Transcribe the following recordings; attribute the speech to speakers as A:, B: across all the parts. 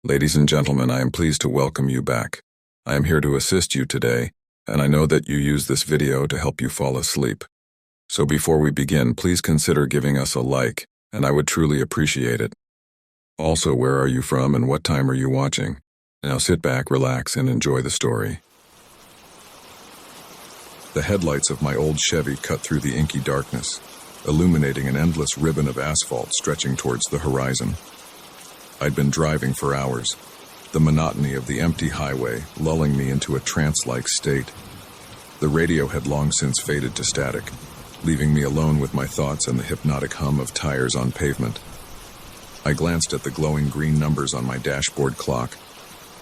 A: Ladies and gentlemen, I am pleased to welcome you back. I am here to assist you today, and I know that you use this video to help you fall asleep. So before we begin, please consider giving us a like, and I would truly appreciate it. Also, where are you from and what time are you watching? Now sit back, relax, and enjoy the story. The headlights of my old Chevy cut through the inky darkness, illuminating an endless ribbon of asphalt stretching towards the horizon. I'd been driving for hours, the monotony of the empty highway lulling me into a trance-like state. The radio had long since faded to static, leaving me alone with my thoughts and the hypnotic hum of tires on pavement. I glanced at the glowing green numbers on my dashboard clock,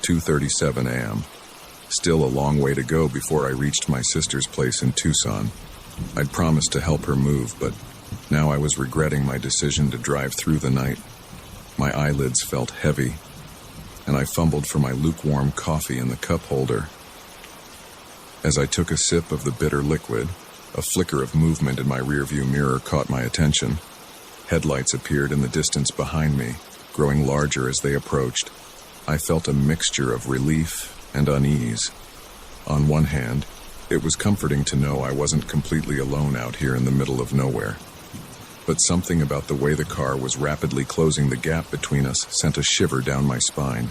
A: 2:37 a.m. Still a long way to go before I reached my sister's place in Tucson. I'd promised to help her move, but now I was regretting my decision to drive through the night. My eyelids felt heavy, and I fumbled for my lukewarm coffee in the cup holder. As I took a sip of the bitter liquid, a flicker of movement in my rearview mirror caught my attention. Headlights appeared in the distance behind me, growing larger as they approached. I felt a mixture of relief and unease. On one hand, it was comforting to know I wasn't completely alone out here in the middle of nowhere. But something about the way the car was rapidly closing the gap between us sent a shiver down my spine.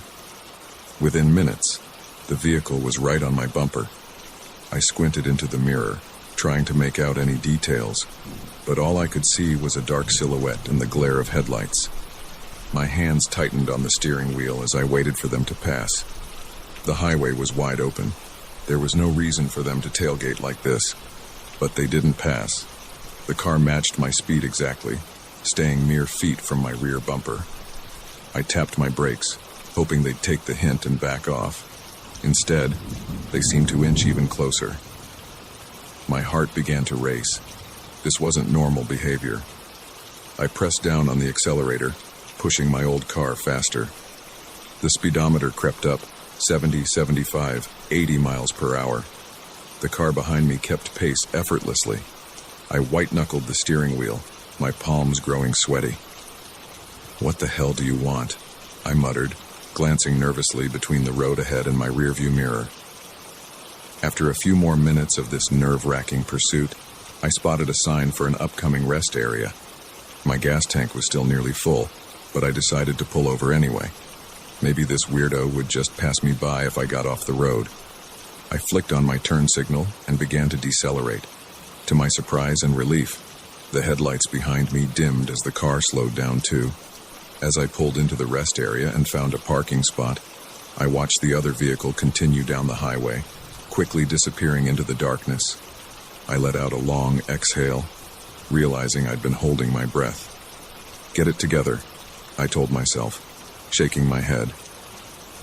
A: Within minutes, the vehicle was right on my bumper. I squinted into the mirror, trying to make out any details, but all I could see was a dark silhouette in the glare of headlights. My hands tightened on the steering wheel as I waited for them to pass. The highway was wide open. There was no reason for them to tailgate like this, but they didn't pass. The car matched my speed exactly, staying mere feet from my rear bumper. I tapped my brakes, hoping they'd take the hint and back off. Instead, they seemed to inch even closer. My heart began to race. This wasn't normal behavior. I pressed down on the accelerator, pushing my old car faster. The speedometer crept up, 70, 75, 80 miles per hour. The car behind me kept pace effortlessly. I white-knuckled the steering wheel, my palms growing sweaty. "What the hell do you want?" I muttered, glancing nervously between the road ahead and my rearview mirror. After a few more minutes of this nerve-wracking pursuit, I spotted a sign for an upcoming rest area. My gas tank was still nearly full, but I decided to pull over anyway. Maybe this weirdo would just pass me by if I got off the road. I flicked on my turn signal and began to decelerate. To my surprise and relief, the headlights behind me dimmed as the car slowed down too. As I pulled into the rest area and found a parking spot, I watched the other vehicle continue down the highway, quickly disappearing into the darkness. I let out a long exhale, realizing I'd been holding my breath. "Get it together," I told myself, shaking my head.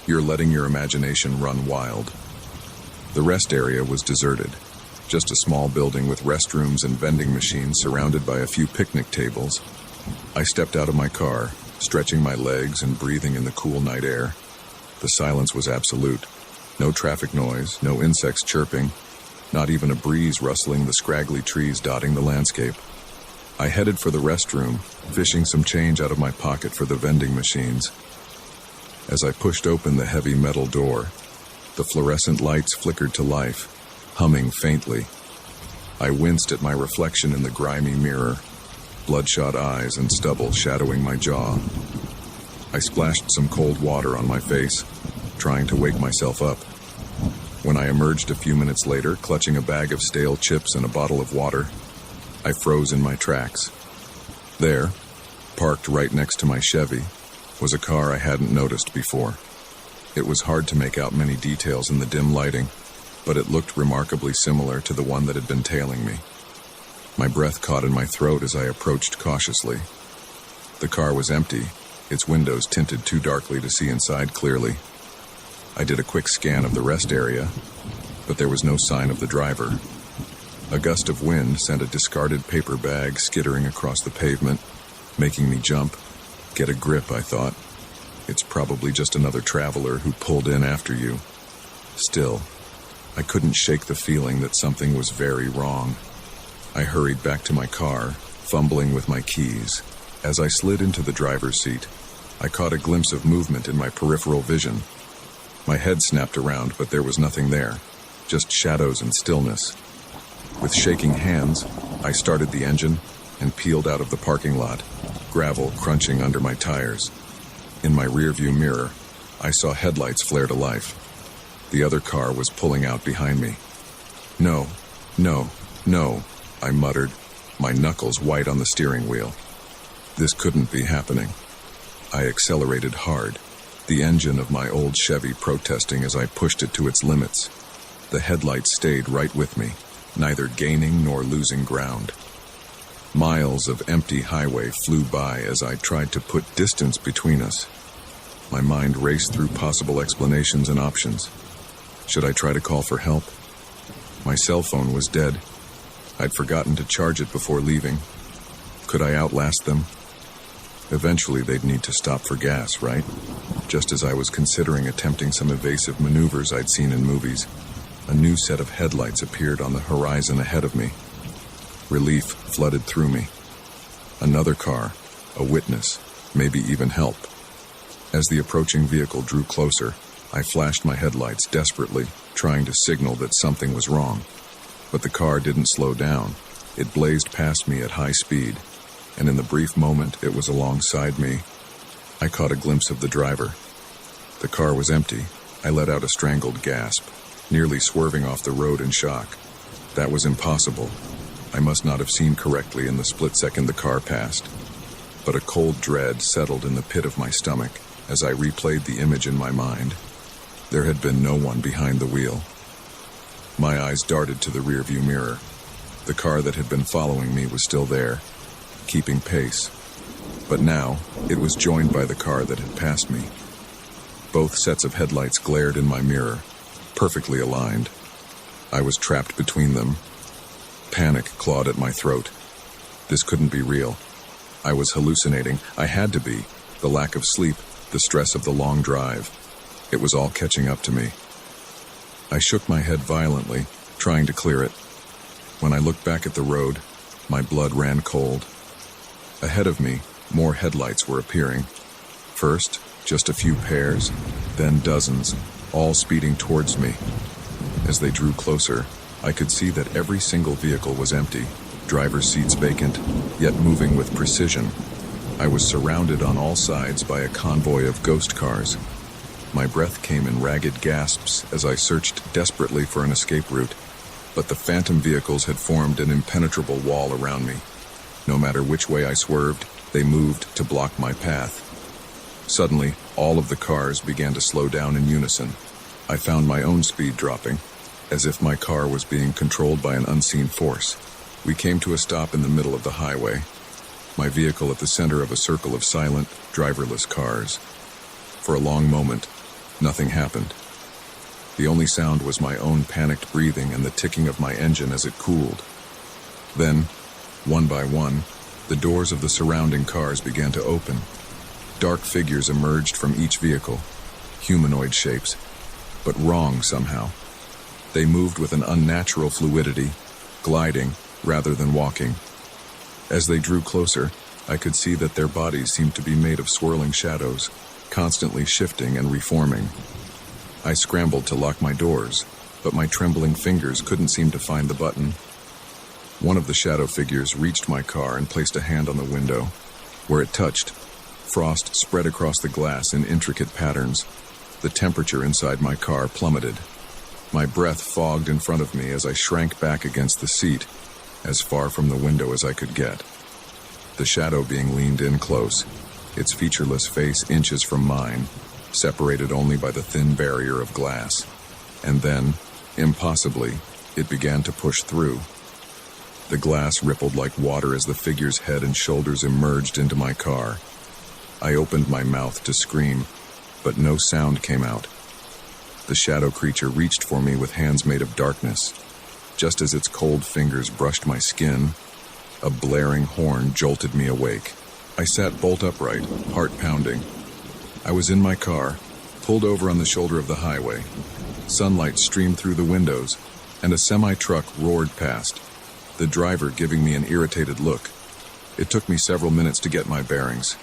A: "You're letting your imagination run wild." The rest area was deserted. Just a small building with restrooms and vending machines surrounded by a few picnic tables. I stepped out of my car, stretching my legs and breathing in the cool night air. The silence was absolute. No traffic noise, no insects chirping, not even a breeze rustling the scraggly trees dotting the landscape. I headed for the restroom, fishing some change out of my pocket for the vending machines. As I pushed open the heavy metal door, the fluorescent lights flickered to life, humming faintly. I winced at my reflection in the grimy mirror, bloodshot eyes and stubble shadowing my jaw. I splashed some cold water on my face, trying to wake myself up. When I emerged a few minutes later, clutching a bag of stale chips and a bottle of water, I froze in my tracks. There, parked right next to my Chevy, was a car I hadn't noticed before. It was hard to make out many details in the dim lighting, but it looked remarkably similar to the one that had been tailing me. My breath caught in my throat as I approached cautiously. The car was empty, its windows tinted too darkly to see inside clearly. I did a quick scan of the rest area, but there was no sign of the driver. A gust of wind sent a discarded paper bag skittering across the pavement, making me jump. Get a grip, I thought. It's probably just another traveler who pulled in after you. Still, I couldn't shake the feeling that something was very wrong. I hurried back to my car, fumbling with my keys. As I slid into the driver's seat, I caught a glimpse of movement in my peripheral vision. My head snapped around, but there was nothing there, just shadows and stillness. With shaking hands, I started the engine and peeled out of the parking lot, gravel crunching under my tires. In my rearview mirror, I saw headlights flare to life. The other car was pulling out behind me. No, no, no, I muttered, my knuckles white on the steering wheel. This couldn't be happening. I accelerated hard, the engine of my old Chevy protesting as I pushed it to its limits. The headlights stayed right with me, neither gaining nor losing ground. Miles of empty highway flew by as I tried to put distance between us. My mind raced through possible explanations and options. Should I try to call for help? My cell phone was dead. I'd forgotten to charge it before leaving. Could I outlast them? Eventually they'd need to stop for gas, right? Just as I was considering attempting some evasive maneuvers I'd seen in movies, a new set of headlights appeared on the horizon ahead of me. Relief flooded through me. Another car, a witness, maybe even help. As the approaching vehicle drew closer, I flashed my headlights desperately, trying to signal that something was wrong. But the car didn't slow down. It blazed past me at high speed, and in the brief moment it was alongside me, I caught a glimpse of the driver. The car was empty. I let out a strangled gasp, nearly swerving off the road in shock. That was impossible. I must not have seen correctly in the split second the car passed. But a cold dread settled in the pit of my stomach as I replayed the image in my mind. There had been no one behind the wheel. My eyes darted to the rearview mirror. The car that had been following me was still there, keeping pace. But now, it was joined by the car that had passed me. Both sets of headlights glared in my mirror, perfectly aligned. I was trapped between them. Panic clawed at my throat. This couldn't be real. I was hallucinating. I had to be. The lack of sleep, the stress of the long drive. It was all catching up to me. I shook my head violently, trying to clear it. When I looked back at the road, my blood ran cold. Ahead of me, more headlights were appearing. First, just a few pairs, then dozens, all speeding towards me. As they drew closer, I could see that every single vehicle was empty, driver's seats vacant, yet moving with precision. I was surrounded on all sides by a convoy of ghost cars. My breath came in ragged gasps as I searched desperately for an escape route, but the phantom vehicles had formed an impenetrable wall around me. No matter which way I swerved, they moved to block my path. Suddenly, all of the cars began to slow down in unison. I found my own speed dropping, as if my car was being controlled by an unseen force. We came to a stop in the middle of the highway, my vehicle at the center of a circle of silent, driverless cars. For a long moment, nothing happened. The only sound was my own panicked breathing and the ticking of my engine as it cooled. Then, one by one, the doors of the surrounding cars began to open. Dark figures emerged from each vehicle, humanoid shapes, but wrong somehow. They moved with an unnatural fluidity, gliding rather than walking. As they drew closer, I could see that their bodies seemed to be made of swirling shadows, constantly shifting and reforming. I scrambled to lock my doors, but my trembling fingers couldn't seem to find the button. One of the shadow figures reached my car and placed a hand on the window. Where it touched, frost spread across the glass in intricate patterns. The temperature inside my car plummeted. My breath fogged in front of me as I shrank back against the seat, as far from the window as I could get. The shadow being leaned in close, its featureless face inches from mine, separated only by the thin barrier of glass. And then, impossibly, it began to push through. The glass rippled like water as the figure's head and shoulders emerged into my car. I opened my mouth to scream, but no sound came out. The shadow creature reached for me with hands made of darkness. Just as its cold fingers brushed my skin, a blaring horn jolted me awake. I sat bolt upright, heart pounding. I was in my car, pulled over on the shoulder of the highway. Sunlight streamed through the windows, and a semi-truck roared past, the driver giving me an irritated look. It took me several minutes to get my bearings.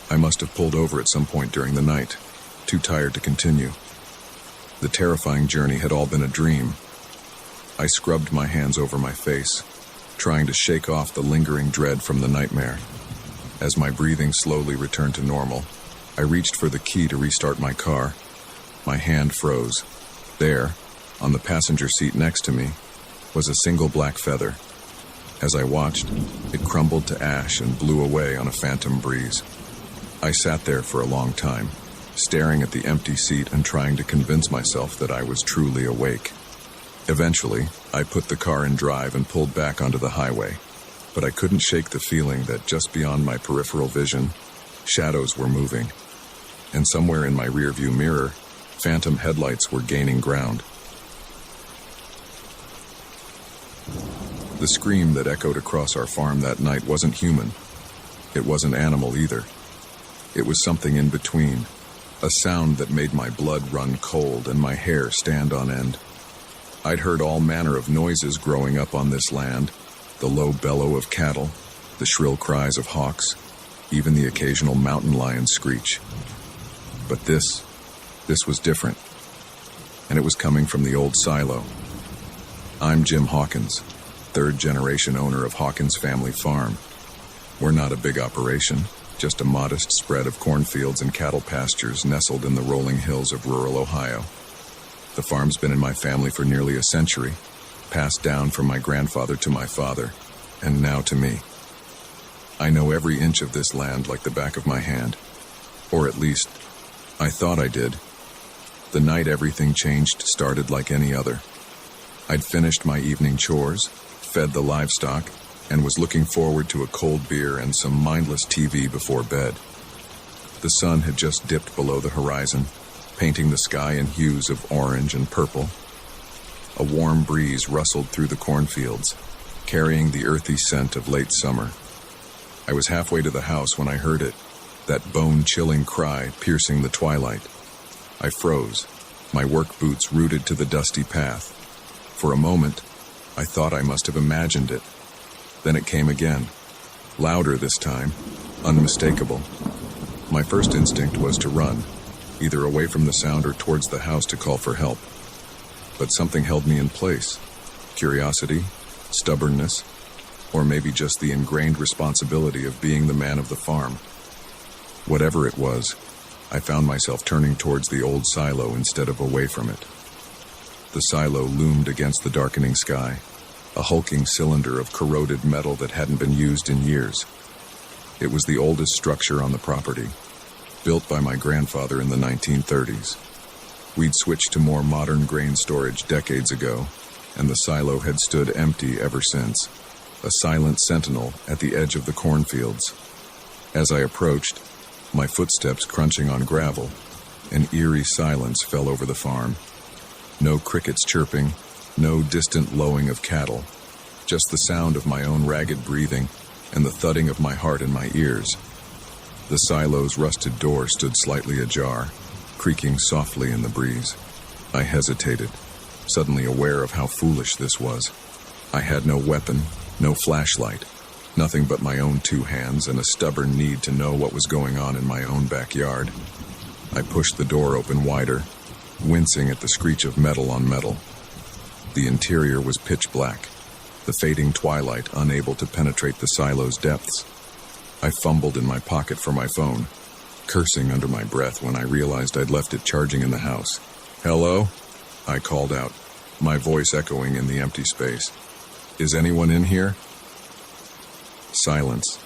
A: I must have pulled over at some point during the night, too tired to continue. The terrifying journey had all been a dream. I scrubbed my hands over my face, trying to shake off the lingering dread from the nightmare. As my breathing slowly returned to normal, I reached for the key to restart my car. My hand froze. There, on the passenger seat next to me, was a single black feather. As I watched, it crumbled to ash and blew away on a phantom breeze. I sat there for a long time, staring at the empty seat and trying to convince myself that I was truly awake. Eventually, I put the car in drive and pulled back onto the highway, but I couldn't shake the feeling that just beyond my peripheral vision, shadows were moving. And somewhere in my rearview mirror, phantom headlights were gaining ground. The scream that echoed across our farm that night wasn't human. It wasn't animal either. It was something in between, a sound that made my blood run cold and my hair stand on end. I'd heard all manner of noises growing up on this land, the low bellow of cattle, the shrill cries of hawks, even the occasional mountain lion screech. But this was different, and it was coming from the old silo. I'm Jim Hawkins, third-generation owner of Hawkins Family Farm. We're not a big operation, just a modest spread of cornfields and cattle pastures nestled in the rolling hills of rural Ohio. The farm's been in my family for nearly a century, passed down from my grandfather to my father, and now to me. I know every inch of this land like the back of my hand, or at least, I thought I did. The night everything changed started like any other. I'd finished my evening chores, fed the livestock, and was looking forward to a cold beer and some mindless TV before bed. The sun had just dipped below the horizon, painting the sky in hues of orange and purple. A warm breeze rustled through the cornfields, carrying the earthy scent of late summer. I was halfway to the house when I heard it, that bone-chilling cry piercing the twilight. I froze, my work boots rooted to the dusty path. For a moment, I thought I must have imagined it. Then it came again, louder this time, unmistakable. My first instinct was to run, either away from the sound or towards the house to call for help. But something held me in place. Curiosity, stubbornness, or maybe just the ingrained responsibility of being the man of the farm. Whatever it was, I found myself turning towards the old silo instead of away from it. The silo loomed against the darkening sky, a hulking cylinder of corroded metal that hadn't been used in years. It was the oldest structure on the property, built by my grandfather in the 1930s. We'd switched to more modern grain storage decades ago, and the silo had stood empty ever since, a silent sentinel at the edge of the cornfields. As I approached, my footsteps crunching on gravel, an eerie silence fell over the farm. No crickets chirping, no distant lowing of cattle, just the sound of my own ragged breathing and the thudding of my heart in my ears. The silo's rusted door stood slightly ajar, creaking softly in the breeze. I hesitated, suddenly aware of how foolish this was. I had no weapon, no flashlight, nothing but my own two hands and a stubborn need to know what was going on in my own backyard. I pushed the door open wider, wincing at the screech of metal on metal. The interior was pitch black, the fading twilight unable to penetrate the silo's depths. I fumbled in my pocket for my phone, cursing under my breath when I realized I'd left it charging in the house. "Hello?" I called out, my voice echoing in the empty space. "Is anyone in here?" Silence.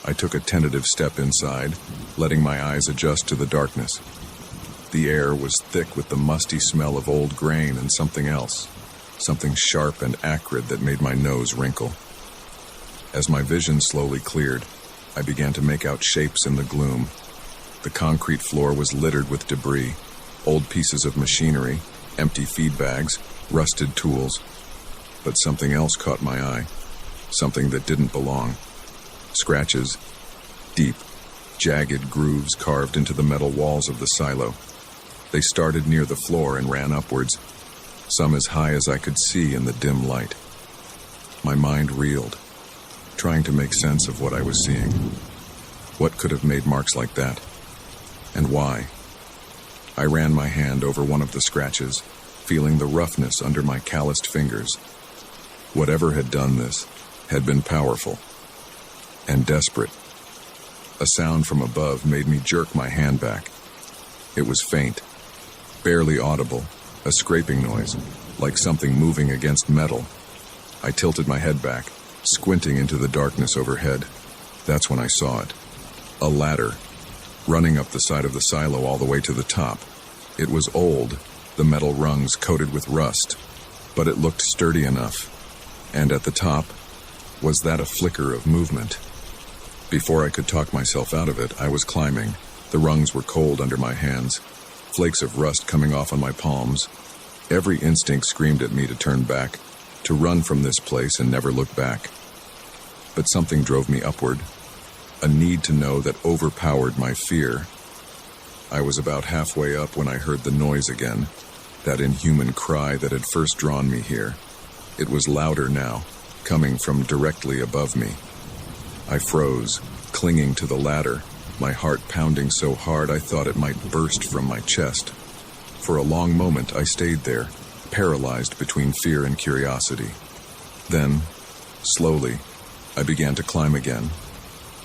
A: I took a tentative step inside, letting my eyes adjust to the darkness. The air was thick with the musty smell of old grain and something else, something sharp and acrid that made my nose wrinkle. As my vision slowly cleared, I began to make out shapes in the gloom. The concrete floor was littered with debris, old pieces of machinery, empty feed bags, rusted tools. But something else caught my eye, something that didn't belong. Scratches, deep, jagged grooves carved into the metal walls of the silo. They started near the floor and ran upwards, some as high as I could see in the dim light. My mind reeled, trying to make sense of what I was seeing. What could have made marks like that? And why? I ran my hand over one of the scratches, feeling the roughness under my calloused fingers. Whatever had done this had been powerful and desperate. A sound from above made me jerk my hand back. It was faint, barely audible, a scraping noise, like something moving against metal. I tilted my head back, squinting into the darkness overhead. That's when I saw it. A ladder, running up the side of the silo all the way to the top. It was old, the metal rungs coated with rust, but it looked sturdy enough. And at the top, was that a flicker of movement? Before I could talk myself out of it, I was climbing. The rungs were cold under my hands, flakes of rust coming off on my palms. Every instinct screamed at me to turn back, to run from this place and never look back. But something drove me upward, a need to know that overpowered my fear. I was about halfway up when I heard the noise again, that inhuman cry that had first drawn me here. It was louder now, coming from directly above me. I froze, clinging to the ladder, my heart pounding so hard I thought it might burst from my chest. For a long moment I stayed there, paralyzed between fear and curiosity. Then, slowly, I began to climb again,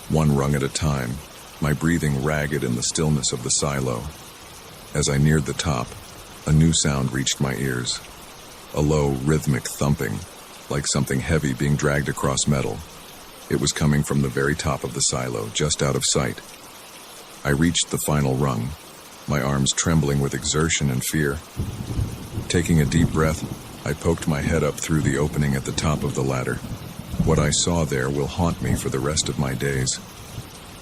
A: one rung at a time, my breathing ragged in the stillness of the silo. As I neared the top, a new sound reached my ears. A low, rhythmic thumping, like something heavy being dragged across metal. It was coming from the very top of the silo, just out of sight. I reached the final rung, my arms trembling with exertion and fear. Taking a deep breath, I poked my head up through the opening at the top of the ladder. What I saw there will haunt me for the rest of my days.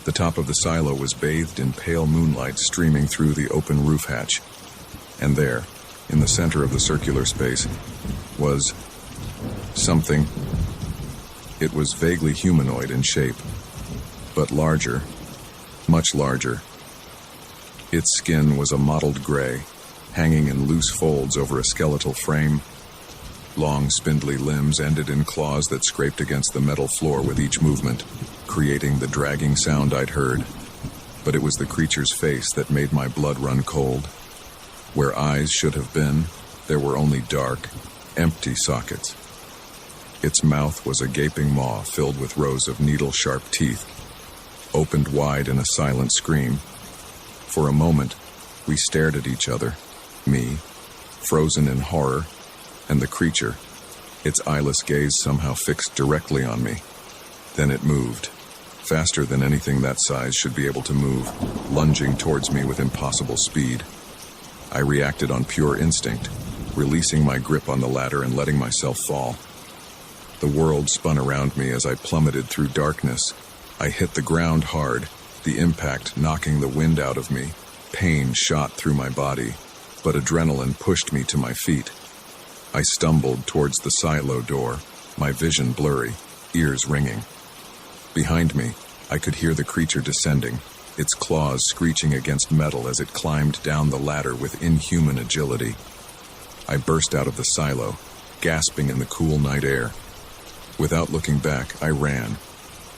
A: The top of the silo was bathed in pale moonlight streaming through the open roof hatch. And there, in the center of the circular space, was something. It was vaguely humanoid in shape, but larger, much larger. Its skin was a mottled gray, hanging in loose folds over a skeletal frame. Long, spindly limbs ended in claws that scraped against the metal floor with each movement, creating the dragging sound I'd heard. But it was the creature's face that made my blood run cold. Where eyes should have been, there were only dark, empty sockets. Its mouth was a gaping maw filled with rows of needle-sharp teeth, opened wide in a silent scream. For a moment, we stared at each other, me, frozen in horror, and the creature, its eyeless gaze somehow fixed directly on me. Then it moved, faster than anything that size should be able to move, lunging towards me with impossible speed. I reacted on pure instinct, releasing my grip on the ladder and letting myself fall. The world spun around me as I plummeted through darkness. I hit the ground hard, the impact knocking the wind out of me. Pain shot through my body, but adrenaline pushed me to my feet. I stumbled towards the silo door, my vision blurry, ears ringing. Behind me, I could hear the creature descending, its claws screeching against metal as it climbed down the ladder with inhuman agility. I burst out of the silo, gasping in the cool night air. Without looking back, I ran.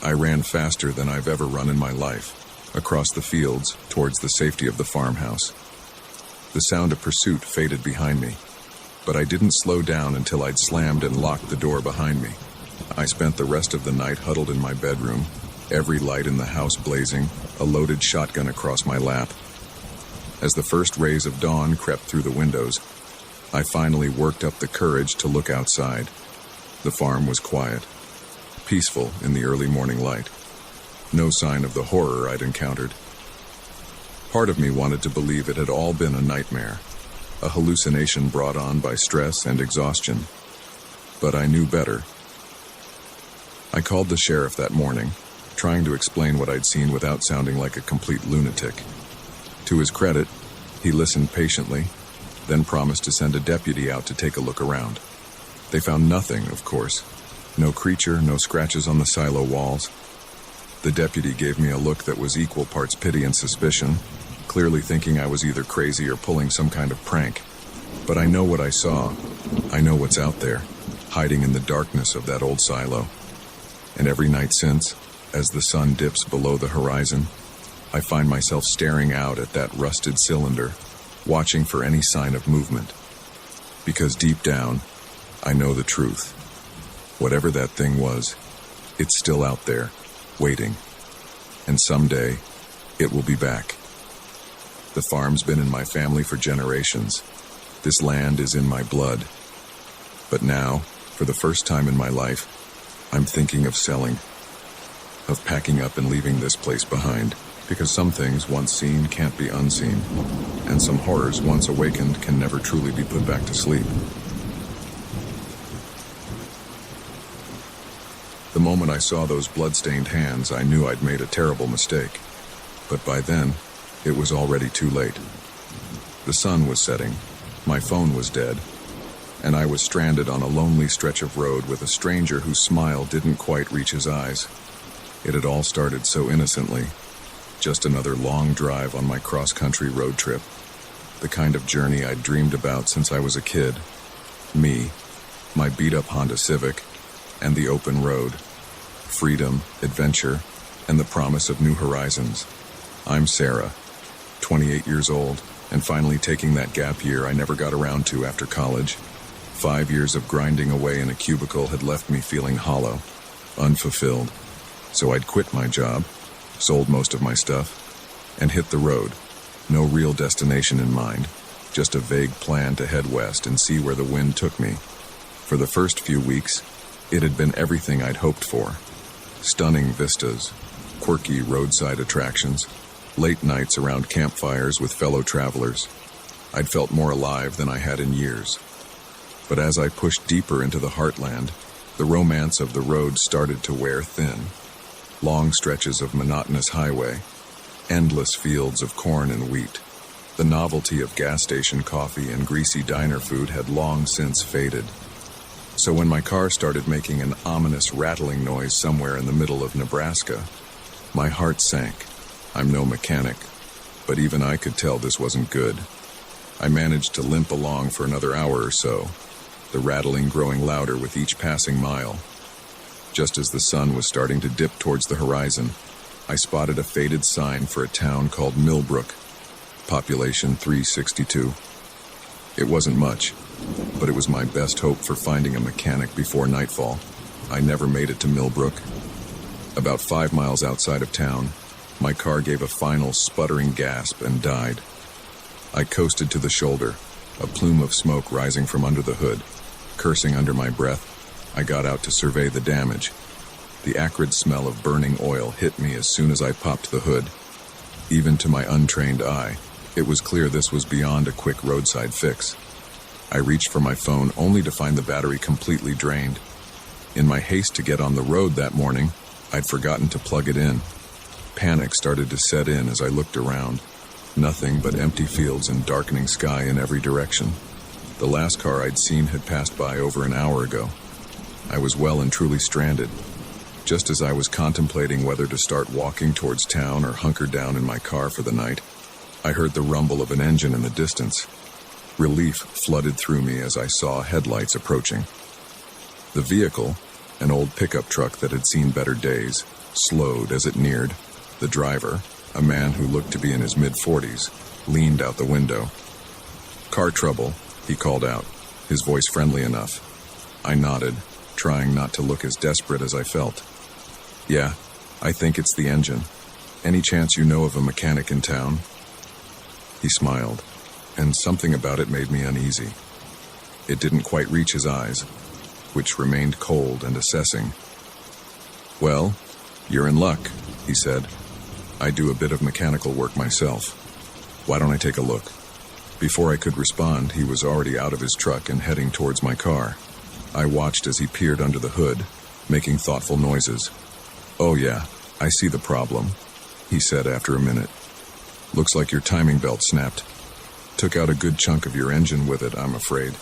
A: I ran faster than I've ever run in my life, across the fields towards the safety of the farmhouse. The sound of pursuit faded behind me, but I didn't slow down until I'd slammed and locked the door behind me. I spent the rest of the night huddled in my bedroom, every light in the house blazing, a loaded shotgun across my lap. As the first rays of dawn crept through the windows, I finally worked up the courage to look outside. The farm was quiet, peaceful in the early morning light. No sign of the horror I'd encountered. Part of me wanted to believe it had all been a nightmare, a hallucination brought on by stress and exhaustion. But I knew better. I called the sheriff that morning, trying to explain what I'd seen without sounding like a complete lunatic. To his credit, he listened patiently, then promised to send a deputy out to take a look around. They found nothing, of course. No creature, no scratches on the silo walls. The deputy gave me a look that was equal parts pity and suspicion, clearly thinking I was either crazy or pulling some kind of prank. But I know what I saw. I know what's out there, hiding in the darkness of that old silo. And every night since, As the sun dips below the horizon, I find myself staring out at that rusted cylinder, watching for any sign of movement. Because deep down, I know the truth. Whatever that thing was, it's still out there, waiting. And someday, it will be back. The farm's been in my family for generations. This land is in my blood. But now, for the first time in my life, I'm thinking of selling, of packing up and leaving this place behind. Because some things once seen can't be unseen, and some horrors once awakened can never truly be put back to sleep. The moment I saw those blood-stained hands, I knew I'd made a terrible mistake. But by then, it was already too late. The sun was setting, my phone was dead, and I was stranded on a lonely stretch of road with a stranger whose smile didn't quite reach his eyes. It had all started so innocently. Just another long drive on my cross-country road trip. The kind of journey I'd dreamed about since I was a kid. Me, my beat-up Honda Civic, and the open road. Freedom, adventure, and the promise of new horizons. I'm Sarah, 28 years old, and finally taking that gap year I never got around to after college. 5 years of grinding away in a cubicle had left me feeling hollow, unfulfilled. So I'd quit my job, sold most of my stuff, and hit the road. No real destination in mind, just a vague plan to head west and see where the wind took me. For the first few weeks, it had been everything I'd hoped for. Stunning vistas, quirky roadside attractions, late nights around campfires with fellow travelers. I'd felt more alive than I had in years. But as I pushed deeper into the heartland, the romance of the road started to wear thin. Long stretches of monotonous highway, endless fields of corn and wheat. The novelty of gas station coffee and greasy diner food had long since faded. So when my car started making an ominous rattling noise somewhere in the middle of Nebraska, my heart sank. I'm no mechanic, but even I could tell this wasn't good. I managed to limp along for another hour or so, the rattling growing louder with each passing mile. Just as the sun was starting to dip towards the horizon, I spotted a faded sign for a town called Millbrook, population 362. It wasn't much, but it was my best hope for finding a mechanic before nightfall. I never made it to Millbrook. About 5 miles outside of town, my car gave a final sputtering gasp and died. I coasted to the shoulder, a plume of smoke rising from under the hood. Cursing under my breath, I got out to survey the damage. The acrid smell of burning oil hit me as soon as I popped the hood. Even to my untrained eye, it was clear this was beyond a quick roadside fix. I reached for my phone only to find the battery completely drained. In my haste to get on the road that morning, I'd forgotten to plug it in. Panic started to set in as I looked around. Nothing but empty fields and darkening sky in every direction. The last car I'd seen had passed by over an hour ago. I was well and truly stranded. Just as I was contemplating whether to start walking towards town or hunker down in my car for the night, I heard the rumble of an engine in the distance. Relief flooded through me as I saw headlights approaching. The vehicle, an old pickup truck that had seen better days, slowed as it neared. The driver, a man who looked to be in his mid-40s, leaned out the window. "Car trouble," he called out, his voice friendly enough. I nodded, trying not to look as desperate as I felt. "Yeah, I think it's the engine. Any chance you know of a mechanic in town?" He smiled, and something about it made me uneasy. It didn't quite reach his eyes, which remained cold and assessing. "Well, you're in luck," he said. "I do a bit of mechanical work myself. Why don't I take a look?" Before I could respond, he was already out of his truck and heading towards my car. I watched as he peered under the hood, making thoughtful noises. "Oh yeah, I see the problem," he said after a minute. "Looks like your timing belt snapped. Took out a good chunk of your engine with it, I'm afraid."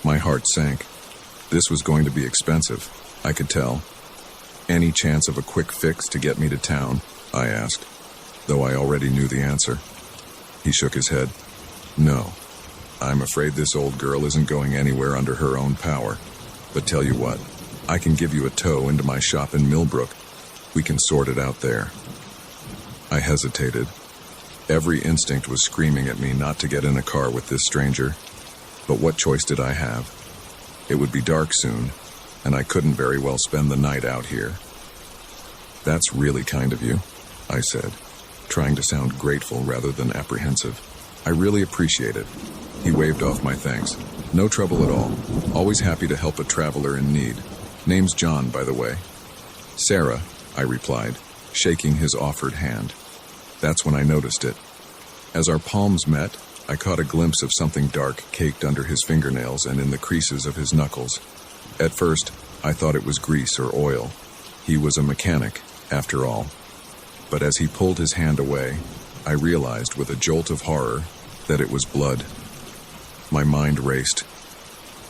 A: My heart sank. This was going to be expensive, I could tell. "Any chance of a quick fix to get me to town?" I asked, though I already knew the answer. He shook his head. "No, I'm afraid this old girl isn't going anywhere under her own power. But tell you what, I can give you a tow into my shop in Millbrook. We can sort it out there. I hesitated. Every instinct was screaming at me not to get in a car with this stranger. But what choice did I have? It would be dark soon, and I couldn't very well spend the night out here. "That's really kind of you," I said, trying to sound grateful rather than apprehensive. "I really appreciate it." He waved off my thanks. "No trouble at all. Always happy to help a traveler in need. Name's John, by the way." "Sarah," I replied, shaking his offered hand. That's when I noticed it. As our palms met, I caught a glimpse of something dark caked under his fingernails and in the creases of his knuckles. At first, I thought it was grease or oil. He was a mechanic, after all. But as he pulled his hand away, I realized with a jolt of horror that it was blood. My mind raced.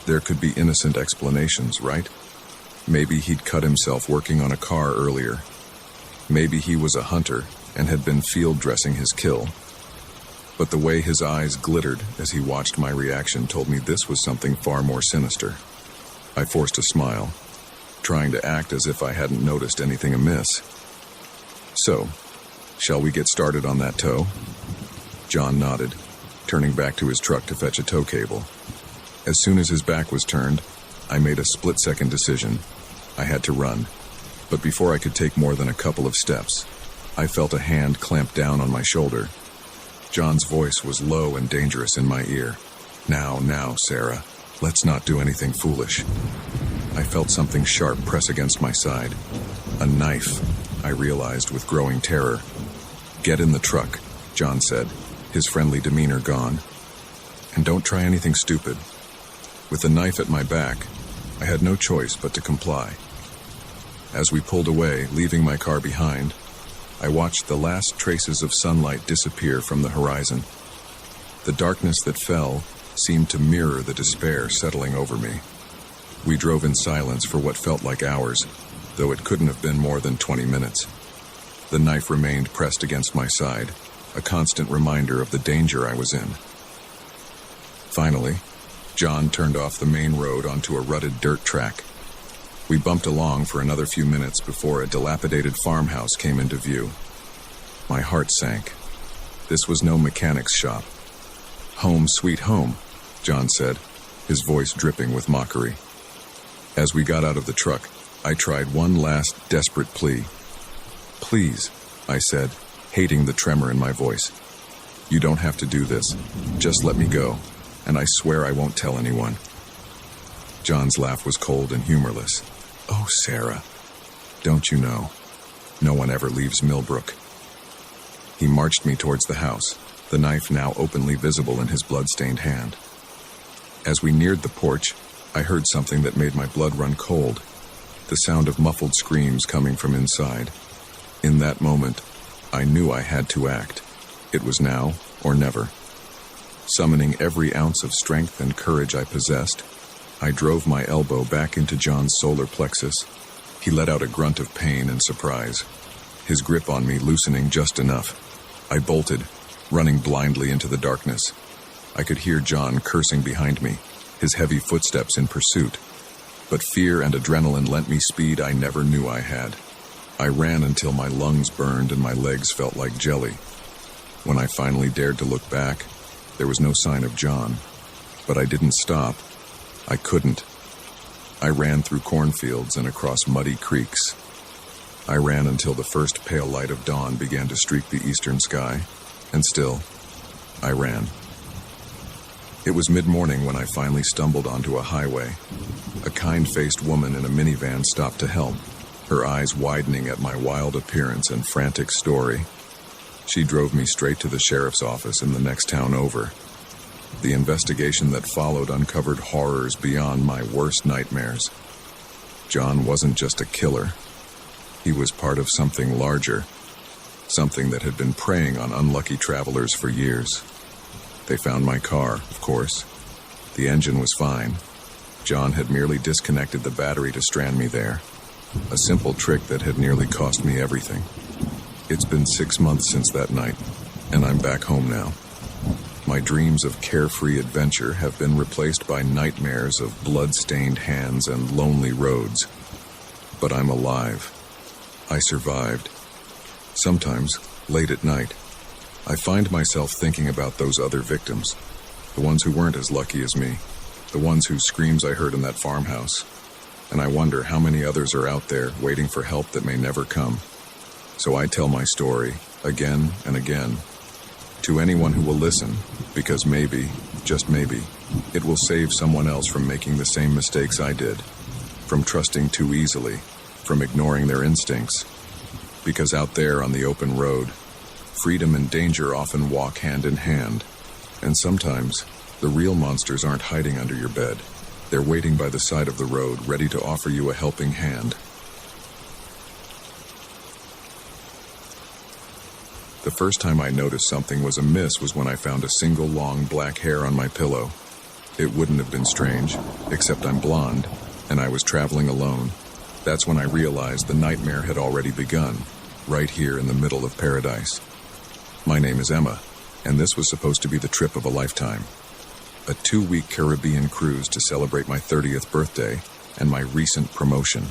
A: There could be innocent explanations, right? Maybe he'd cut himself working on a car earlier. Maybe he was a hunter and had been field dressing his kill. But the way his eyes glittered as he watched my reaction told me this was something far more sinister. I forced a smile, trying to act as if I hadn't noticed anything amiss. "So, shall we get started on that tow?" John nodded, turning back to his truck to fetch a tow cable. As soon as his back was turned, I made a split-second decision. I had to run. But before I could take more than a couple of steps, I felt a hand clamp down on my shoulder. John's voice was low and dangerous in my ear. Now, Sarah. Let's not do anything foolish." I felt something sharp press against my side. A knife, I realized with growing terror. "Get in the truck," John said, his friendly demeanor gone. "And don't try anything stupid." With the knife at my back, I had no choice but to comply. As we pulled away, leaving my car behind, I watched the last traces of sunlight disappear from the horizon. The darkness that fell seemed to mirror the despair settling over me. We drove in silence for what felt like hours, though it couldn't have been more than 20 minutes. The knife remained pressed against my side, a constant reminder of the danger I was in. Finally, John turned off the main road onto a rutted dirt track. We bumped along for another few minutes before a dilapidated farmhouse came into view. My heart sank. This was no mechanic's shop. "Home sweet home," John said, his voice dripping with mockery. As we got out of the truck, I tried one last desperate plea. "Please," I said, hating the tremor in my voice. "You don't have to do this. Just let me go, and I swear I won't tell anyone." John's laugh was cold and humorless. "Oh, Sarah, don't you know? No one ever leaves Millbrook." He marched me towards the house, the knife now openly visible in his blood-stained hand. As we neared the porch, I heard something that made my blood run cold, the sound of muffled screams coming from inside. In that moment, I knew I had to act. It was now or never. Summoning every ounce of strength and courage I possessed, I drove my elbow back into John's solar plexus. He let out a grunt of pain and surprise, his grip on me loosening just enough. I bolted, running blindly into the darkness. I could hear John cursing behind me, his heavy footsteps in pursuit. But fear and adrenaline lent me speed I never knew I had. I ran until my lungs burned and my legs felt like jelly. When I finally dared to look back, there was no sign of John. But I didn't stop. I couldn't. I ran through cornfields and across muddy creeks. I ran until the first pale light of dawn began to streak the eastern sky, and still, I ran. It was mid-morning when I finally stumbled onto a highway. A kind-faced woman in a minivan stopped to help, her eyes widening at my wild appearance and frantic story. She drove me straight to the sheriff's office in the next town over. The investigation that followed uncovered horrors beyond my worst nightmares. John wasn't just a killer. He was part of something larger, something that had been preying on unlucky travelers for years. They found my car, of course. The engine was fine. John had merely disconnected the battery to strand me there, a simple trick that had nearly cost me everything. It's been 6 months since that night, and I'm back home now. My dreams of carefree adventure have been replaced by nightmares of blood-stained hands and lonely roads. But I'm alive. I survived. Sometimes, late at night, I find myself thinking about those other victims, the ones who weren't as lucky as me, the ones whose screams I heard in that farmhouse, and I wonder how many others are out there waiting for help that may never come. So I tell my story, again and again, to anyone who will listen, because maybe, just maybe, it will save someone else from making the same mistakes I did, from trusting too easily, from ignoring their instincts. Because out there on the open road, freedom and danger often walk hand in hand, and sometimes the real monsters aren't hiding under your bed. They're waiting by the side of the road, ready to offer you a helping hand. The first time I noticed something was amiss was when I found a single long black hair on my pillow. It wouldn't have been strange, except I'm blonde, and I was traveling alone. That's when I realized the nightmare had already begun, right here in the middle of paradise. My name is Emma, and this was supposed to be the trip of a lifetime. A 2-week Caribbean cruise to celebrate my 30th birthday and my recent promotion.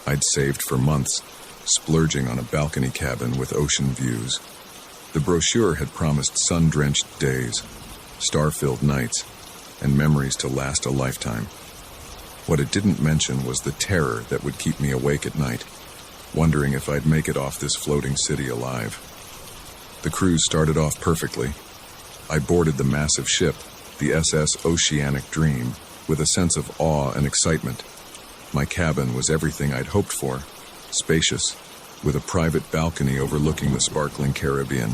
A: I'd saved for months, splurging on a balcony cabin with ocean views. The brochure had promised sun-drenched days, star-filled nights, and memories to last a lifetime. What it didn't mention was the terror that would keep me awake at night, wondering if I'd make it off this floating city alive. The cruise started off perfectly. I boarded the massive ship, the SS Oceanic Dream, with a sense of awe and excitement. My cabin was everything I'd hoped for, spacious, with a private balcony overlooking the sparkling Caribbean.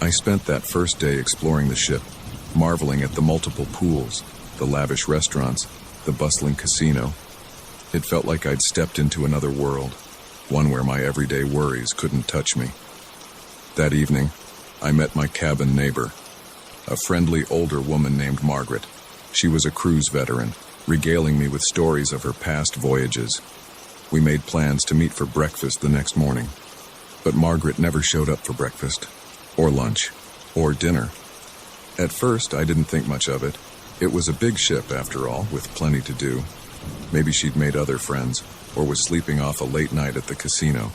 A: I spent that first day exploring the ship, marveling at the multiple pools, the lavish restaurants, the bustling casino. It felt like I'd stepped into another world, one where my everyday worries couldn't touch me. That evening, I met my cabin neighbor, a friendly older woman named Margaret. She was a cruise veteran, regaling me with stories of her past voyages. We made plans to meet for breakfast the next morning, but Margaret never showed up for breakfast, or lunch, or dinner. At first, I didn't think much of it. It was a big ship, after all, with plenty to do. Maybe she'd made other friends, or was sleeping off a late night at the casino.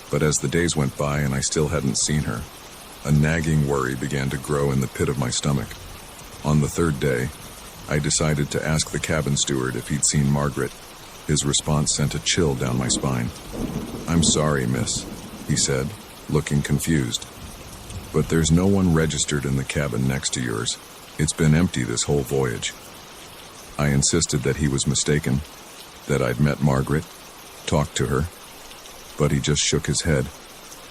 A: But as the days went by and I still hadn't seen her, a nagging worry began to grow in the pit of my stomach. On the third day, I decided to ask the cabin steward if he'd seen Margaret. His response sent a chill down my spine. "I'm sorry, miss," he said, looking confused. "But there's no one registered in the cabin next to yours. It's been empty this whole voyage." I insisted that he was mistaken, that I'd met Margaret, talked to her, but he just shook his head,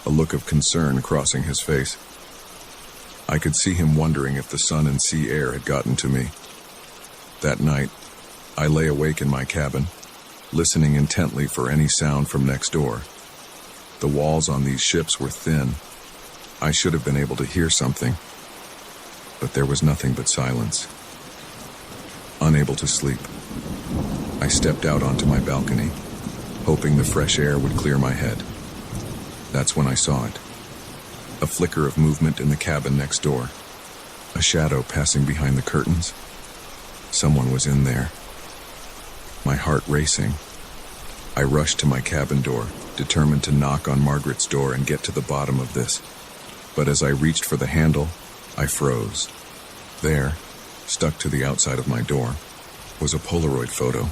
A: a look of concern crossing his face. I could see him wondering if the sun and sea air had gotten to me. That night, I lay awake in my cabin, listening intently for any sound from next door. The walls on these ships were thin. I should have been able to hear something, but there was nothing but silence. Unable to sleep, I stepped out onto my balcony, hoping the fresh air would clear my head. That's when I saw it. A flicker of movement in the cabin next door. A shadow passing behind the curtains. Someone was in there. My heart racing. I rushed to my cabin door, determined to knock on Margaret's door and get to the bottom of this. But as I reached for the handle, I froze. There, stuck to the outside of my door, was a Polaroid photo.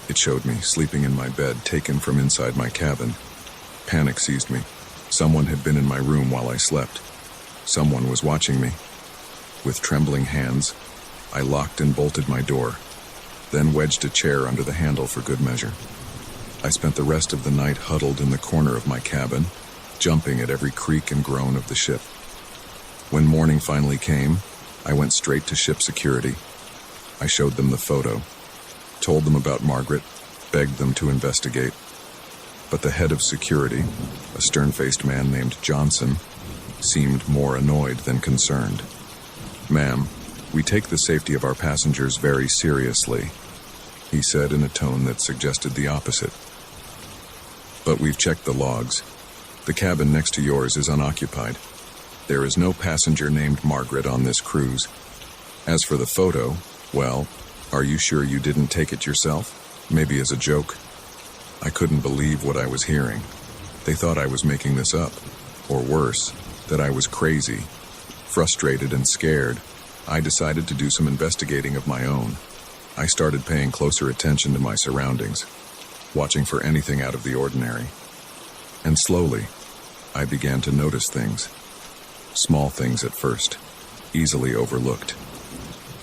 A: It showed me sleeping in my bed, taken from inside my cabin. Panic seized me. Someone had been in my room while I slept. Someone was watching me. With trembling hands, I locked and bolted my door, then wedged a chair under the handle for good measure. I spent the rest of the night huddled in the corner of my cabin, jumping at every creak and groan of the ship. When morning finally came, I went straight to ship security. I showed them the photo, told them about Margaret, begged them to investigate. But the head of security, a stern-faced man named Johnson, seemed more annoyed than concerned. "Ma'am, we take the safety of our passengers very seriously," he said in a tone that suggested the opposite. "But we've checked the logs. The cabin next to yours is unoccupied. There is no passenger named Margaret on this cruise. As for the photo, well, are you sure you didn't take it yourself? Maybe as a joke?" I couldn't believe what I was hearing. They thought I was making this up, or worse, that I was crazy. Frustrated and scared, I decided to do some investigating of my own. I started paying closer attention to my surroundings, watching for anything out of the ordinary. And slowly, I began to notice things. Small things at first, easily overlooked.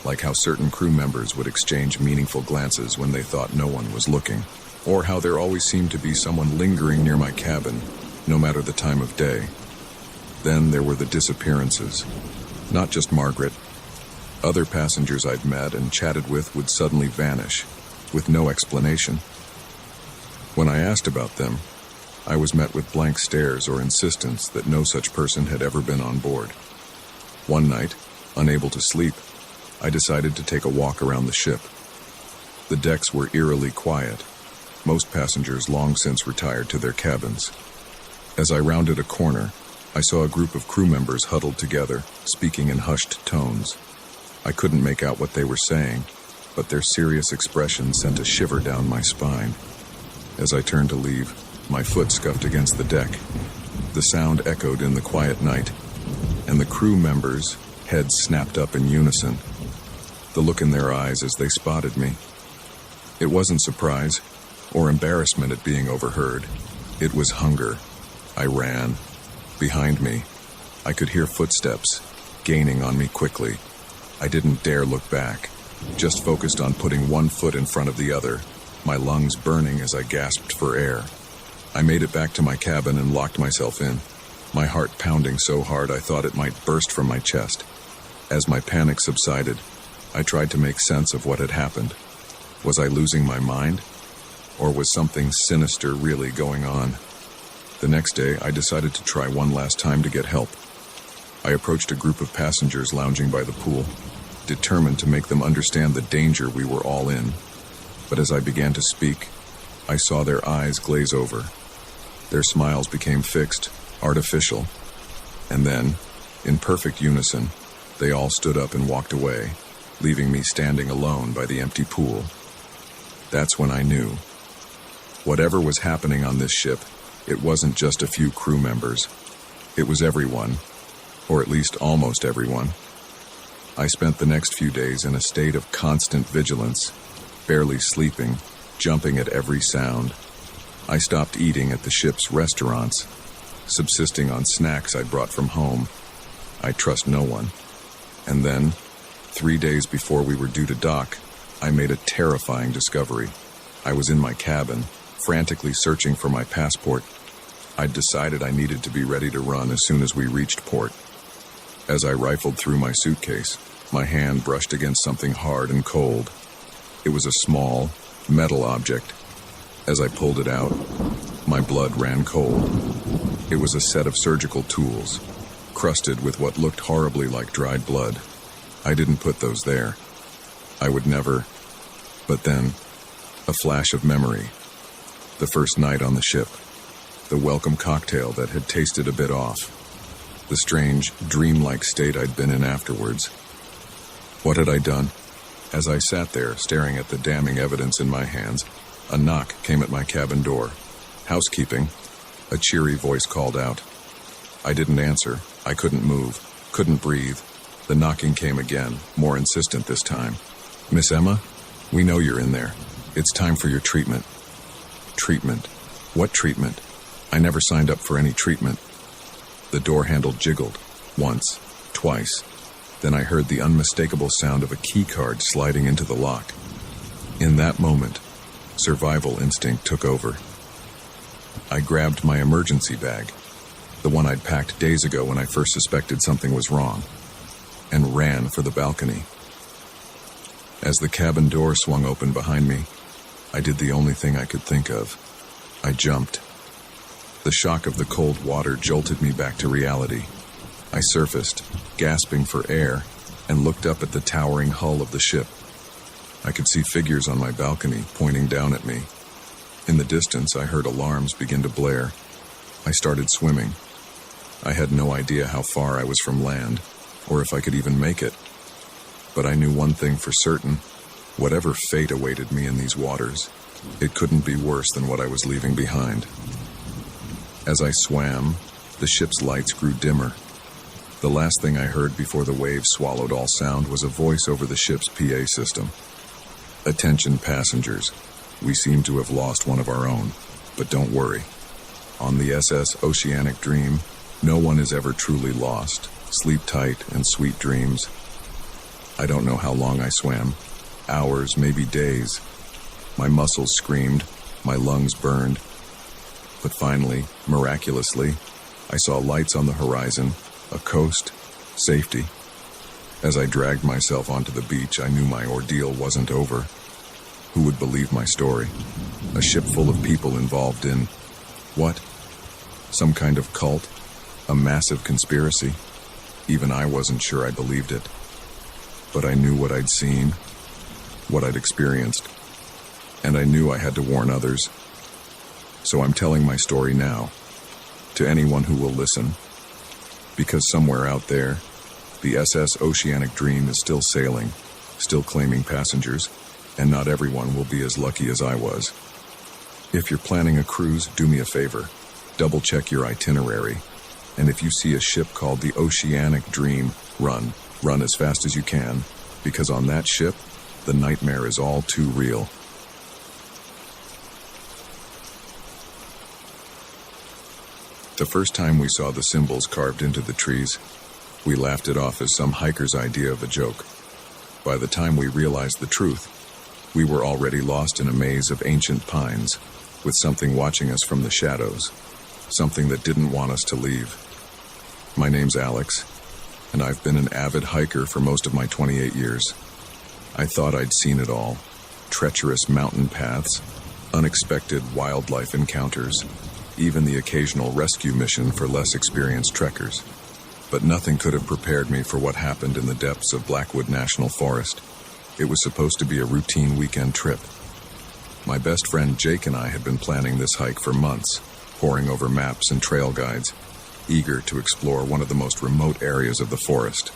A: Like how certain crew members would exchange meaningful glances when they thought no one was looking, or how there always seemed to be someone lingering near my cabin, no matter the time of day. Then there were the disappearances. Not just Margaret. Other passengers I'd met and chatted with would suddenly vanish, with no explanation. When I asked about them, I was met with blank stares or insistence that no such person had ever been on board. One night, unable to sleep, I decided to take a walk around the ship. The decks were eerily quiet, most passengers long since retired to their cabins. As I rounded a corner, I saw a group of crew members huddled together, speaking in hushed tones. I couldn't make out what they were saying, but their serious expression sent a shiver down my spine. As I turned to leave, my foot scuffed against the deck. The sound echoed in the quiet night, and the crew members' heads snapped up in unison. The look in their eyes as they spotted me. It wasn't surprise or embarrassment at being overheard. It was hunger. I ran. Behind me, I could hear footsteps, gaining on me quickly. I didn't dare look back, just focused on putting one foot in front of the other, my lungs burning as I gasped for air. I made it back to my cabin and locked myself in, my heart pounding so hard I thought it might burst from my chest. As my panic subsided, I tried to make sense of what had happened. Was I losing my mind? Or was something sinister really going on? The next day, I decided to try one last time to get help. I approached a group of passengers lounging by the pool, determined to make them understand the danger we were all in. But as I began to speak, I saw their eyes glaze over. Their smiles became fixed, artificial. And then, in perfect unison, they all stood up and walked away, leaving me standing alone by the empty pool. That's when I knew. Whatever was happening on this ship, it wasn't just a few crew members. It was everyone, or at least almost everyone. I spent the next few days in a state of constant vigilance, barely sleeping, jumping at every sound. I stopped eating at the ship's restaurants, subsisting on snacks I'd brought from home. I trust no one. And then, 3 days before we were due to dock, I made a terrifying discovery. I was in my cabin, frantically searching for my passport. I'd decided I needed to be ready to run as soon as we reached port. As I rifled through my suitcase, my hand brushed against something hard and cold. It was a small, metal object. As I pulled it out, my blood ran cold. It was a set of surgical tools, crusted with what looked horribly like dried blood. I didn't put those there. I would never. But then, a flash of memory. The first night on the ship. The welcome cocktail that had tasted a bit off. The strange, dreamlike state I'd been in afterwards. What had I done? As I sat there, staring at the damning evidence in my hands, a knock came at my cabin door. "Housekeeping," a cheery voice called out. I didn't answer. I couldn't move, couldn't breathe. The knocking came again, more insistent this time. "Miss Emma, we know you're in there. It's time for your treatment." Treatment? What treatment? I never signed up for any treatment. The door handle jiggled, once, twice. Then I heard the unmistakable sound of a key card sliding into the lock. In that moment, survival instinct took over. I grabbed my emergency bag, the one I'd packed days ago when I first suspected something was wrong, and ran for the balcony. As the cabin door swung open behind me, I did the only thing I could think of. I jumped. The shock of the cold water jolted me back to reality. I surfaced, gasping for air, and looked up at the towering hull of the ship. I could see figures on my balcony pointing down at me. In the distance, I heard alarms begin to blare. I started swimming. I had no idea how far I was from land, or if I could even make it. But I knew one thing for certain. Whatever fate awaited me in these waters, it couldn't be worse than what I was leaving behind. As I swam, the ship's lights grew dimmer. The last thing I heard before the waves swallowed all sound was a voice over the ship's PA system. "Attention passengers, we seem to have lost one of our own, but don't worry. On the SS Oceanic Dream, no one is ever truly lost. Sleep tight and sweet dreams." I don't know how long I swam. Hours, maybe days. My muscles screamed, my lungs burned. But finally, miraculously, I saw lights on the horizon, a coast, safety. As I dragged myself onto the beach, I knew my ordeal wasn't over. Who would believe my story? A ship full of people involved in what? Some kind of cult? A massive conspiracy? Even I wasn't sure I believed it. But I knew what I'd seen, what I'd experienced, and I knew I had to warn others. So I'm telling my story now, to anyone who will listen, because somewhere out there, the SS Oceanic Dream is still sailing, still claiming passengers, and not everyone will be as lucky as I was. If you're planning a cruise, do me a favor. Double-check your itinerary, and if you see a ship called the Oceanic Dream, run. Run as fast as you can, because on that ship, the nightmare is all too real. The first time we saw the symbols carved into the trees, we laughed it off as some hiker's idea of a joke. By the time we realized the truth, we were already lost in a maze of ancient pines, with something watching us from the shadows, something that didn't want us to leave. My name's Alex, and I've been an avid hiker for most of my 28 years. I thought I'd seen it all: treacherous mountain paths, unexpected wildlife encounters, even the occasional rescue mission for less experienced trekkers. But nothing could have prepared me for what happened in the depths of Blackwood National Forest. It was supposed to be a routine weekend trip. My best friend Jake and I had been planning this hike for months, poring over maps and trail guides, eager to explore one of the most remote areas of the forest.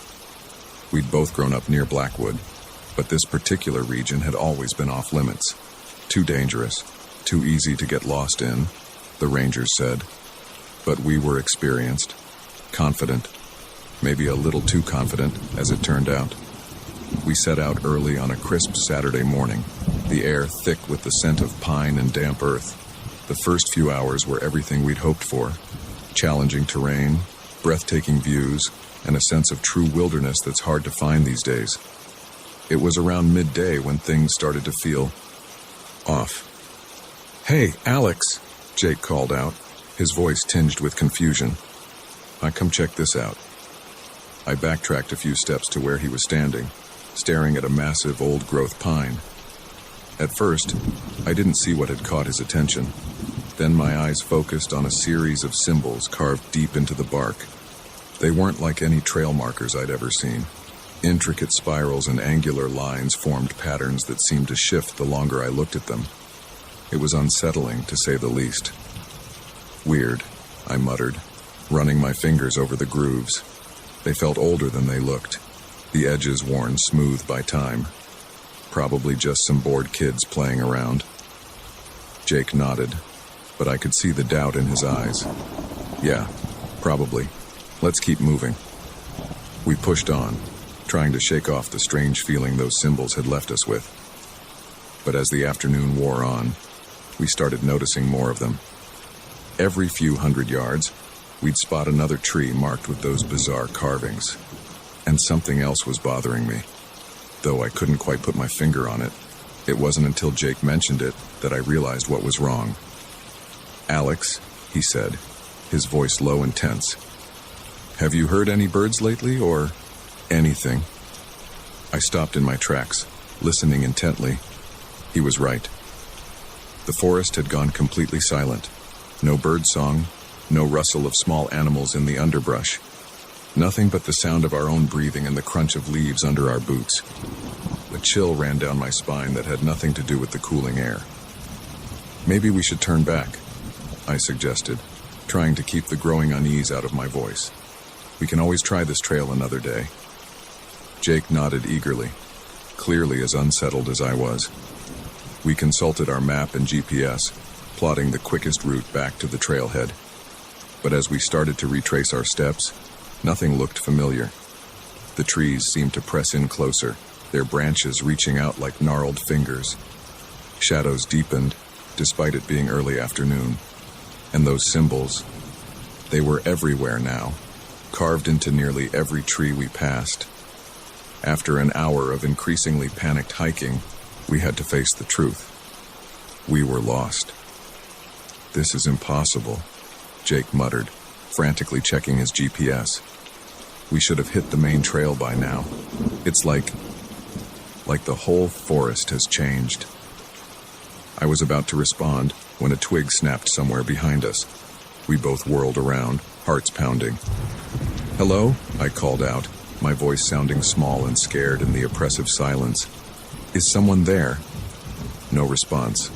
A: We'd both grown up near Blackwood, but this particular region had always been off limits. Too dangerous, too easy to get lost in, the rangers said. But we were experienced, confident, maybe a little too confident, as it turned out. We set out early on a crisp Saturday morning, the air thick with the scent of pine and damp earth. The first few hours were everything we'd hoped for: challenging terrain, breathtaking views, and a sense of true wilderness that's hard to find these days. It was around midday when things started to feel off. "Hey, Alex," Jake called out, his voice tinged with confusion. Come check this out." I backtracked a few steps to where he was standing, staring at a massive old-growth pine. At first, I didn't see what had caught his attention. Then my eyes focused on a series of symbols carved deep into the bark. They weren't like any trail markers I'd ever seen. Intricate spirals and angular lines formed patterns that seemed to shift the longer I looked at them. It was unsettling, to say the least. "Weird," I muttered, running my fingers over the grooves. They felt older than they looked, the edges worn smooth by time. Probably just some bored kids playing around. Jake nodded, but I could see the doubt in his eyes. "Yeah, probably. Let's keep moving." We pushed on, trying to shake off the strange feeling those symbols had left us with. But as the afternoon wore on, we started noticing more of them. Every few hundred yards, we'd spot another tree marked with those bizarre carvings. And something else was bothering me. Though I couldn't quite put my finger on it, it wasn't until Jake mentioned it that I realized what was wrong. "Alex," he said, his voice low and tense, "have you heard any birds lately, or anything?" I stopped in my tracks, listening intently. He was right. The forest had gone completely silent. No bird song, no rustle of small animals in the underbrush. Nothing but the sound of our own breathing and the crunch of leaves under our boots. A chill ran down my spine that had nothing to do with the cooling air. "Maybe we should turn back," I suggested, trying to keep the growing unease out of my voice. "We can always try this trail another day." Jake nodded eagerly, clearly as unsettled as I was. We consulted our map and GPS, plotting the quickest route back to the trailhead. But as we started to retrace our steps, nothing looked familiar. The trees seemed to press in closer, their branches reaching out like gnarled fingers. Shadows deepened, despite it being early afternoon. And those symbols, they were everywhere now, carved into nearly every tree we passed. After an hour of increasingly panicked hiking, we had to face the truth. We were lost. "This is impossible," Jake muttered, frantically checking his GPS. "We should have hit the main trail by now. It's like the whole forest has changed." I was about to respond when a twig snapped somewhere behind us. We both whirled around, hearts pounding. "Hello?" I called out, my voice sounding small and scared in the oppressive silence. "Is someone there?" No response,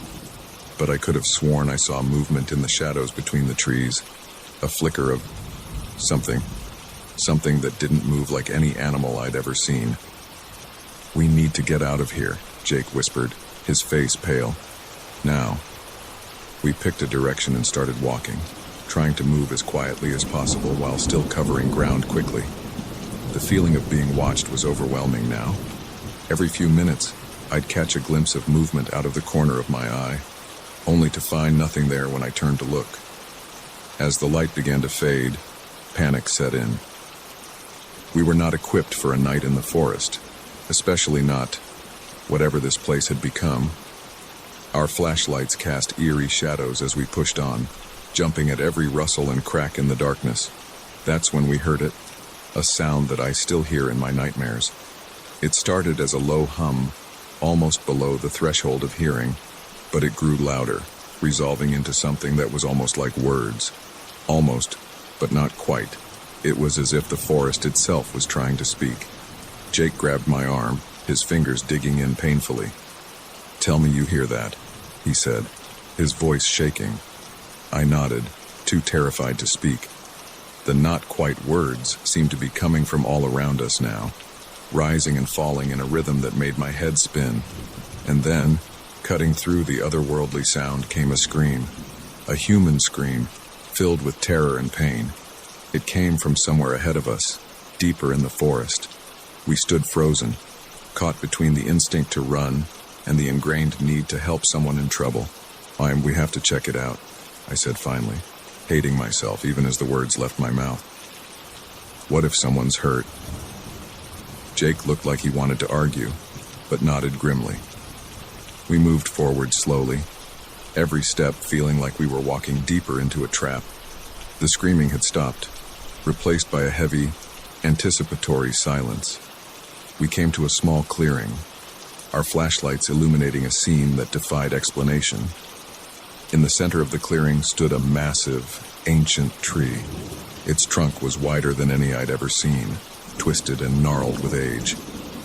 A: but I could have sworn I saw movement in the shadows between the trees, a flicker of something that didn't move like any animal I'd ever seen. "We need to get out of here," Jake whispered, his face pale. "Now." We picked a direction and started walking, trying to move as quietly as possible while still covering ground quickly. The feeling of being watched was overwhelming now. Every few minutes, I'd catch a glimpse of movement out of the corner of my eye, only to find nothing there when I turned to look. As the light began to fade, panic set in. We were not equipped for a night in the forest, especially not whatever this place had become. Our flashlights cast eerie shadows as we pushed on, jumping at every rustle and crack in the darkness. That's when we heard it, a sound that I still hear in my nightmares. It started as a low hum, almost below the threshold of hearing, but it grew louder, resolving into something that was almost like words. Almost, but not quite. It was as if the forest itself was trying to speak. Jake grabbed my arm, his fingers digging in painfully. "Tell me you hear that," he said, his voice shaking. I nodded, too terrified to speak. The not quite words seemed to be coming from all around us now, rising and falling in a rhythm that made my head spin. And then, cutting through the otherworldly sound, came a scream. A human scream, filled with terror and pain. It came from somewhere ahead of us, deeper in the forest. We stood frozen, caught between the instinct to run and the ingrained need to help someone in trouble. "We have to check it out," I said finally, hating myself even as the words left my mouth. "What if someone's hurt?" Jake looked like he wanted to argue, but nodded grimly. We moved forward slowly, every step feeling like we were walking deeper into a trap. The screaming had stopped, replaced by a heavy, anticipatory silence. We came to a small clearing, our flashlights illuminating a scene that defied explanation. In the center of the clearing stood a massive, ancient tree. Its trunk was wider than any I'd ever seen, twisted and gnarled with age,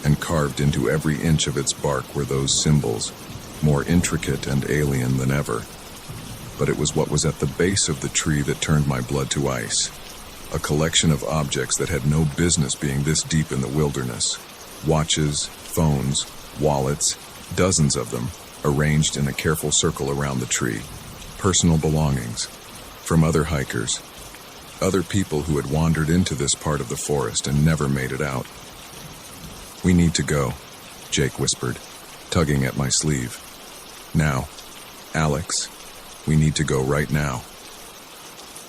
A: and carved into every inch of its bark were those symbols, more intricate and alien than ever. But it was what was at the base of the tree that turned my blood to ice. A collection of objects that had no business being this deep in the wilderness. Watches, phones, wallets, dozens of them, arranged in a careful circle around the tree. Personal belongings from other hikers, other people who had wandered into this part of the forest and never made it out. "We need to go," Jake whispered, tugging at my sleeve. "Now, Alex, we need to go right now."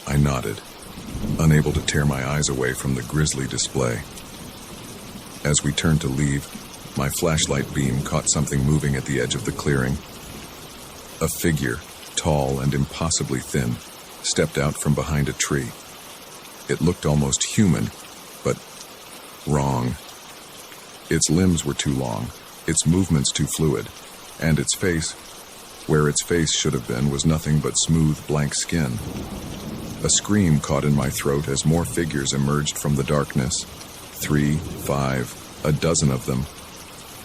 A: I nodded, unable to tear my eyes away from the grisly display. As we turned to leave, my flashlight beam caught something moving at the edge of the clearing. A figure, tall and impossibly thin, stepped out from behind a tree. It looked almost human, but wrong. Its limbs were too long, its movements too fluid, and its face, where its face should have been, was nothing but smooth, blank skin. A scream caught in my throat as more figures emerged from the darkness. 3, 5, a dozen of them,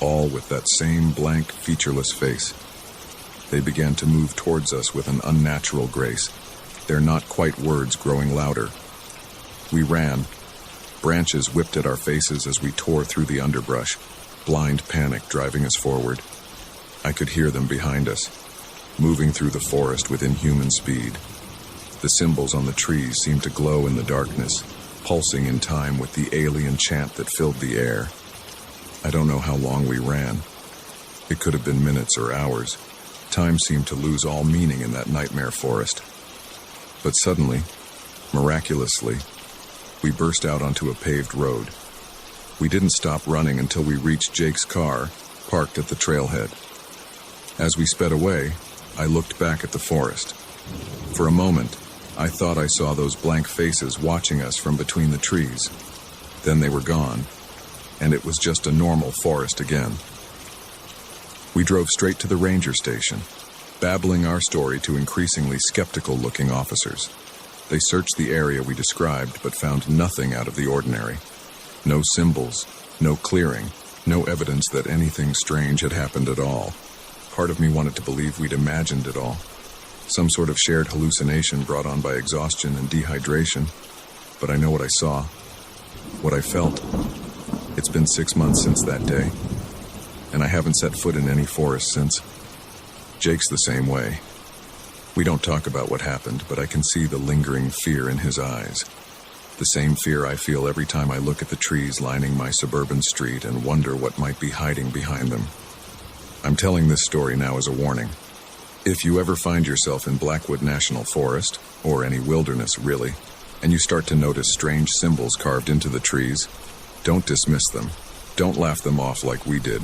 A: all with that same blank, featureless face. They began to move towards us with an unnatural grace, their not quite words growing louder. We ran. Branches whipped at our faces as we tore through the underbrush, blind panic driving us forward. I could hear them behind us, moving through the forest with inhuman speed. The symbols on the trees seemed to glow in the darkness, pulsing in time with the alien chant that filled the air. I don't know how long we ran. It could have been minutes or hours. Time seemed to lose all meaning in that nightmare forest. But suddenly, miraculously, we burst out onto a paved road. We didn't stop running until we reached Jake's car, parked at the trailhead. As we sped away, I looked back at the forest. For a moment, I thought I saw those blank faces watching us from between the trees. Then they were gone, and it was just a normal forest again. We drove straight to the ranger station, babbling our story to increasingly skeptical-looking officers. They searched the area we described, but found nothing out of the ordinary. No symbols, no clearing, no evidence that anything strange had happened at all. Part of me wanted to believe we'd imagined it all. Some sort of shared hallucination brought on by exhaustion and dehydration. But I know what I saw, what I felt. It's been 6 months since that day, and I haven't set foot in any forest since. Jake's the same way. We don't talk about what happened, but I can see the lingering fear in his eyes. The same fear I feel every time I look at the trees lining my suburban street and wonder what might be hiding behind them. I'm telling this story now as a warning. If you ever find yourself in Blackwood National Forest, or any wilderness really, and you start to notice strange symbols carved into the trees, don't dismiss them. Don't laugh them off like we did.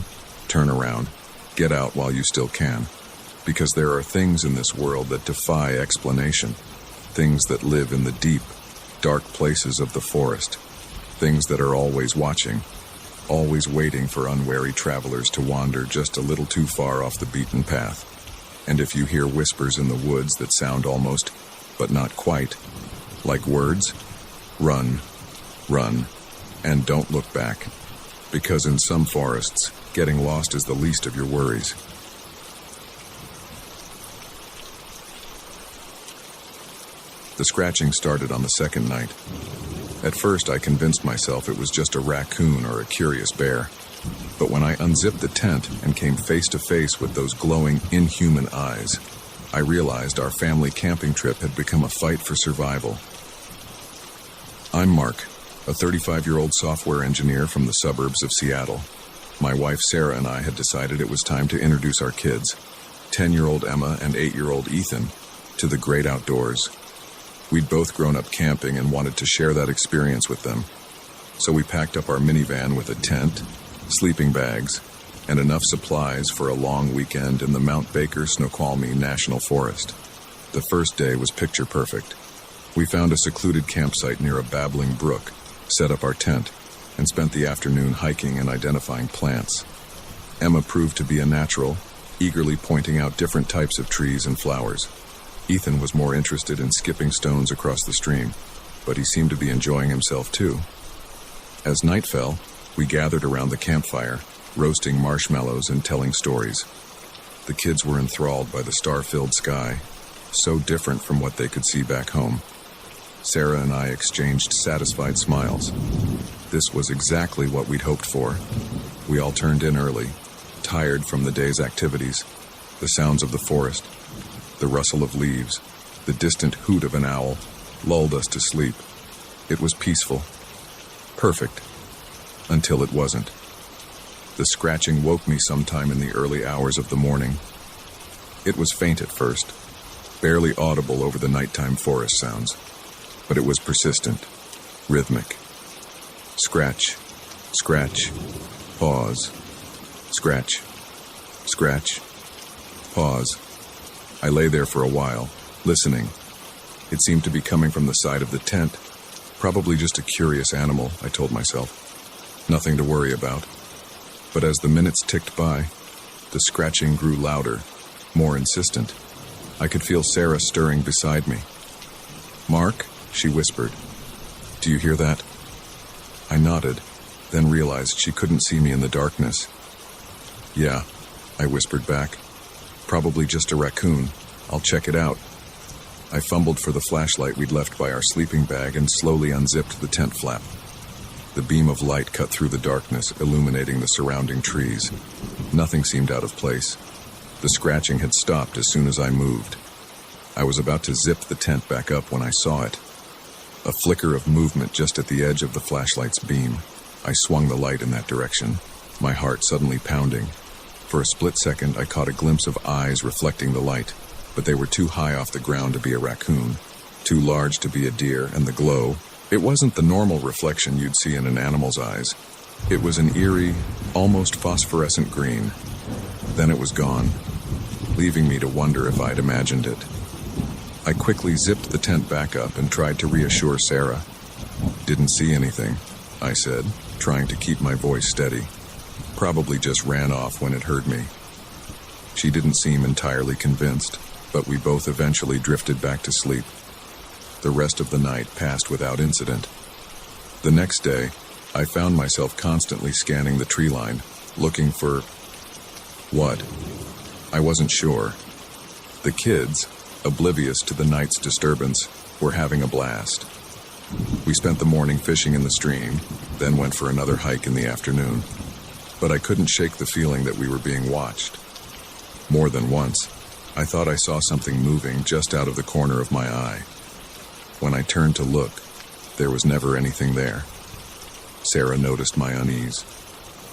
A: Turn around. Get out while you still can. Because there are things in this world that defy explanation. Things that live in the deep, dark places of the forest. Things that are always watching, always waiting for unwary travelers to wander just a little too far off the beaten path. And if you hear whispers in the woods that sound almost, but not quite, like words, run, run, and don't look back. Because in some forests, getting lost is the least of your worries. The scratching started on the second night. At first, I convinced myself it was just a raccoon or a curious bear. But when I unzipped the tent and came face to face with those glowing, inhuman eyes, I realized our family camping trip had become a fight for survival. I'm Mark, a 35-year-old software engineer from the suburbs of Seattle. My wife Sarah and I had decided it was time to introduce our kids, 10-year-old Emma and 8-year-old Ethan, to the great outdoors. We'd both grown up camping and wanted to share that experience with them. So we packed up our minivan with a tent, sleeping bags, and enough supplies for a long weekend in the Mount Baker Snoqualmie National Forest. The first day was picture perfect. We found a secluded campsite near a babbling brook, set up our tent, and spent the afternoon hiking and identifying plants. Emma proved to be a natural, eagerly pointing out different types of trees and flowers. Ethan was more interested in skipping stones across the stream, but he seemed to be enjoying himself too. As night fell, we gathered around the campfire, roasting marshmallows and telling stories. The kids were enthralled by the star-filled sky, so different from what they could see back home. Sarah and I exchanged satisfied smiles. This was exactly what we'd hoped for. We all turned in early, tired from the day's activities, the sounds of the forest, the rustle of leaves, the distant hoot of an owl lulled us to sleep. It was peaceful, perfect, until it wasn't. The scratching woke me sometime in the early hours of the morning. It was faint at first, barely audible over the nighttime forest sounds, but it was persistent, rhythmic. Scratch, scratch, pause, scratch, scratch, pause. I lay there for a while, listening. It seemed to be coming from the side of the tent. Probably just a curious animal, I told myself. Nothing to worry about. But as the minutes ticked by, the scratching grew louder, more insistent. I could feel Sarah stirring beside me. "Mark," she whispered. "Do you hear that?" I nodded, then realized she couldn't see me in the darkness. "Yeah," I whispered back. "Probably just a raccoon. I'll check it out." I fumbled for the flashlight we'd left by our sleeping bag and slowly unzipped the tent flap. The beam of light cut through the darkness, illuminating the surrounding trees. Nothing seemed out of place. The scratching had stopped as soon as I moved. I was about to zip the tent back up when I saw it. A flicker of movement just at the edge of the flashlight's beam. I swung the light in that direction, my heart suddenly pounding. For a split second, I caught a glimpse of eyes reflecting the light, but they were too high off the ground to be a raccoon, too large to be a deer, and the glow, it wasn't the normal reflection you'd see in an animal's eyes. It was an eerie, almost phosphorescent green. Then it was gone, leaving me to wonder if I'd imagined it. I quickly zipped the tent back up and tried to reassure Sarah. "Didn't see anything," I said, trying to keep my voice steady. "Probably just ran off when it heard me." She didn't seem entirely convinced, but we both eventually drifted back to sleep. The rest of the night passed without incident. The next day, I found myself constantly scanning the tree line, looking for... what? I wasn't sure. The kids, oblivious to the night's disturbance, were having a blast. We spent the morning fishing in the stream, then went for another hike in the afternoon. But I couldn't shake the feeling that we were being watched. More than once, I thought I saw something moving just out of the corner of my eye. When I turned to look, there was never anything there. Sarah noticed my unease.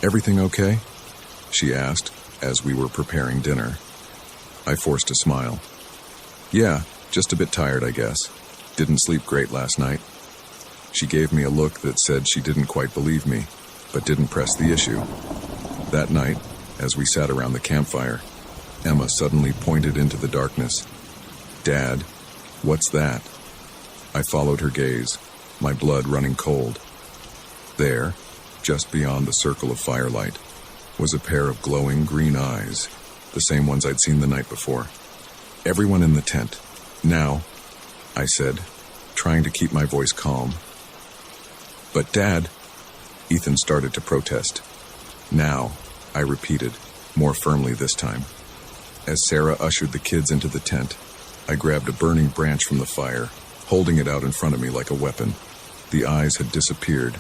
A: "Everything okay?" she asked as we were preparing dinner. I forced a smile. "Yeah, just a bit tired, I guess. Didn't sleep great last night." She gave me a look that said she didn't quite believe me, but didn't press the issue. That night, as we sat around the campfire, Emma suddenly pointed into the darkness. "Dad, what's that?" I followed her gaze, my blood running cold. There, just beyond the circle of firelight, was a pair of glowing green eyes, the same ones I'd seen the night before. "Everyone in the tent. Now," I said, trying to keep my voice calm. "But Dad," Ethan started to protest. "Now," I repeated, more firmly this time. As Sarah ushered the kids into the tent, I grabbed a burning branch from the fire, holding it out in front of me like a weapon. The eyes had disappeared,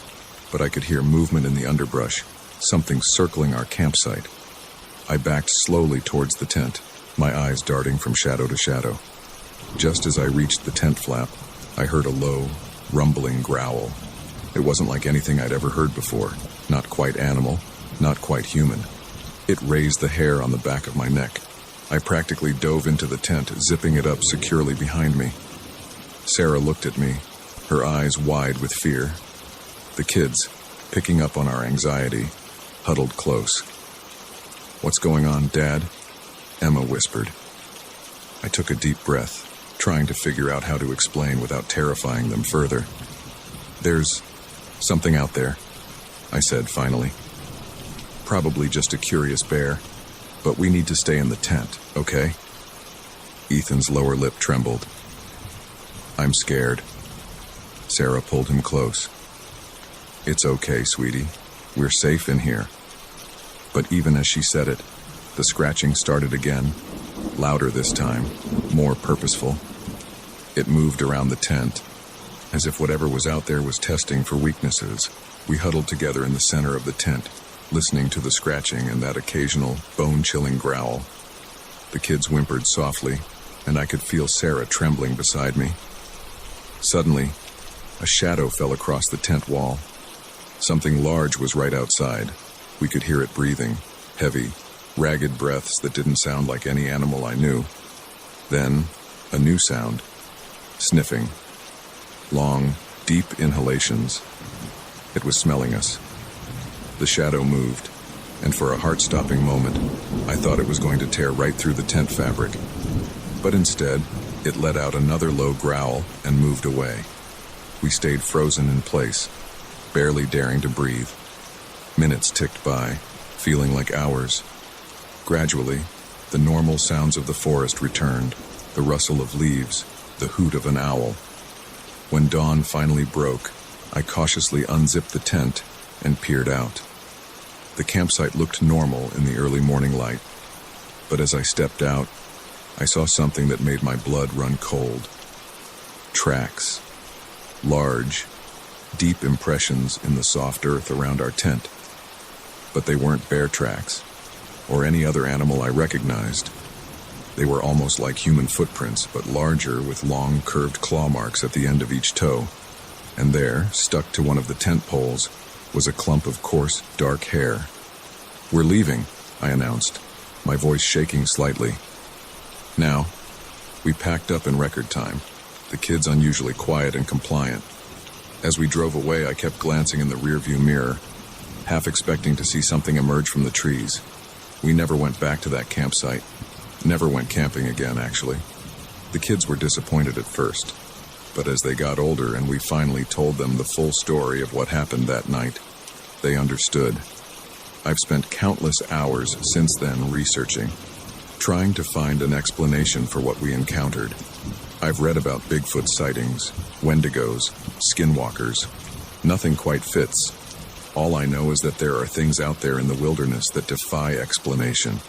A: but I could hear movement in the underbrush, something circling our campsite. I backed slowly towards the tent, my eyes darting from shadow to shadow. Just as I reached the tent flap, I heard a low, rumbling growl. It wasn't like anything I'd ever heard before, not quite animal, not quite human. It raised the hair on the back of my neck. I practically dove into the tent, zipping it up securely behind me. Sarah looked at me, her eyes wide with fear. The kids, picking up on our anxiety, huddled close. "What's going on, Dad?" Emma whispered. I took a deep breath, trying to figure out how to explain without terrifying them further. "There's something out there," I said finally. "Probably just a curious bear, but we need to stay in the tent, okay?" Ethan's lower lip trembled. "I'm scared." Sarah pulled him close. "It's okay, sweetie. We're safe in here." But even as she said it, the scratching started again, louder this time, more purposeful. It moved around the tent, as if whatever was out there was testing for weaknesses. We huddled together in the center of the tent, listening to the scratching and that occasional, bone-chilling growl. The kids whimpered softly, and I could feel Sarah trembling beside me. Suddenly, a shadow fell across the tent wall. Something large was right outside. We could hear it breathing, heavy, ragged breaths that didn't sound like any animal I knew. Then, a new sound. Sniffing. Long, deep inhalations. It was smelling us. The shadow moved, and for a heart-stopping moment, I thought it was going to tear right through the tent fabric. But instead, it let out another low growl and moved away. We stayed frozen in place, barely daring to breathe. Minutes ticked by, feeling like hours. Gradually, the normal sounds of the forest returned, the rustle of leaves, the hoot of an owl. When dawn finally broke, I cautiously unzipped the tent and peered out. The campsite looked normal in the early morning light, but as I stepped out, I saw something that made my blood run cold. Tracks. Large, deep impressions in the soft earth around our tent. But they weren't bear tracks, or any other animal I recognized. They were almost like human footprints, but larger with long, curved claw marks at the end of each toe. And there, stuck to one of the tent poles, was a clump of coarse, dark hair. "We're leaving," I announced, my voice shaking slightly. Now, we packed up in record time, the kids unusually quiet and compliant. As we drove away, I kept glancing in the rearview mirror, half expecting to see something emerge from the trees. We never went back to that campsite. Never went camping again, actually. The kids were disappointed at first, but as they got older and we finally told them the full story of what happened that night, they understood. I've spent countless hours since then researching, trying to find an explanation for what we encountered. I've read about Bigfoot sightings, Wendigos, skinwalkers. Nothing quite fits. All I know is that there are things out there in the wilderness that defy explanation.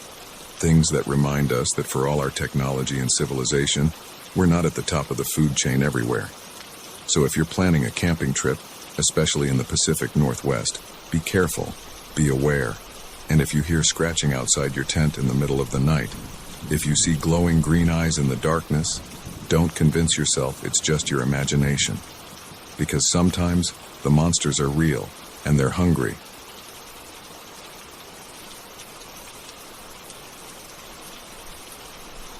A: Things that remind us that for all our technology and civilization, we're not at the top of the food chain everywhere. So if you're planning a camping trip, especially in the Pacific Northwest, be careful, be aware. And if you hear scratching outside your tent in the middle of the night, if you see glowing green eyes in the darkness, don't convince yourself it's just your imagination. Because sometimes the monsters are real, and they're hungry.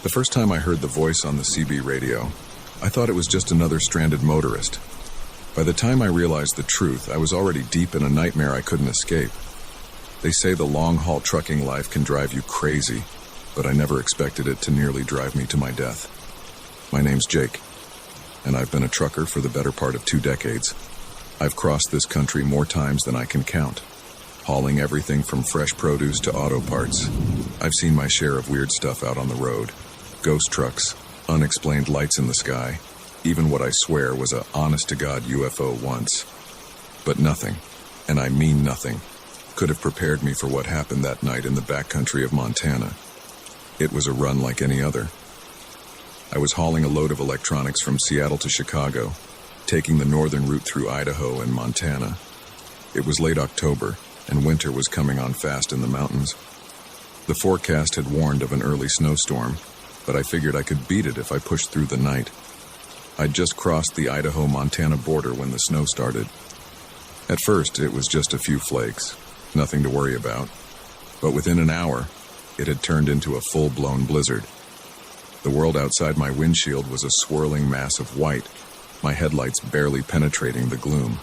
A: The first time I heard the voice on the CB radio, I thought it was just another stranded motorist. By the time I realized the truth, I was already deep in a nightmare I couldn't escape. They say the long-haul trucking life can drive you crazy, but I never expected it to nearly drive me to my death. My name's Jake, and I've been a trucker for the better part of 2 decades. I've crossed this country more times than I can count, hauling everything from fresh produce to auto parts. I've seen my share of weird stuff out on the road. Ghost trucks, unexplained lights in the sky, even what I swear was a honest-to-God UFO once. But nothing, and I mean nothing, could have prepared me for what happened that night in the backcountry of Montana. It was a run like any other. I was hauling a load of electronics from Seattle to Chicago, taking the northern route through Idaho and Montana. It was late October, and winter was coming on fast in the mountains. The forecast had warned of an early snowstorm, but I figured I could beat it if I pushed through the night. I'd just crossed the Idaho-Montana border when the snow started. At first, it was just a few flakes, nothing to worry about. But within an hour, it had turned into a full-blown blizzard. The world outside my windshield was a swirling mass of white, my headlights barely penetrating the gloom.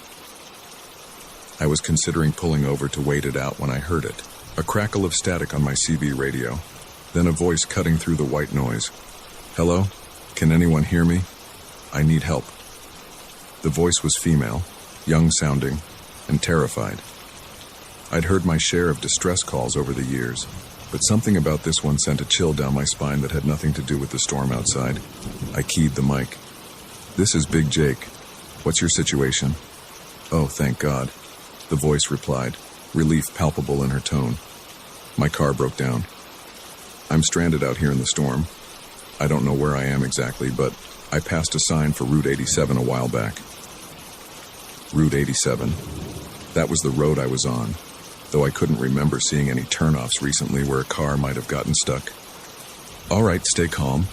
A: I was considering pulling over to wait it out when I heard it, a crackle of static on my CB radio, then a voice cutting through the white noise. "Hello? Can anyone hear me? I need help." The voice was female, young-sounding, and terrified. I'd heard my share of distress calls over the years, but something about this one sent a chill down my spine that had nothing to do with the storm outside. I keyed the mic. "This is Big Jake. What's your situation?" "Oh, thank God," the voice replied, relief palpable in her tone. "My car broke down. I'm stranded out here in the storm. I don't know where I am exactly, but I passed a sign for Route 87 a while back." Route 87. That was the road I was on, though I couldn't remember seeing any turnoffs recently where a car might have gotten stuck. "All right, stay calm,"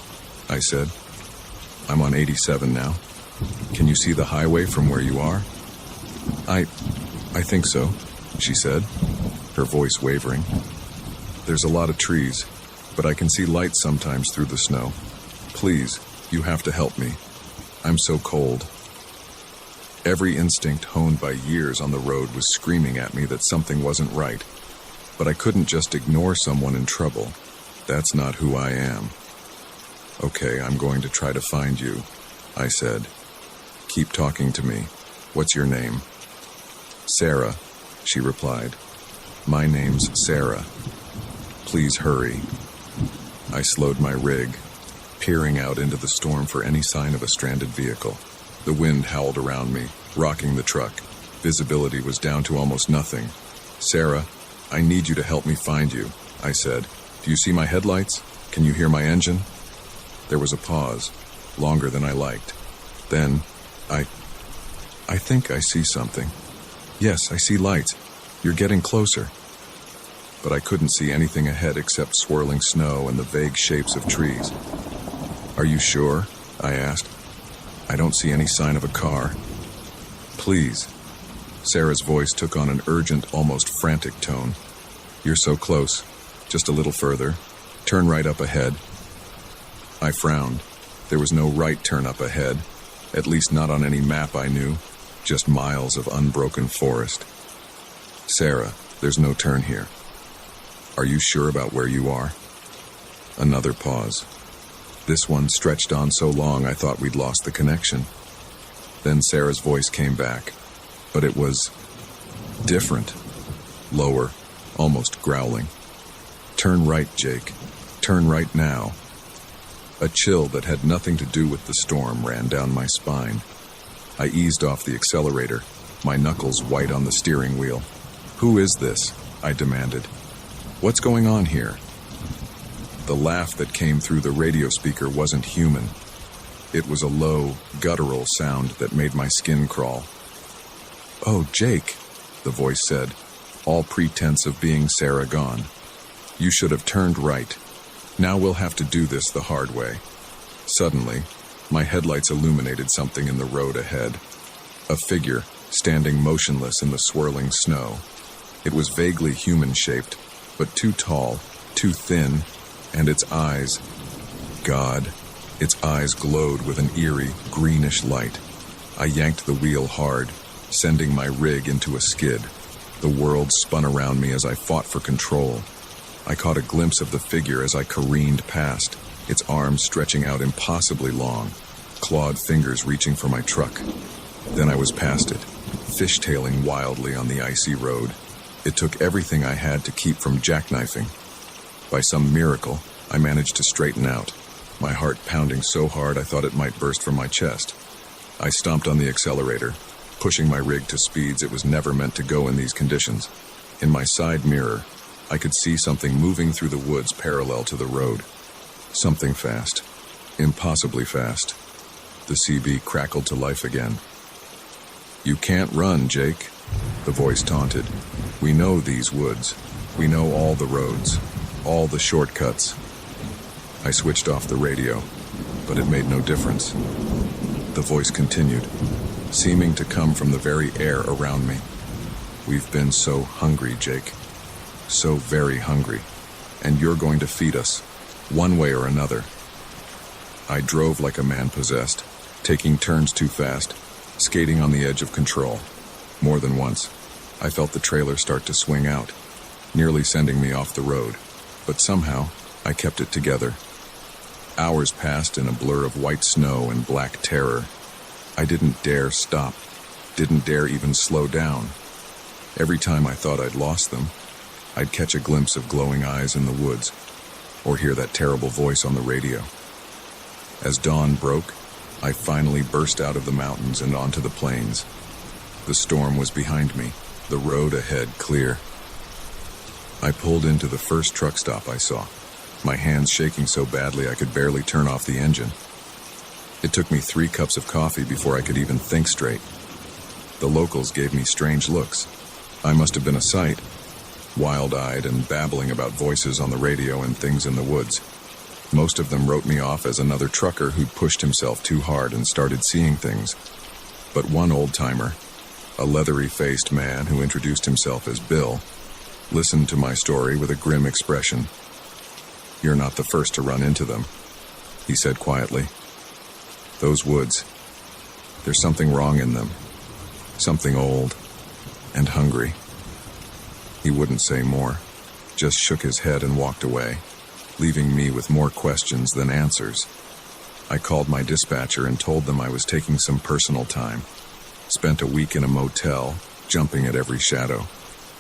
A: I said. "I'm on 87 now. Can you see the highway from where you are?" I think so," she said, her voice wavering. "There's a lot of trees, but I can see lights sometimes through the snow. Please, you have to help me. I'm so cold." Every instinct honed by years on the road was screaming at me that something wasn't right, but I couldn't just ignore someone in trouble. That's not who I am. "Okay, I'm going to try to find you," I said. "Keep talking to me. What's your name?" "Sarah," she replied. "My name's Sarah. Please hurry." I slowed my rig, peering out into the storm for any sign of a stranded vehicle. The wind howled around me, rocking the truck. Visibility was down to almost nothing. "Sarah, I need you to help me find you," I said. "Do you see my headlights? Can you hear my engine?" There was a pause, longer than I liked. Then, I think I see something. "Yes, I see lights. You're getting closer." but I couldn't see anything ahead except swirling snow and the vague shapes of trees. "Are you sure?" I asked. "I don't see any sign of a car." "Please." Sarah's voice took on an urgent, almost frantic tone. "You're so close. Just a little further. Turn right up ahead." I frowned. There was no right turn up ahead, at least not on any map I knew, just miles of unbroken forest. "Sarah, there's no turn here. Are you sure about where you are?" Another pause. This one stretched on so long I thought we'd lost the connection. Then Sarah's voice came back, but it was different, lower, almost growling. "Turn right, Jake. Turn right now." A chill that had nothing to do with the storm ran down my spine. I eased off the accelerator, my knuckles white on the steering wheel. "Who is this?" I demanded. "What's going on here?" The laugh that came through the radio speaker wasn't human. It was a low, guttural sound that made my skin crawl. "Oh, Jake," the voice said, all pretense of being Sarah gone. "You should have turned right. Now we'll have to do this the hard way." Suddenly, my headlights illuminated something in the road ahead. A figure, standing motionless in the swirling snow. It was vaguely human-shaped, but too tall, too thin, and its eyes... God, its eyes glowed with an eerie, greenish light. I yanked the wheel hard, sending my rig into a skid. The world spun around me as I fought for control. I caught a glimpse of the figure as I careened past, its arms stretching out impossibly long, clawed fingers reaching for my truck. Then I was past it, fishtailing wildly on the icy road. It took everything I had to keep from jackknifing. By some miracle, I managed to straighten out, my heart pounding so hard I thought it might burst from my chest. I stomped on the accelerator, pushing my rig to speeds it was never meant to go in these conditions. In my side mirror, I could see something moving through the woods parallel to the road. Something fast. Impossibly fast. The CB crackled to life again. "You can't run, Jake," the voice taunted. "We know these woods. We know all the roads, all the shortcuts." I switched off the radio, but it made no difference. The voice continued, seeming to come from the very air around me. "We've been so hungry, Jake. So very hungry. And you're going to feed us, one way or another." I drove like a man possessed, taking turns too fast, skating on the edge of control. More than once, I felt the trailer start to swing out, nearly sending me off the road. But somehow, I kept it together. Hours passed in a blur of white snow and black terror. I didn't dare stop, didn't dare even slow down. Every time I thought I'd lost them, I'd catch a glimpse of glowing eyes in the woods, or hear that terrible voice on the radio. As dawn broke, I finally burst out of the mountains and onto the plains. The storm was behind me, the road ahead clear. I pulled into the first truck stop I saw, my hands shaking so badly I could barely turn off the engine. It took me 3 cups of coffee before I could even think straight. The locals gave me strange looks. I must have been a sight, wild-eyed and babbling about voices on the radio and things in the woods. Most of them wrote me off as another trucker who'd pushed himself too hard and started seeing things. But one old-timer, a leathery-faced man who introduced himself as Bill, listened to my story with a grim expression. "You're not the first to run into them," he said quietly. "Those woods, there's something wrong in them. Something old and hungry." He wouldn't say more, just shook his head and walked away, leaving me with more questions than answers. I called my dispatcher and told them I was taking some personal time. Spent a week in a motel, jumping at every shadow,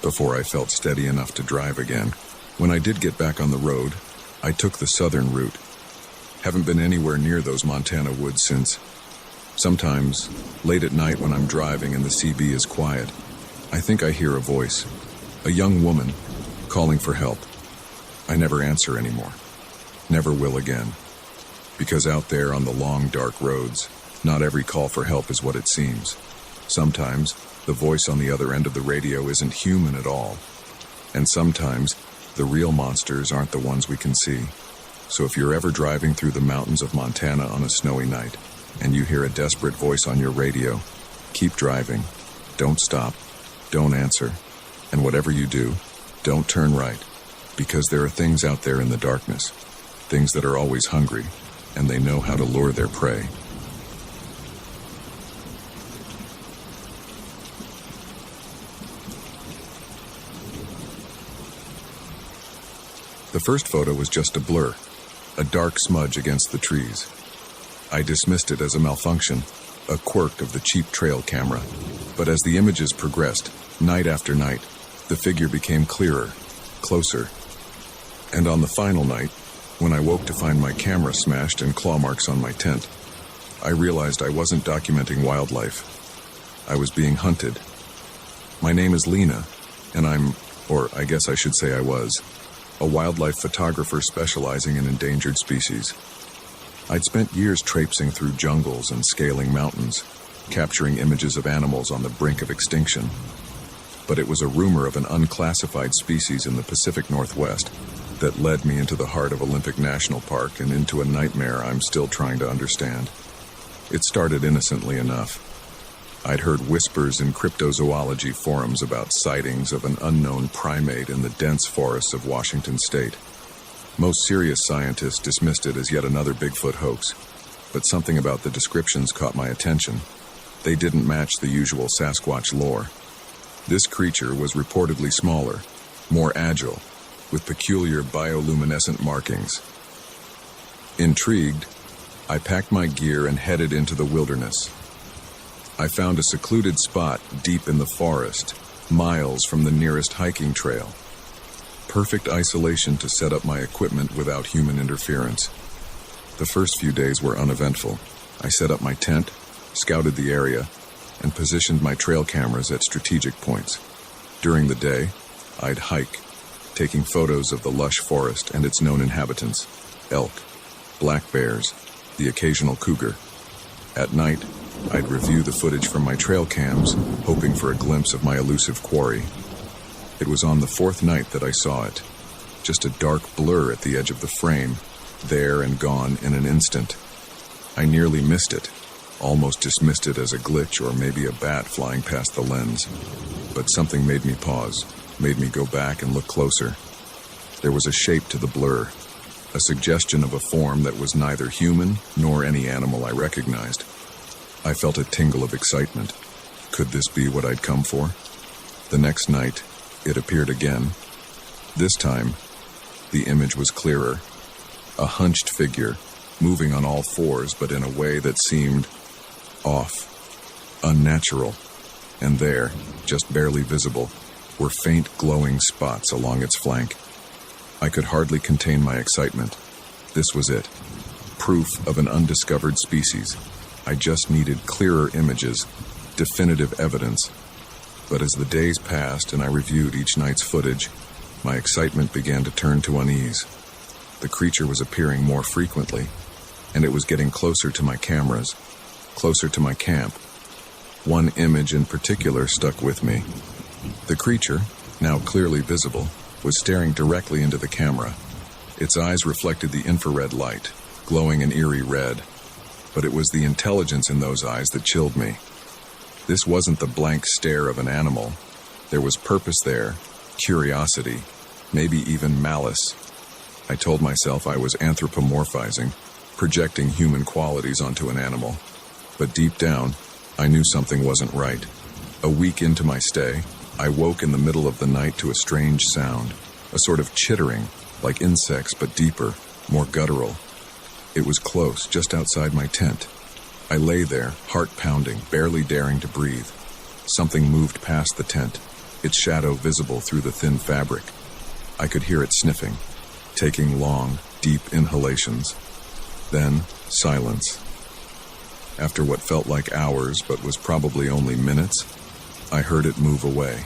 A: before I felt steady enough to drive again. When I did get back on the road, I took the southern route. Haven't been anywhere near those Montana woods since. Sometimes, late at night when I'm driving and the CB is quiet, I think I hear a voice, a young woman, calling for help. I never answer anymore. Never will again. Because out there on the long, dark roads, not every call for help is what it seems. Sometimes, the voice on the other end of the radio isn't human at all. And sometimes, The real monsters aren't the ones we can see. So if you're ever driving through the mountains of Montana on a snowy night, and you hear a desperate voice on your radio, keep driving. Don't stop. Don't answer. And whatever you do, don't turn right. Because there are things out there in the darkness. Things that are always hungry, and they know how to lure their prey. The first photo was just a blur, a dark smudge against the trees. I dismissed it as a malfunction, a quirk of the cheap trail camera. But as the images progressed, night after night, the figure became clearer, closer. And on the final night, when I woke to find my camera smashed and claw marks on my tent, I realized I wasn't documenting wildlife. I was being hunted. My name is Lena, and or I guess I should say I was, a wildlife photographer specializing in endangered species. I'd spent years traipsing through jungles and scaling mountains, capturing images of animals on the brink of extinction. But it was a rumor of an unclassified species in the Pacific Northwest that led me into the heart of Olympic National Park and into a nightmare I'm still trying to understand. It started innocently enough. I'd heard whispers in cryptozoology forums about sightings of an unknown primate in the dense forests of Washington state. Most serious scientists dismissed it as yet another Bigfoot hoax, but something about the descriptions caught my attention. They didn't match the usual Sasquatch lore. This creature was reportedly smaller, more agile, with peculiar bioluminescent markings. Intrigued, I packed my gear and headed into the wilderness. I found a secluded spot deep in the forest, miles from the nearest hiking trail. Perfect isolation to set up my equipment without human interference. The first few days were uneventful. I set up my tent, scouted the area, and positioned my trail cameras at strategic points. During the day, I'd hike, taking photos of the lush forest and its known inhabitants: elk, black bears, the occasional cougar. At night, I'd review the footage from my trail cams, hoping for a glimpse of my elusive quarry. It was on the fourth night that I saw it, just a dark blur at the edge of the frame, there and gone in an instant. I nearly missed it, almost dismissed it as a glitch or maybe a bat flying past the lens. But something made me pause, made me go back and look closer. There was a shape to the blur, a suggestion of a form that was neither human nor any animal I recognized. I felt a tingle of excitement. Could this be what I'd come for? The next night, it appeared again. This time, the image was clearer. A hunched figure, moving on all fours but in a way that seemed off, unnatural. And there, just barely visible, were faint glowing spots along its flank. I could hardly contain my excitement. This was it. Proof of an undiscovered species. I just needed clearer images, definitive evidence. But as the days passed and I reviewed each night's footage, my excitement began to turn to unease. The creature was appearing more frequently, and it was getting closer to my cameras, closer to my camp. One image in particular stuck with me. The creature, now clearly visible, was staring directly into the camera. Its eyes reflected the infrared light, glowing an eerie red. But it was the intelligence in those eyes that chilled me. This wasn't the blank stare of an animal. There was purpose there, curiosity, maybe even malice. I told myself I was anthropomorphizing, projecting human qualities onto an animal. But deep down, I knew something wasn't right. A week into my stay, I woke in the middle of the night to a strange sound, a sort of chittering, like insects but deeper, more guttural. It was close, just outside my tent. I lay there, heart pounding, barely daring to breathe. Something moved past the tent, its shadow visible through the thin fabric. I could hear it sniffing, taking long, deep inhalations. Then, silence. After what felt like hours, but was probably only minutes, I heard it move away,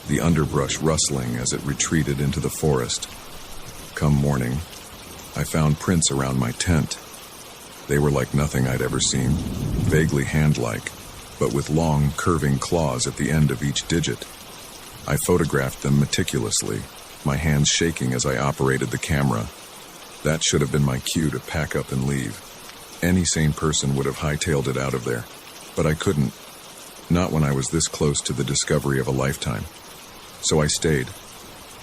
A: the underbrush rustling as it retreated into the forest. Come morning, I found prints around my tent. They were like nothing I'd ever seen, vaguely hand-like, but with long, curving claws at the end of each digit. I photographed them meticulously, my hands shaking as I operated the camera. That should have been my cue to pack up and leave. Any sane person would have hightailed it out of there, but I couldn't. Not when I was this close to the discovery of a lifetime. So I stayed.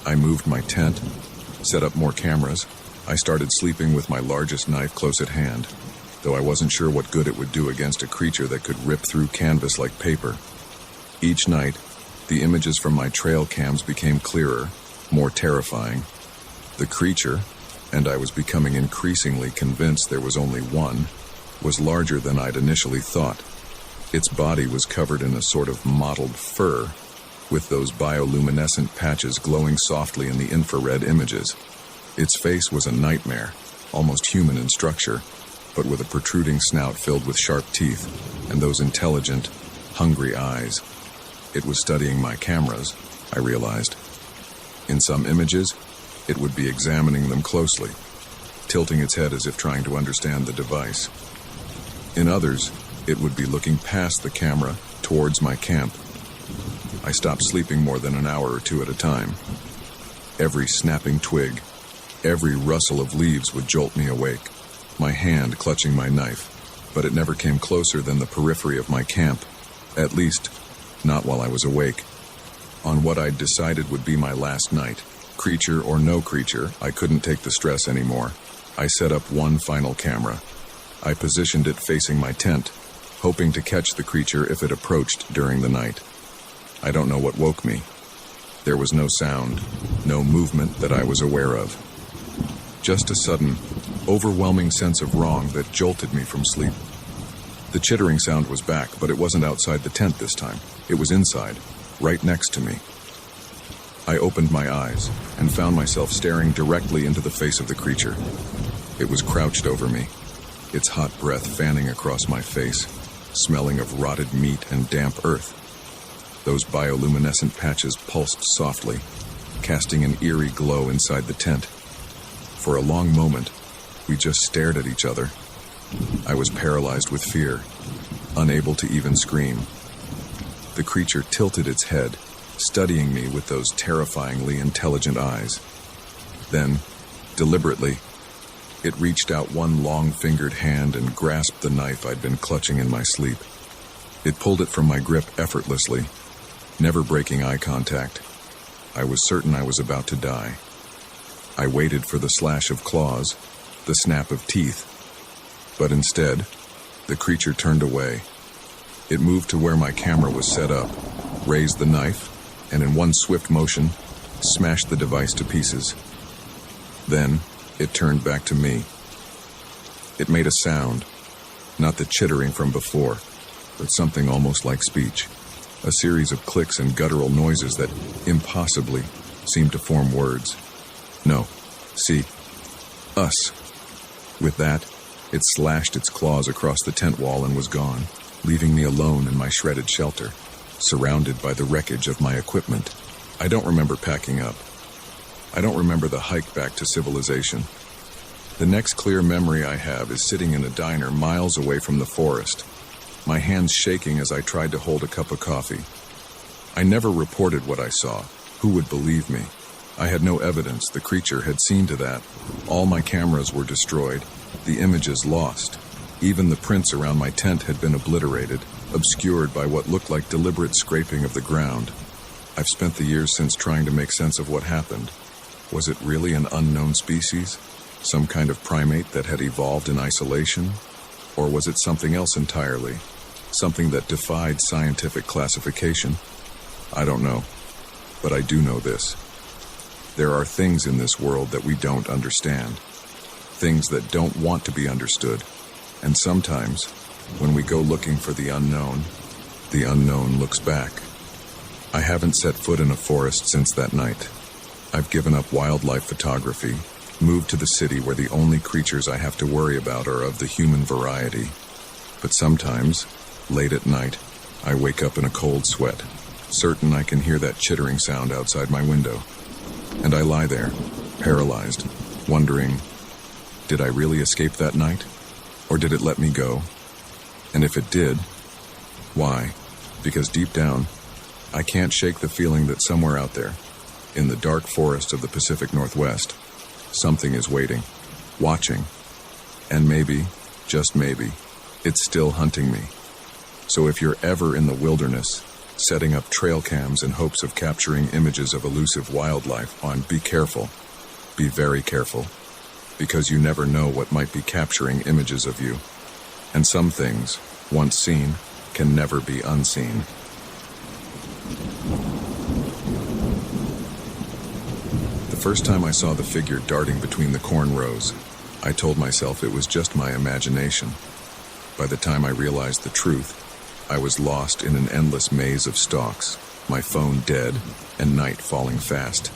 A: I moved my tent, set up more cameras. I started sleeping with my largest knife close at hand, though I wasn't sure what good it would do against a creature that could rip through canvas like paper. Each night, the images from my trail cams became clearer, more terrifying. The creature, and I was becoming increasingly convinced there was only one, was larger than I'd initially thought. Its body was covered in a sort of mottled fur, with those bioluminescent patches glowing softly in the infrared images. Its face was a nightmare, almost human in structure, but with a protruding snout filled with sharp teeth, and those intelligent, hungry eyes. It was studying my cameras, I realized. In some images, it would be examining them closely, tilting its head as if trying to understand the device. In others, it would be looking past the camera, towards my camp. I stopped sleeping more than an hour or two at a time. Every snapping twig, every rustle of leaves would jolt me awake, my hand clutching my knife, but it never came closer than the periphery of my camp, at least, not while I was awake. On what I'd decided would be my last night, creature or no creature, I couldn't take the stress anymore. I set up one final camera. I positioned it facing my tent, hoping to catch the creature if it approached during the night. I don't know what woke me. There was no sound, no movement that I was aware of. Just a sudden, overwhelming sense of wrong that jolted me from sleep. The chittering sound was back, but it wasn't outside the tent this time. It was inside, right next to me. I opened my eyes and found myself staring directly into the face of the creature. It was crouched over me, its hot breath fanning across my face, smelling of rotted meat and damp earth. Those bioluminescent patches pulsed softly, casting an eerie glow inside the tent. For a long moment, we just stared at each other. I was paralyzed with fear, unable to even scream. The creature tilted its head, studying me with those terrifyingly intelligent eyes. Then, deliberately, it reached out one long-fingered hand and grasped the knife I'd been clutching in my sleep. It pulled it from my grip effortlessly, never breaking eye contact. I was certain I was about to die. I waited for the slash of claws, the snap of teeth, but instead, the creature turned away. It moved to where my camera was set up, raised the knife, and in one swift motion, smashed the device to pieces. Then, it turned back to me. It made a sound, not the chittering from before, but something almost like speech. A series of clicks and guttural noises that, impossibly, seemed to form words. No, see, us. With that, it slashed its claws across the tent wall and was gone, leaving me alone in my shredded shelter, surrounded by the wreckage of my equipment. I don't remember packing up. I don't remember the hike back to civilization. The next clear memory I have is sitting in a diner miles away from the forest, my hands shaking as I tried to hold a cup of coffee. I never reported what I saw. Who would believe me? I had no evidence the creature had seen to that. All my cameras were destroyed, the images lost. Even the prints around my tent had been obliterated, obscured by what looked like deliberate scraping of the ground. I've spent the years since trying to make sense of what happened. Was it really an unknown species? Some kind of primate that had evolved in isolation? Or was it something else entirely? Something that defied scientific classification? I don't know. But I do know this. There are things in this world that we don't understand. Things that don't want to be understood. And sometimes, when we go looking for the unknown looks back. I haven't set foot in a forest since that night. I've given up wildlife photography, moved to the city where the only creatures I have to worry about are of the human variety. But sometimes, late at night, I wake up in a cold sweat, certain I can hear that chittering sound outside my window. And I lie there, paralyzed, wondering, did I really escape that night? Or did it let me go? And if it did, why? Because deep down, I can't shake the feeling that somewhere out there, In the dark forest of the Pacific Northwest, something is waiting, watching, and maybe, just maybe, it's still hunting me. So if you're ever in the wilderness, setting up trail cams in hopes of capturing images of elusive wildlife, be careful. Be very careful. Because you never know what might be capturing images of you. And some things, once seen, can never be unseen. The first time I saw the figure darting between the corn rows, I told myself it was just my imagination. By the time I realized the truth, I was lost in an endless maze of stalks, my phone dead, and night falling fast.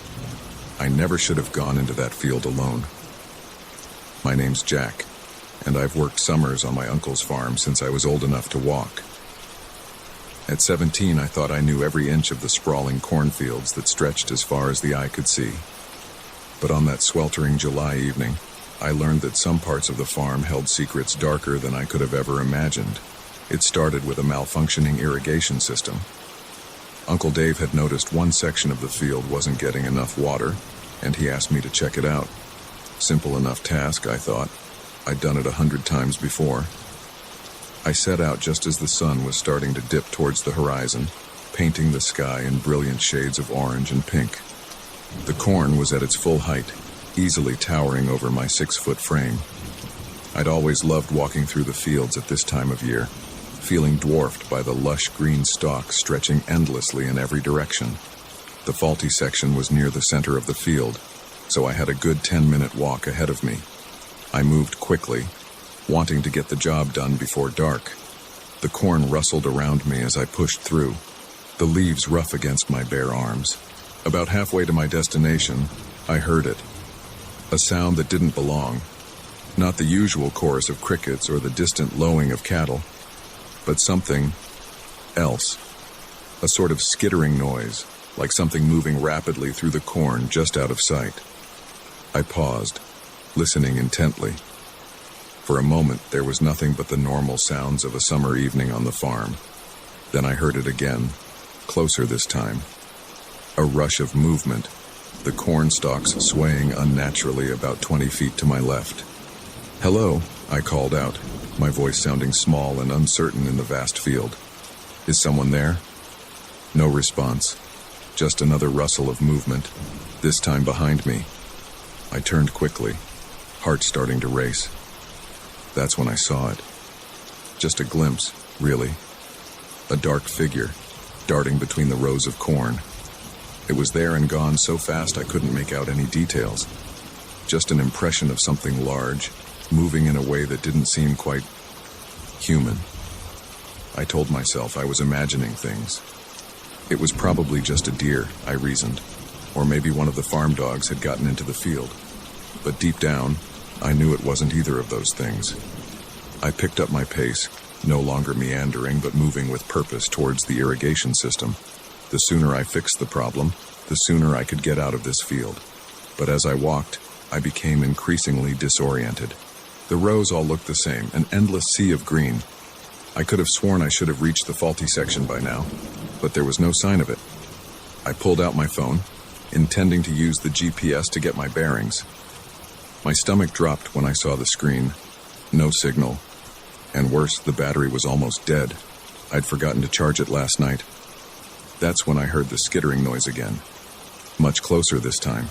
A: I never should have gone into that field alone. My name's Jack, and I've worked summers on my uncle's farm since I was old enough to walk. At 17, I thought I knew every inch of the sprawling cornfields that stretched as far as the eye could see. But on that sweltering July evening, I learned that some parts of the farm held secrets darker than I could have ever imagined. It started with a malfunctioning irrigation system. Uncle Dave had noticed one section of the field wasn't getting enough water, and he asked me to check it out. Simple enough task, I thought. I'd done it 100 times before. I set out just as the sun was starting to dip towards the horizon, painting the sky in brilliant shades of orange and pink. The corn was at its full height, easily towering over my 6-foot frame. I'd always loved walking through the fields at this time of year, feeling dwarfed by the lush green stalks stretching endlessly in every direction. The faulty section was near the center of the field, so I had a good 10-minute walk ahead of me. I moved quickly, wanting to get the job done before dark. The corn rustled around me as I pushed through, the leaves rough against my bare arms. About halfway to my destination, I heard it. A sound that didn't belong. Not the usual chorus of crickets or the distant lowing of cattle, but something else. A sort of skittering noise, like something moving rapidly through the corn just out of sight. I paused, listening intently. For a moment, there was nothing but the normal sounds of a summer evening on the farm. Then I heard it again, closer this time. A rush of movement, the corn stalks swaying unnaturally about 20 feet to my left. "Hello," I called out, my voice sounding small and uncertain in the vast field. "Is someone there?" No response, just another rustle of movement, this time behind me. I turned quickly, heart starting to race. That's when I saw it. Just a glimpse, really. A dark figure, darting between the rows of corn. It was there and gone so fast I couldn't make out any details. Just an impression of something large, moving in a way that didn't seem quite human. I told myself I was imagining things. It was probably just a deer, I reasoned, or maybe one of the farm dogs had gotten into the field. But deep down, I knew it wasn't either of those things. I picked up my pace, no longer meandering but moving with purpose towards the irrigation system. The sooner I fixed the problem, the sooner I could get out of this field. But as I walked, I became increasingly disoriented. The rows all looked the same, an endless sea of green. I could have sworn I should have reached the faulty section by now, but there was no sign of it. I pulled out my phone, intending to use the GPS to get my bearings. My stomach dropped when I saw the screen. No signal. And worse, the battery was almost dead. I'd forgotten to charge it last night. That's when I heard the skittering noise again. Much closer this time.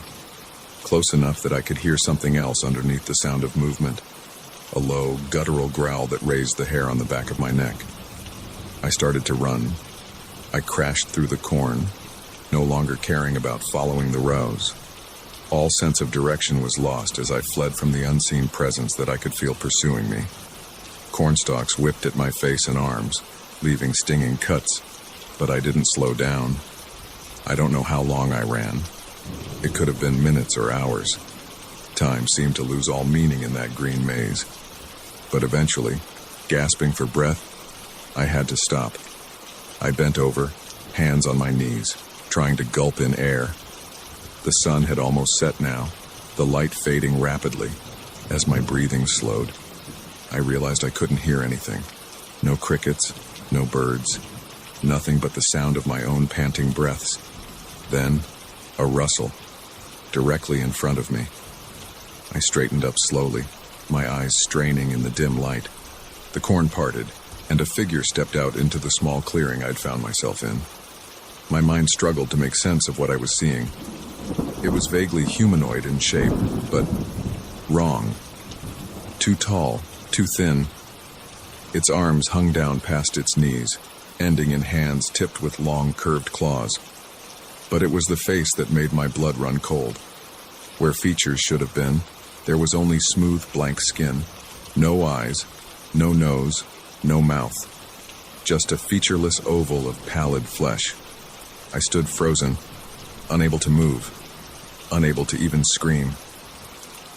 A: Close enough that I could hear something else underneath the sound of movement. A low, guttural growl that raised the hair on the back of my neck. I started to run. I crashed through the corn, no longer caring about following the rows. All sense of direction was lost as I fled from the unseen presence that I could feel pursuing me. Cornstalks whipped at my face and arms, leaving stinging cuts, but I didn't slow down. I don't know how long I ran. It could have been minutes or hours. Time seemed to lose all meaning in that green maze. But eventually, gasping for breath, I had to stop. I bent over, hands on my knees, trying to gulp in air. The sun had almost set now, the light fading rapidly. As my breathing slowed, I realized I couldn't hear anything. No crickets, no birds, nothing but the sound of my own panting breaths. Then, A rustle, directly in front of me. I straightened up slowly, my eyes straining in the dim light. The corn parted, and a figure stepped out into the small clearing I'd found myself in. My mind struggled to make sense of what I was seeing. It was vaguely humanoid in shape, but wrong. Too tall, too thin. Its arms hung down past its knees, ending in hands tipped with long, curved claws. But it was the face that made my blood run cold. Where features should have been, there was only smooth, blank skin. No eyes, no nose, no mouth. Just a featureless oval of pallid flesh. I stood frozen, unable to move, unable to even scream.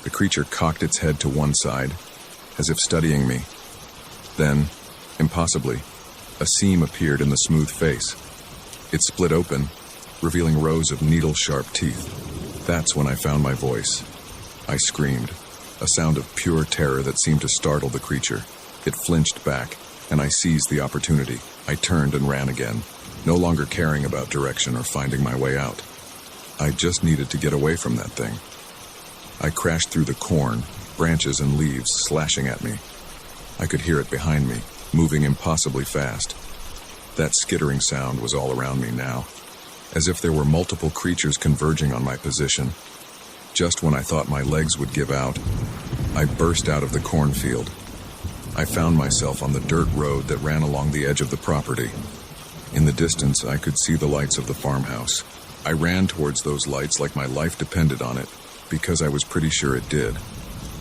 A: The creature cocked its head to one side, as if studying me. Then, impossibly, a seam appeared in the smooth face. It split open, revealing rows of needle-sharp teeth. That's when I found my voice. I screamed, a sound of pure terror that seemed to startle the creature. It flinched back, and I seized the opportunity. I turned and ran again, no longer caring about direction or finding my way out. I just needed to get away from that thing. I crashed through the corn, branches and leaves slashing at me. I could hear it behind me, moving impossibly fast. That skittering sound was all around me now, as if there were multiple creatures converging on my position. Just when I thought my legs would give out, I burst out of the cornfield. I found myself on the dirt road that ran along the edge of the property. In the distance, I could see the lights of the farmhouse. I ran towards those lights like my life depended on it, because I was pretty sure it did.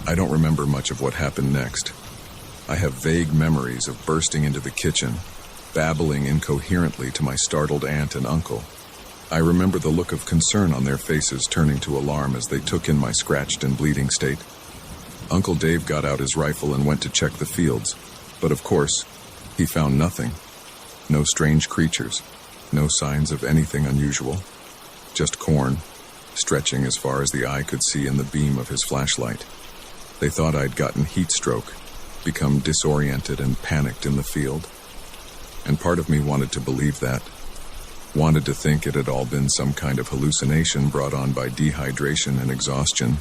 A: I don't remember much of what happened next. I have vague memories of bursting into the kitchen, babbling incoherently to my startled aunt and uncle. I remember the look of concern on their faces turning to alarm as they took in my scratched and bleeding state. Uncle Dave got out his rifle and went to check the fields, but of course, he found nothing. No strange creatures, no signs of anything unusual. Just corn, stretching as far as the eye could see in the beam of his flashlight. They thought I'd gotten heat stroke, become disoriented and panicked in the field. And part of me wanted to believe that. Wanted to think it had all been some kind of hallucination brought on by dehydration and exhaustion.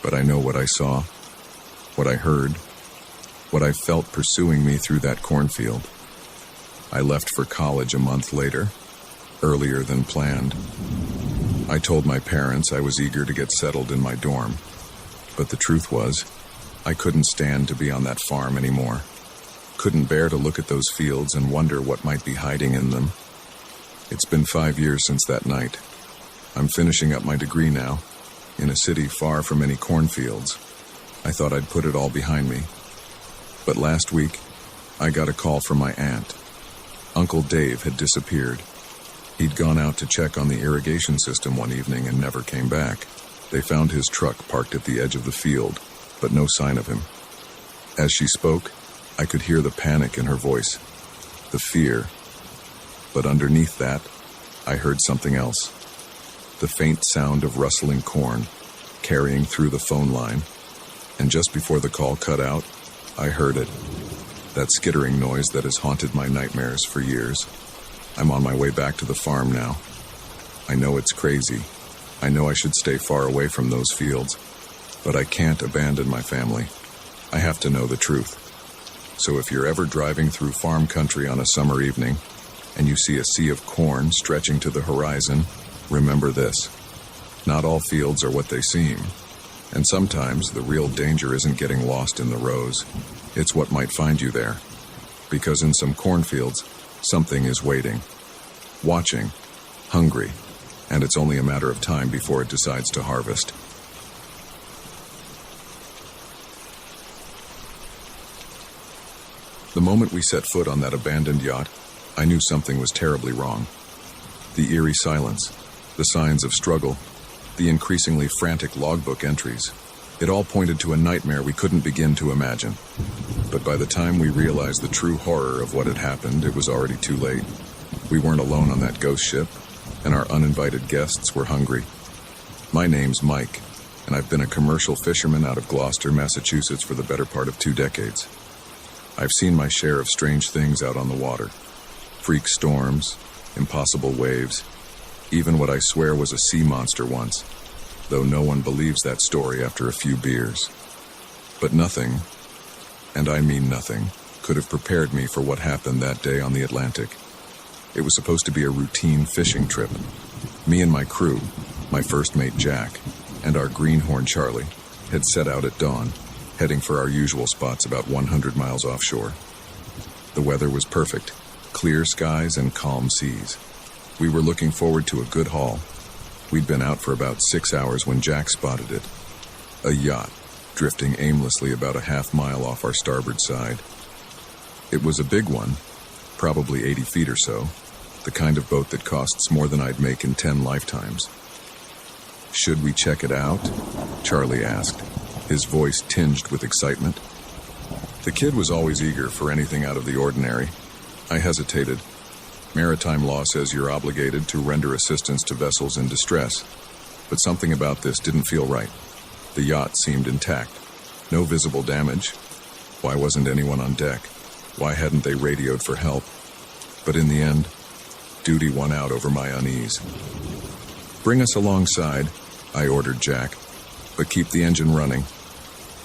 A: But I know what I saw, what I heard, what I felt pursuing me through that cornfield. I left for college a month later, earlier than planned. I told my parents I was eager to get settled in my dorm, but the truth was, I couldn't stand to be on that farm anymore. Couldn't bear to look at those fields and wonder what might be hiding in them. It's been 5 years since that night. I'm finishing up my degree now, in a city far from any cornfields. I thought I'd put it all behind me. But last week, I got a call from my aunt. Uncle Dave had disappeared. He'd gone out to check on the irrigation system one evening and never came back. They found his truck parked at the edge of the field, but no sign of him. As she spoke, I could hear the panic in her voice, the fear. But underneath that, I heard something else. The faint sound of rustling corn, carrying through the phone line. And just before the call cut out, I heard it. That skittering noise that has haunted my nightmares for years. I'm on my way back to the farm now. I know it's crazy. I know I should stay far away from those fields. But I can't abandon my family. I have to know the truth. So if you're ever driving through farm country on a summer evening, and you see a sea of corn stretching to the horizon, remember this. Not all fields are what they seem. And sometimes the real danger isn't getting lost in the rows. It's what might find you there. Because in some cornfields, something is waiting, watching, hungry, and it's only a matter of time before it decides to harvest. The moment we set foot on that abandoned yacht, I knew something was terribly wrong. The eerie silence, the signs of struggle, the increasingly frantic logbook entries, it all pointed to a nightmare we couldn't begin to imagine. But by the time we realized the true horror of what had happened, it was already too late. We weren't alone on that ghost ship, and our uninvited guests were hungry. My name's Mike, and I've been a commercial fisherman out of Gloucester, Massachusetts for the better part of 2 decades. I've seen my share of strange things out on the water. Freak storms, impossible waves, even what I swear was a sea monster once, though no one believes that story after a few beers. But nothing, and I mean nothing, could have prepared me for what happened that day on the Atlantic. It was supposed to be a routine fishing trip. Me and my crew, my first mate Jack, and our greenhorn Charlie, had set out at dawn, heading for our usual spots about 100 miles offshore. The weather was perfect, clear skies and calm seas. We were looking forward to a good haul. We'd been out for about 6 hours when Jack spotted it. A yacht, drifting aimlessly about a half-mile off our starboard side. It was a big one, probably 80 feet or so, the kind of boat that costs more than I'd make in 10 lifetimes. "Should we check it out?" Charlie asked, his voice tinged with excitement. The kid was always eager for anything out of the ordinary. I hesitated. Maritime law says you're obligated to render assistance to vessels in distress, but something about this didn't feel right. The yacht seemed intact. No visible damage. Why wasn't anyone on deck? Why hadn't they radioed for help? But in the end, duty won out over my unease. "Bring us alongside," I ordered Jack, "but keep the engine running.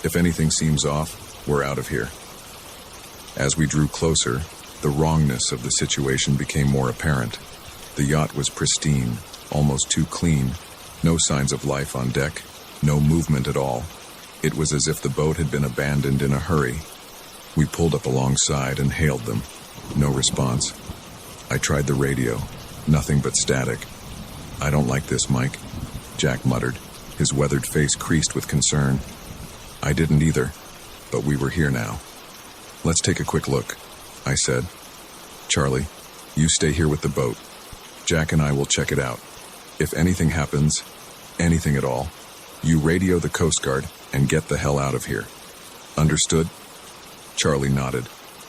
A: If anything seems off, we're out of here." As we drew closer, the wrongness of the situation became more apparent. The yacht was pristine, almost too clean. No signs of life on deck, no movement at all. It was as if the boat had been abandoned in a hurry. We pulled up alongside and hailed them. No response. I tried the radio. Nothing but static. "I don't like this, Mike," Jack muttered, his weathered face creased with concern. I didn't either, but we were here now. "Let's take a quick look," I said. "Charlie, you stay here with the boat. Jack and I will check it out. If anything happens, anything at all, you radio the Coast Guard and get the hell out of here. Understood?" Charlie nodded,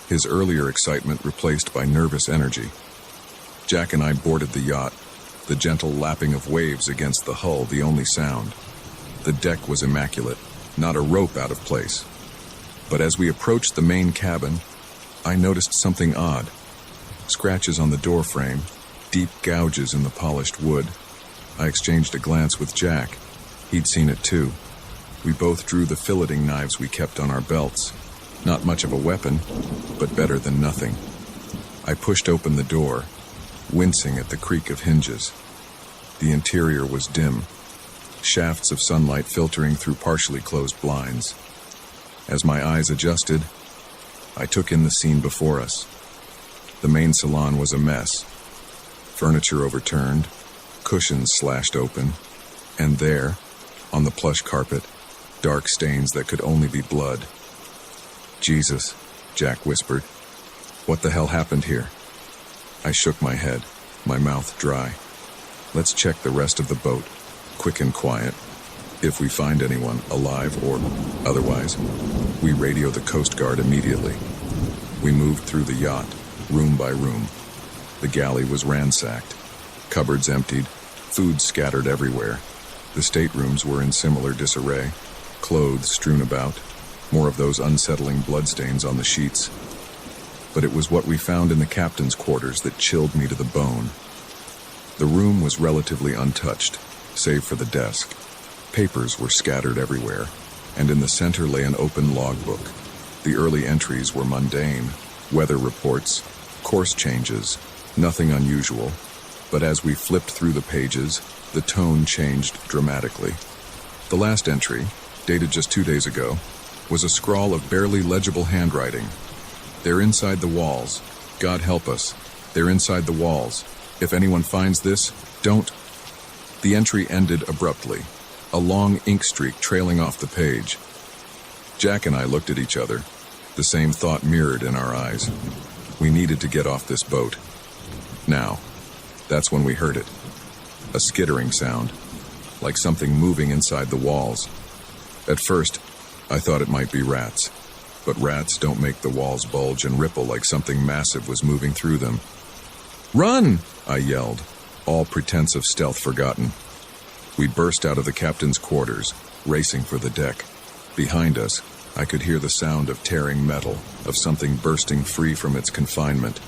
A: his earlier excitement replaced by nervous energy. Jack and I boarded the yacht, the gentle lapping of waves against the hull the only sound. The deck was immaculate, not a rope out of place. But as we approached the main cabin, I noticed something odd. Scratches on the door frame, deep gouges in the polished wood. I exchanged a glance with Jack. He'd seen it too. We both drew the filleting knives we kept on our belts. Not much of a weapon, but better than nothing. I pushed open the door, wincing at the creak of hinges. The interior was dim, shafts of sunlight filtering through partially closed blinds. As my eyes adjusted, I took in the scene before us. The main salon was a mess. Furniture overturned, cushions slashed open, and there, on the plush carpet, dark stains that could only be blood. "Jesus," Jack whispered. "What the hell happened here?" I shook my head, my mouth dry. "Let's check the rest of the boat, quick and quiet. If we find anyone, alive or otherwise, we radio the Coast Guard immediately." We moved through the yacht, room by room. The galley was ransacked, cupboards emptied, food scattered everywhere. The staterooms were in similar disarray, clothes strewn about, more of those unsettling bloodstains on the sheets. But it was what we found in the captain's quarters that chilled me to the bone. The room was relatively untouched, save for the desk. Papers were scattered everywhere, and in the center lay an open logbook. The early entries were mundane, weather reports, course changes, nothing unusual. But as we flipped through the pages, the tone changed dramatically. The last entry, dated just 2 days ago, was a scrawl of barely legible handwriting. "They're inside the walls. God help us. They're inside the walls. If anyone finds this, don't..." The entry ended abruptly, a long ink streak trailing off the page. Jack and I looked at each other, the same thought mirrored in our eyes. We needed to get off this boat. Now, that's when we heard it. A skittering sound, like something moving inside the walls. At first, I thought it might be rats, but rats don't make the walls bulge and ripple like something massive was moving through them. "Run!" I yelled, all pretense of stealth forgotten. We burst out of the captain's quarters, racing for the deck. Behind us, I could hear the sound of tearing metal, of something bursting free from its confinement.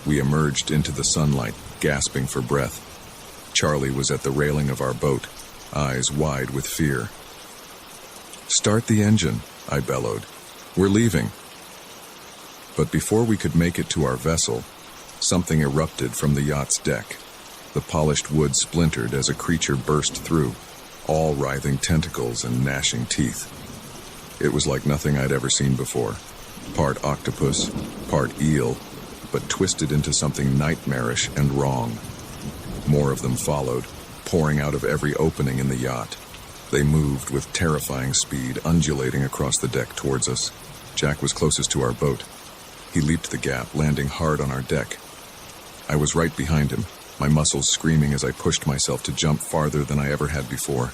A: We emerged into the sunlight, gasping for breath. Charlie was at the railing of our boat, eyes wide with fear. "Start the engine," I bellowed. "We're leaving." But before we could make it to our vessel, something erupted from the yacht's deck. The polished wood splintered as a creature burst through, all writhing tentacles and gnashing teeth. It was like nothing I'd ever seen before. Part octopus, part eel, but twisted into something nightmarish and wrong. More of them followed, pouring out of every opening in the yacht. They moved with terrifying speed, undulating across the deck towards us. Jack was closest to our boat. He leaped the gap, landing hard on our deck. I was right behind him, my muscles screaming as I pushed myself to jump farther than I ever had before.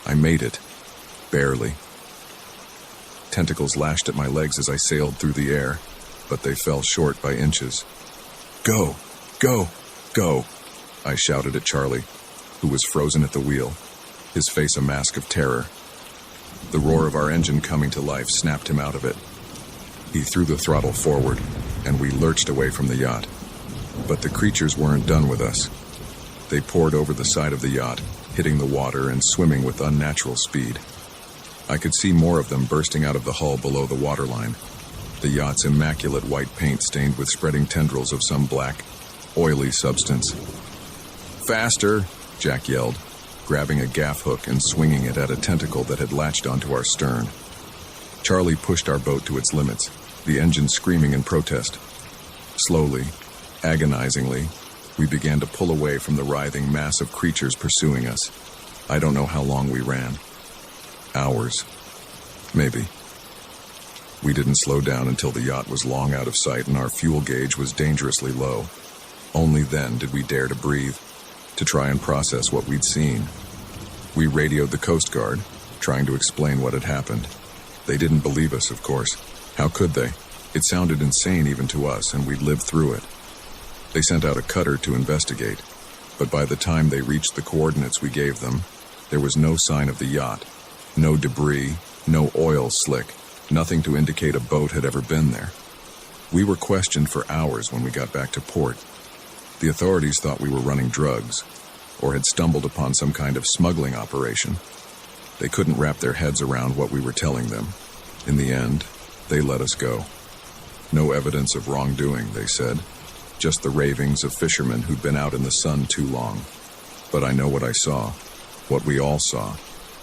A: I made it. Barely. Tentacles lashed at my legs as I sailed through the air, but they fell short by inches. "Go! Go! Go!" I shouted at Charlie, who was frozen at the wheel, his face a mask of terror. The roar of our engine coming to life snapped him out of it. He threw the throttle forward, and we lurched away from the yacht. But the creatures weren't done with us. They poured over the side of the yacht, hitting the water and swimming with unnatural speed. I could see more of them bursting out of the hull below the waterline, the yacht's immaculate white paint stained with spreading tendrils of some black, oily substance. "Faster!" Jack yelled, grabbing a gaff hook and swinging it at a tentacle that had latched onto our stern. Charlie pushed our boat to its limits, the engine screaming in protest. Slowly, agonizingly, we began to pull away from the writhing mass of creatures pursuing us. I don't know how long we ran. Hours. Maybe. We didn't slow down until the yacht was long out of sight and our fuel gauge was dangerously low. Only then did we dare to breathe, to try and process what we'd seen. We radioed the Coast Guard, trying to explain what had happened. They didn't believe us, of course. How could they? It sounded insane even to us, and we'd lived through it. They sent out a cutter to investigate, but by the time they reached the coordinates we gave them, there was no sign of the yacht. No debris, no oil slick, nothing to indicate a boat had ever been there. We were questioned for hours when we got back to port. The authorities thought we were running drugs, or had stumbled upon some kind of smuggling operation. They couldn't wrap their heads around what we were telling them. In the end, they let us go. No evidence of wrongdoing, they said. Just the ravings of fishermen who'd been out in the sun too long. But I know what I saw, what we all saw.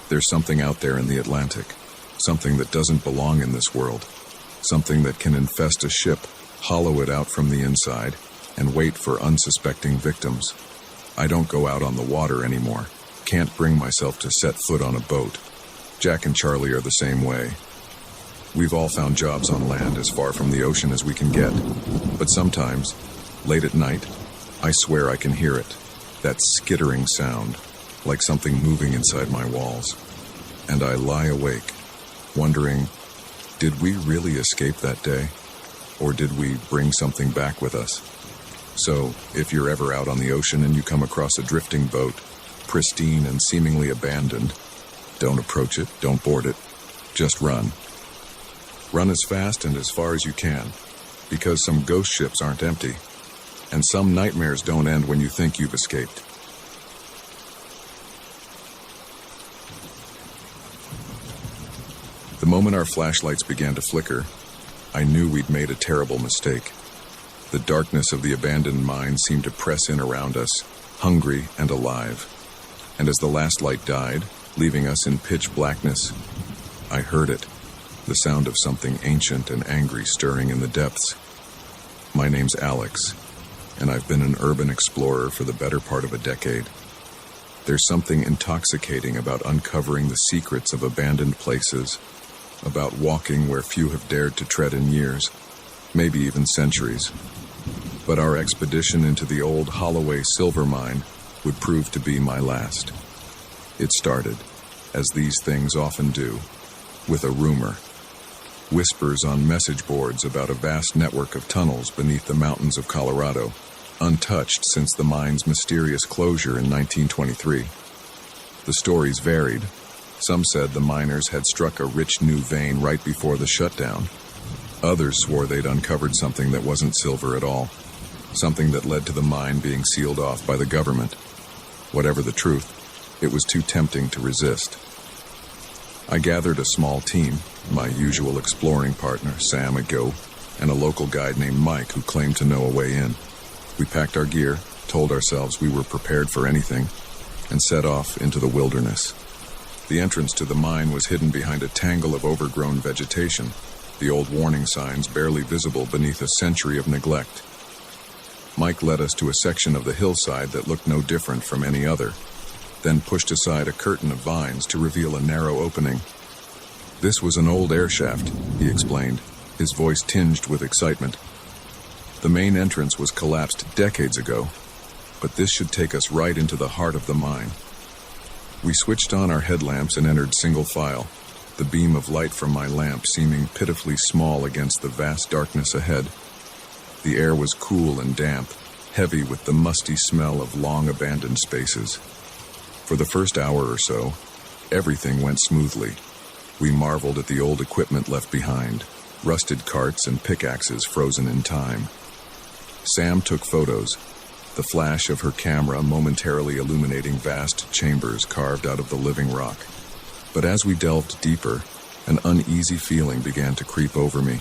A: There's something out there in the Atlantic, something that doesn't belong in this world, something that can infest a ship, hollow it out from the inside, and wait for unsuspecting victims. I don't go out on the water anymore, can't bring myself to set foot on a boat. Jack and Charlie are the same way. We've all found jobs on land as far from the ocean as we can get, but sometimes, late at night, I swear I can hear it, that skittering sound, like something moving inside my walls. And I lie awake, wondering, did we really escape that day? Or did we bring something back with us? So, if you're ever out on the ocean and you come across a drifting boat, pristine and seemingly abandoned, don't approach it, don't board it, just run. Run as fast and as far as you can, because some ghost ships aren't empty, and some nightmares don't end when you think you've escaped. The moment our flashlights began to flicker, I knew we'd made a terrible mistake. The darkness of the abandoned mine seemed to press in around us, hungry and alive. And as the last light died, leaving us in pitch blackness, I heard it, the sound of something ancient and angry stirring in the depths. My name's Alex, and I've been an urban explorer for the better part of a decade. There's something intoxicating about uncovering the secrets of abandoned places, about walking where few have dared to tread in years, maybe even centuries. But our expedition into the old Holloway silver mine would prove to be my last. It started, as these things often do, with a rumor. Whispers on message boards about a vast network of tunnels beneath the mountains of Colorado, untouched since the mine's mysterious closure in 1923. The stories varied. Some said the miners had struck a rich new vein right before the shutdown. Others swore they'd uncovered something that wasn't silver at all, something that led to the mine being sealed off by the government. Whatever the truth, it was too tempting to resist. I gathered a small team, my usual exploring partner, Sam, a go, and a local guide named Mike who claimed to know a way in. We packed our gear, told ourselves we were prepared for anything, and set off into the wilderness. The entrance to the mine was hidden behind a tangle of overgrown vegetation, the old warning signs barely visible beneath a century of neglect. Mike led us to a section of the hillside that looked no different from any other, then pushed aside a curtain of vines to reveal a narrow opening. This was an old air shaft, he explained, his voice tinged with excitement. The main entrance was collapsed decades ago, but this should take us right into the heart of the mine. We switched on our headlamps and entered single file, the beam of light from my lamp seeming pitifully small against the vast darkness ahead. The air was cool and damp, heavy with the musty smell of long-abandoned spaces. For the first hour or so, everything went smoothly. We marveled at the old equipment left behind, rusted carts and pickaxes frozen in time. Sam took photos, the flash of her camera momentarily illuminating vast chambers carved out of the living rock. But as we delved deeper, an uneasy feeling began to creep over me.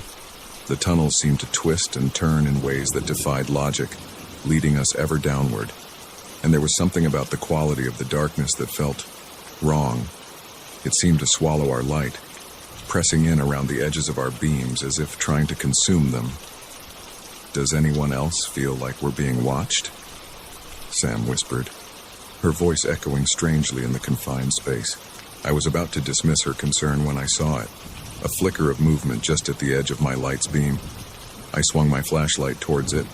A: The tunnels seemed to twist and turn in ways that defied logic, leading us ever downward. And there was something about the quality of the darkness that felt wrong. It seemed to swallow our light, pressing in around the edges of our beams as if trying to consume them. "Does anyone else feel like we're being watched?" Sam whispered, her voice echoing strangely in the confined space. I was about to dismiss her concern when I saw it, a flicker of movement just at the edge of my light's beam. I swung my flashlight towards it,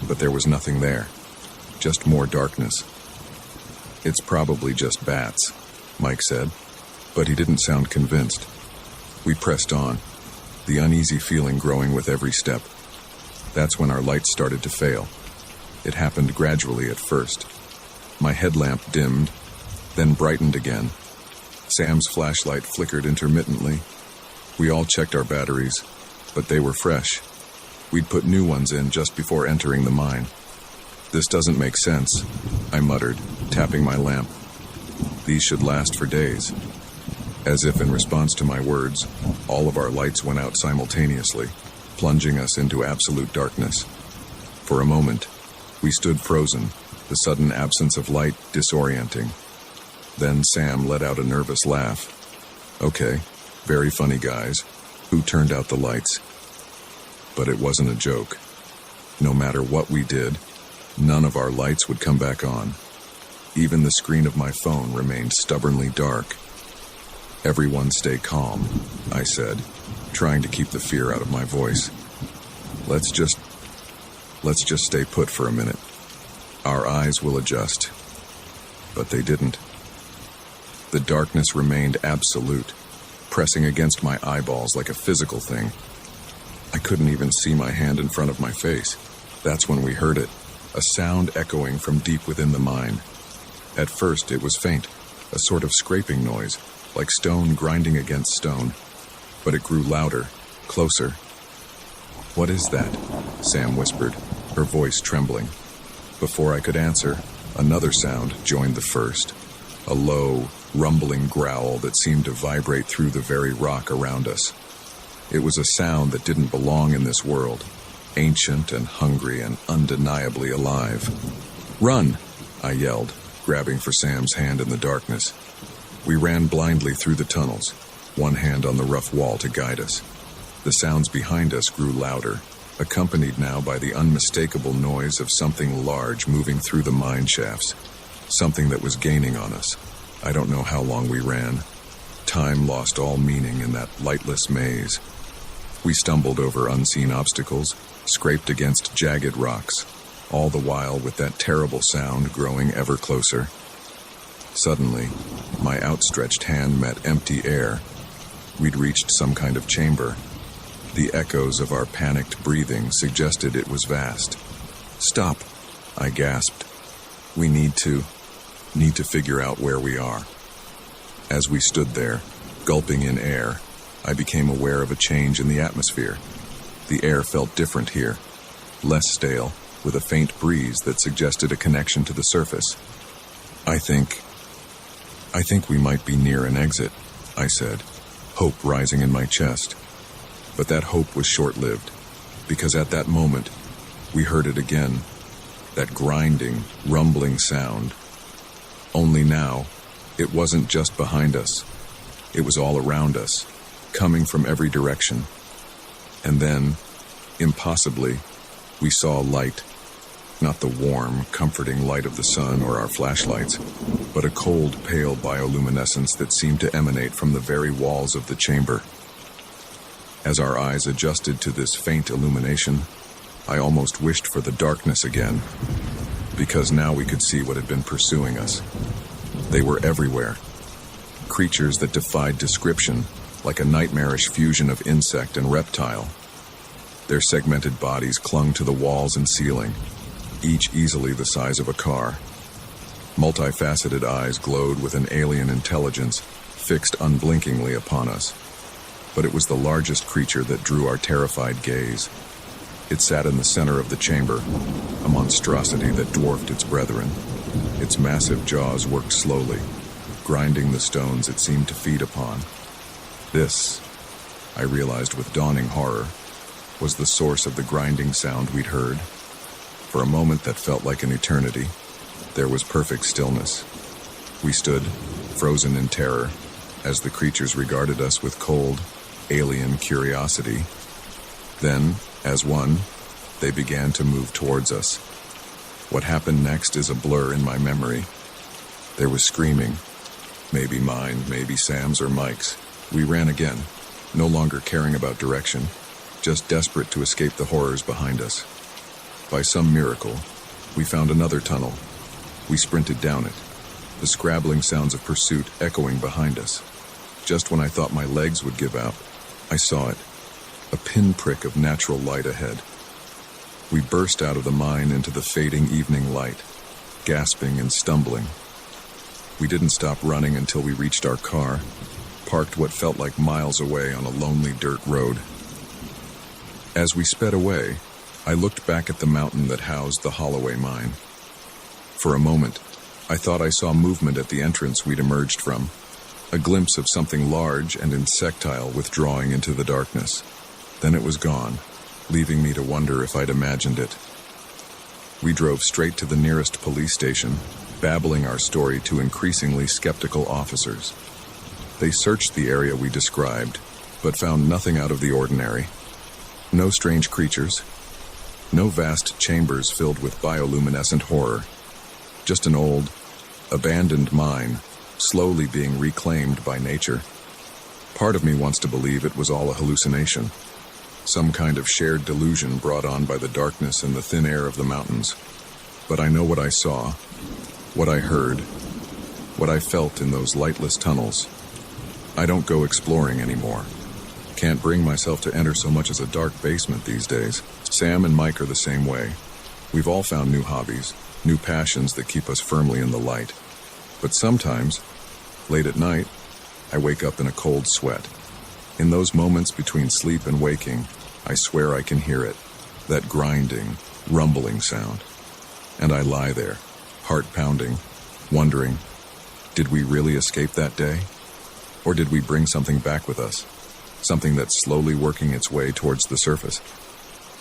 A: but there was nothing there, just more darkness. "It's probably just bats," Mike said, but he didn't sound convinced. We pressed on, the uneasy feeling growing with every step. That's when our lights started to fail. It happened gradually at first. My headlamp dimmed, then brightened again. Sam's flashlight flickered intermittently. We all checked our batteries, but they were fresh. We'd put new ones in just before entering the mine. "This doesn't make sense," I muttered, tapping my lamp. "These should last for days." As if in response to my words, all of our lights went out simultaneously, plunging us into absolute darkness. For a moment, we stood frozen, the sudden absence of light disorienting. Then Sam let out a nervous laugh. "Okay, very funny, guys. Who turned out the lights?" But it wasn't a joke. No matter what we did, none of our lights would come back on. Even the screen of my phone remained stubbornly dark. "Everyone stay calm," I said, trying to keep the fear out of my voice. Let's just stay put for a minute. Our eyes will adjust." But they didn't. The darkness remained absolute, pressing against my eyeballs like a physical thing. I couldn't even see my hand in front of my face. That's when we heard it, a sound echoing from deep within the mine. At first it was faint, a sort of scraping noise, like stone grinding against stone. But it grew louder, closer. "What is that?" Sam whispered, her voice trembling. Before I could answer, another sound joined the first, a low, rumbling growl that seemed to vibrate through the very rock around us. It was a sound that didn't belong in this world, ancient and hungry and undeniably alive. "Run!" I yelled, grabbing for Sam's hand in the darkness. We ran blindly through the tunnels, one hand on the rough wall to guide us. The sounds behind us grew louder, accompanied now by the unmistakable noise of something large moving through the mine shafts, something that was gaining on us. I don't know how long we ran. Time lost all meaning in that lightless maze. We stumbled over unseen obstacles, scraped against jagged rocks, all the while with that terrible sound growing ever closer. Suddenly, my outstretched hand met empty air. We'd reached some kind of chamber. The echoes of our panicked breathing suggested it was vast. "Stop," I gasped. "We need to figure out where we are." As we stood there, gulping in air, I became aware of a change in the atmosphere. The air felt different here, less stale, with a faint breeze that suggested a connection to the surface. I think we might be near an exit, I said, hope rising in my chest. But that hope was short-lived, because at that moment, we heard it again, that grinding, rumbling sound. Only now, it wasn't just behind us. It was all around us, coming from every direction. And then, impossibly, we saw light. Not the warm, comforting light of the sun or our flashlights, but a cold, pale bioluminescence that seemed to emanate from the very walls of the chamber. As our eyes adjusted to this faint illumination, I almost wished for the darkness again, because now we could see what had been pursuing us. They were everywhere. Creatures that defied description, like a nightmarish fusion of insect and reptile. Their segmented bodies clung to the walls and ceiling, each easily the size of a car. Multifaceted eyes glowed with an alien intelligence, fixed unblinkingly upon us. But it was the largest creature that drew our terrified gaze. It sat in the center of the chamber, a monstrosity that dwarfed its brethren. Its massive jaws worked slowly, grinding the stones it seemed to feed upon. This, I realized with dawning horror, was the source of the grinding sound we'd heard. For a moment that felt like an eternity, there was perfect stillness. We stood, frozen in terror, as the creatures regarded us with cold, alien curiosity. Then, as one, they began to move towards us. What happened next is a blur in my memory. There was screaming. Maybe mine, maybe Sam's or Mike's. We ran again, no longer caring about direction, just desperate to escape the horrors behind us. By some miracle, we found another tunnel. We sprinted down it, the scrabbling sounds of pursuit echoing behind us. Just when I thought my legs would give out, I saw it, a pinprick of natural light ahead. We burst out of the mine into the fading evening light, gasping and stumbling. We didn't stop running until we reached our car, parked what felt like miles away on a lonely dirt road. As we sped away, I looked back at the mountain that housed the Holloway mine. For a moment, I thought I saw movement at the entrance we'd emerged from, a glimpse of something large and insectile withdrawing into the darkness. Then it was gone, leaving me to wonder if I'd imagined it. We drove straight to the nearest police station, babbling our story to increasingly skeptical officers. They searched the area we described, but found nothing out of the ordinary. No strange creatures. No vast chambers filled with bioluminescent horror. Just an old, abandoned mine, slowly being reclaimed by nature. Part of me wants to believe it was all a hallucination, some kind of shared delusion brought on by the darkness and the thin air of the mountains. But I know what I saw, what I heard, what I felt in those lightless tunnels. I don't go exploring anymore. Can't bring myself to enter so much as a dark basement these days. Sam and Mike are the same way. We've all found new hobbies, new passions that keep us firmly in the light. But sometimes, late at night, I wake up in a cold sweat. In those moments between sleep and waking, I swear I can hear it, that grinding, rumbling sound. And I lie there, heart pounding, wondering, did we really escape that day? Or did we bring something back with us? Something that's slowly working its way towards the surface.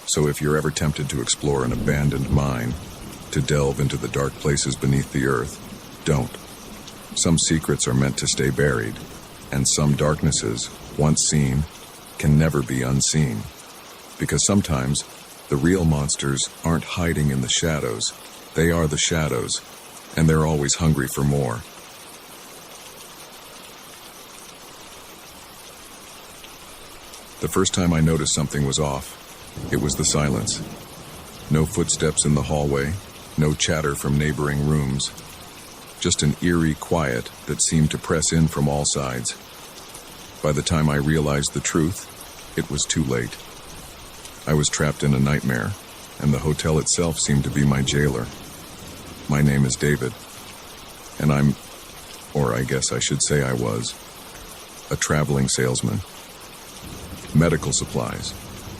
A: So if you're ever tempted to explore an abandoned mine, to delve into the dark places beneath the earth, don't. Some secrets are meant to stay buried, and some darknesses, once seen, can never be unseen. Because sometimes, the real monsters aren't hiding in the shadows. They are the shadows, and they're always hungry for more. The first time I noticed something was off, it was the silence. No footsteps in the hallway, no chatter from neighboring rooms. Just an eerie quiet that seemed to press in from all sides. By the time I realized the truth, it was too late. I was trapped in a nightmare, and the hotel itself seemed to be my jailer. My name is David, and or I guess I should say I was, a traveling salesman. Medical supplies,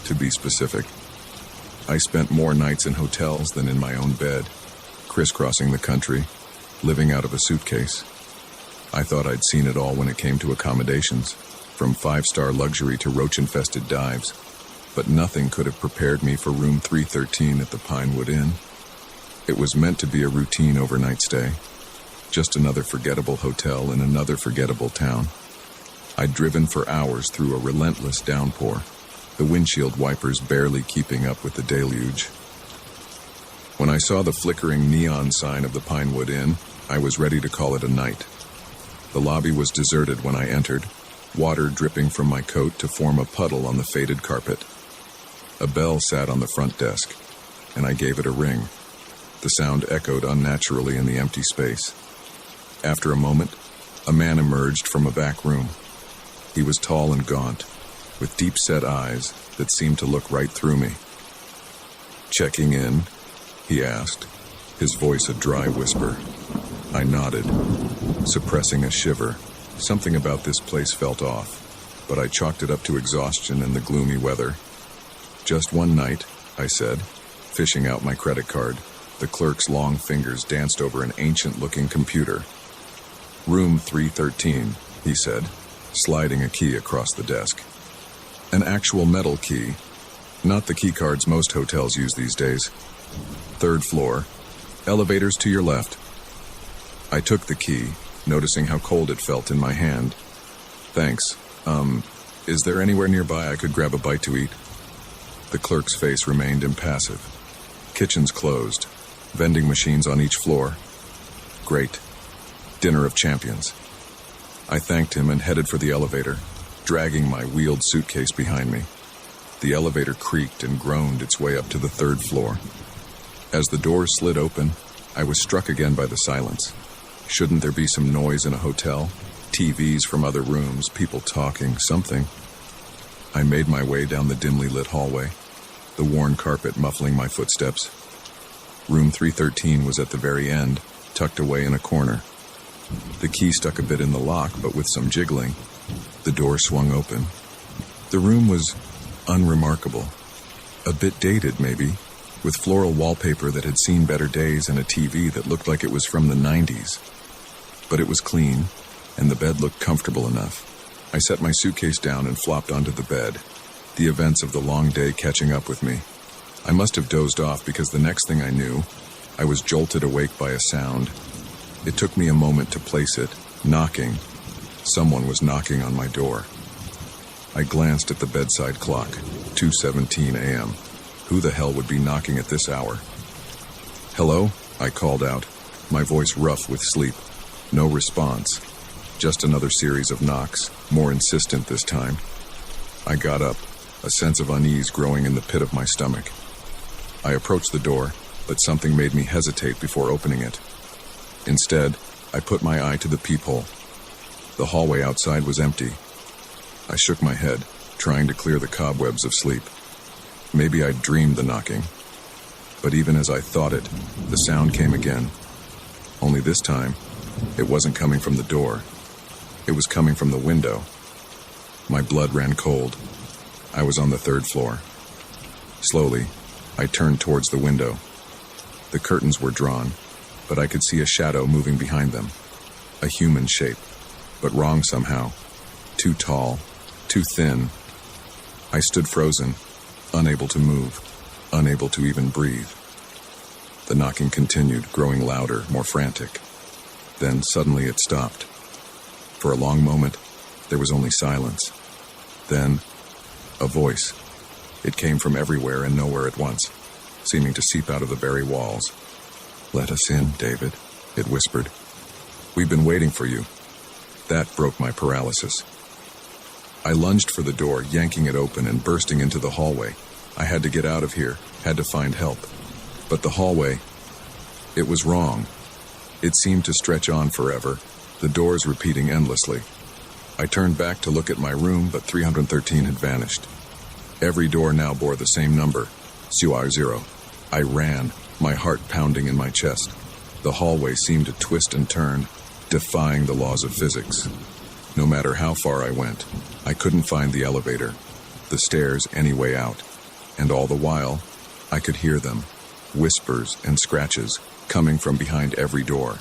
A: to be specific. I spent more nights in hotels than in my own bed, crisscrossing the country, living out of a suitcase. I thought I'd seen it all when it came to accommodations, from five-star luxury to roach-infested dives, but nothing could have prepared me for room 313 at the Pinewood Inn. It was meant to be a routine overnight stay, just another forgettable hotel in another forgettable town. I'd driven for hours through a relentless downpour, the windshield wipers barely keeping up with the deluge. When I saw the flickering neon sign of the Pinewood Inn, I was ready to call it a night. The lobby was deserted when I entered, water dripping from my coat to form a puddle on the faded carpet. A bell sat on the front desk, and I gave it a ring. The sound echoed unnaturally in the empty space. After a moment, a man emerged from a back room. He was tall and gaunt, with deep-set eyes that seemed to look right through me. "Checking in?" he asked, his voice a dry whisper. I nodded, suppressing a shiver. Something about this place felt off, but I chalked it up to exhaustion and the gloomy weather. "Just one night," I said, fishing out my credit card. The clerk's long fingers danced over an ancient-looking computer. "Room 313, he said, sliding a key across the desk. An actual metal key, not the key cards most hotels use these days. "Third floor. Elevators to your left." I took the key, noticing how cold it felt in my hand. "Thanks. Is there anywhere nearby I could grab a bite to eat?" The clerk's face remained impassive. "Kitchen's closed. Vending machines on each floor." "Great. Dinner of champions." I thanked him and headed for the elevator, dragging my wheeled suitcase behind me. The elevator creaked and groaned its way up to the third floor. As the doors slid open, I was struck again by the silence. Shouldn't there be some noise in a hotel? TVs from other rooms, people talking, something. I made my way down the dimly lit hallway, the worn carpet muffling my footsteps. Room 313 was at the very end, tucked away in a corner. The key stuck a bit in the lock, but with some jiggling, the door swung open. The room was unremarkable. A bit dated, maybe, with floral wallpaper that had seen better days and a TV that looked like it was from the 90s. But it was clean, and the bed looked comfortable enough. I set my suitcase down and flopped onto the bed, the events of the long day catching up with me. I must have dozed off because the next thing I knew, I was jolted awake by a sound. It took me a moment to place it, knocking. Someone was knocking on my door. I glanced at the bedside clock, 2:17 a.m. Who the hell would be knocking at this hour? "Hello?" I called out, my voice rough with sleep. No response, just another series of knocks, more insistent this time. I got up, a sense of unease growing in the pit of my stomach. I approached the door, but something made me hesitate before opening it. Instead, I put my eye to the peephole. The hallway outside was empty. I shook my head, trying to clear the cobwebs of sleep. Maybe I'd dreamed the knocking. But even as I thought it, the sound came again. Only this time, it wasn't coming from the door. It was coming from the window. My blood ran cold. I was on the third floor. Slowly, I turned towards the window. The curtains were drawn, but I could see a shadow moving behind them. A human shape, but wrong somehow. Too tall, too thin. I stood frozen, unable to move, unable to even breathe. The knocking continued, growing louder, more frantic. Then suddenly it stopped. For a long moment, there was only silence. Then, a voice. It came from everywhere and nowhere at once, seeming to seep out of the very walls. "Let us in, David," it whispered. "We've been waiting for you." That broke my paralysis. I lunged for the door, yanking it open and bursting into the hallway. I had to get out of here, had to find help. But the hallway, it was wrong. It seemed to stretch on forever, the doors repeating endlessly. I turned back to look at my room, but 313 had vanished. Every door now bore the same number, CR0. I ran, my heart pounding in my chest. The hallway seemed to twist and turn, defying the laws of physics. No matter how far I went, I couldn't find the elevator, the stairs any way out. And all the while, I could hear them, whispers and scratches, coming from behind every door.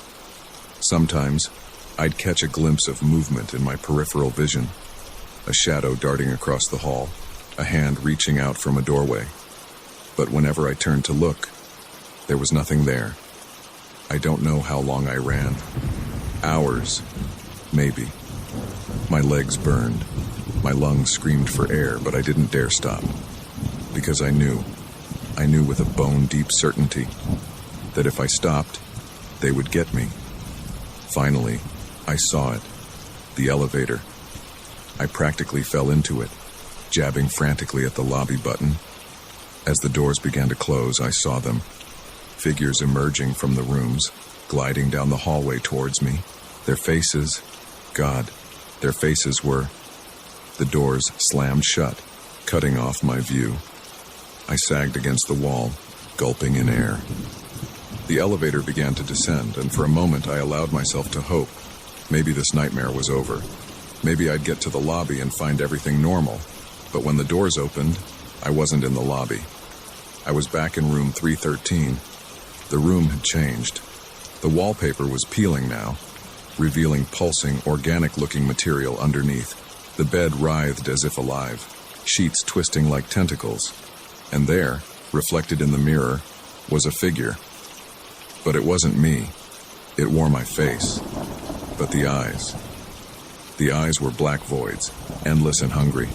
A: Sometimes, I'd catch a glimpse of movement in my peripheral vision, a shadow darting across the hall, a hand reaching out from a doorway. But whenever I turned to look, there was nothing there. I don't know how long I ran. Hours, maybe. My legs burned. My lungs screamed for air, but I didn't dare stop. Because I knew with a bone-deep certainty that if I stopped, they would get me. Finally, I saw it. The elevator. I practically fell into it, jabbing frantically at the lobby button. As the doors began to close, I saw them. Figures emerging from the rooms, gliding down the hallway towards me. Their faces, God, their faces were... The doors slammed shut, cutting off my view. I sagged against the wall, gulping in air. The elevator began to descend, and for a moment I allowed myself to hope. Maybe this nightmare was over. Maybe I'd get to the lobby and find everything normal. But when the doors opened, I wasn't in the lobby. I was back in room 313. The room had changed. The wallpaper was peeling now, revealing pulsing, organic-looking material underneath. The bed writhed as if alive, sheets twisting like tentacles. And there, reflected in the mirror, was a figure. But it wasn't me. It wore my face. But the eyes. The eyes were black voids, endless and hungry.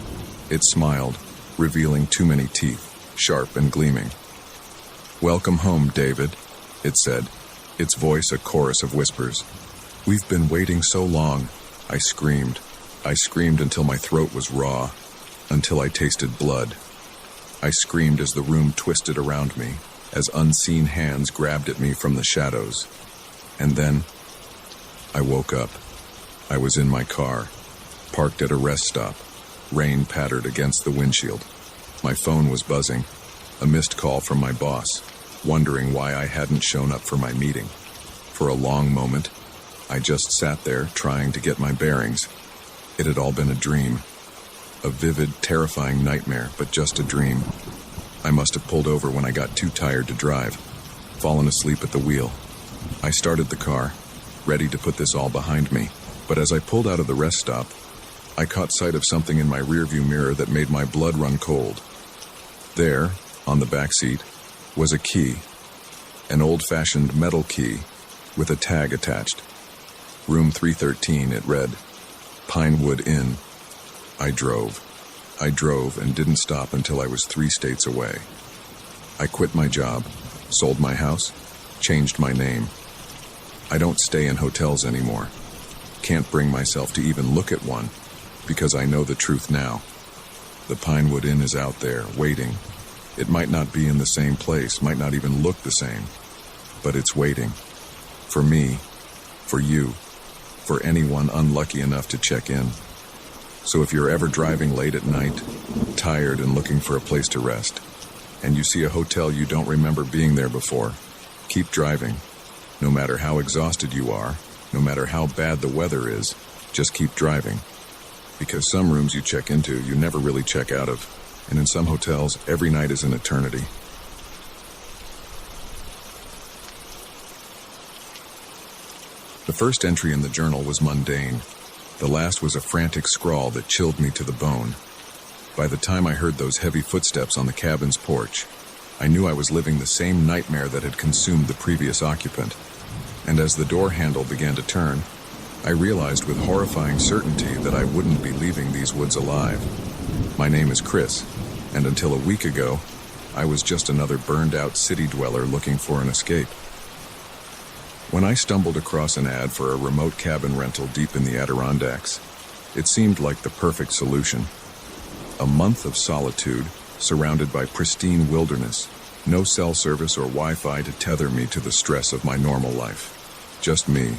A: It smiled, revealing too many teeth, sharp and gleaming. "Welcome home, David," it said, its voice a chorus of whispers. "We've been waiting so long," I screamed. I screamed until my throat was raw, until I tasted blood. I screamed as the room twisted around me, as unseen hands grabbed at me from the shadows. And then, I woke up. I was in my car, parked at a rest stop. Rain pattered against the windshield. My phone was buzzing, a missed call from my boss, wondering why I hadn't shown up for my meeting. For a long moment, I just sat there trying to get my bearings. It had all been a dream. A vivid, terrifying nightmare, but just a dream. I must have pulled over when I got too tired to drive, fallen asleep at the wheel. I started the car, ready to put this all behind me. But as I pulled out of the rest stop, I caught sight of something in my rearview mirror that made my blood run cold. There, on the back seat, was a key. An old-fashioned metal key with a tag attached. Room 313, it read. Pinewood Inn. I drove and didn't stop until I was 3 states away. I quit my job, sold my house, changed my name. I don't stay in hotels anymore. Can't bring myself to even look at one, because I know the truth now. The Pinewood Inn is out there, waiting. It might not be in the same place, might not even look the same, but it's waiting. For me, for you, for anyone unlucky enough to check in. So if you're ever driving late at night, tired and looking for a place to rest, and you see a hotel you don't remember being there before, keep driving. No matter how exhausted you are, no matter how bad the weather is, just keep driving. Because some rooms you check into, you never really check out of. And in some hotels, every night is an eternity. The first entry in the journal was mundane. The last was a frantic scrawl that chilled me to the bone. By the time I heard those heavy footsteps on the cabin's porch, I knew I was living the same nightmare that had consumed the previous occupant. And as the door handle began to turn, I realized with horrifying certainty that I wouldn't be leaving these woods alive. My name is Chris, and until a week ago, I was just another burned-out city dweller looking for an escape. When I stumbled across an ad for a remote cabin rental deep in the Adirondacks, it seemed like the perfect solution. A month of solitude, surrounded by pristine wilderness, no cell service or Wi-Fi to tether me to the stress of my normal life. Just me,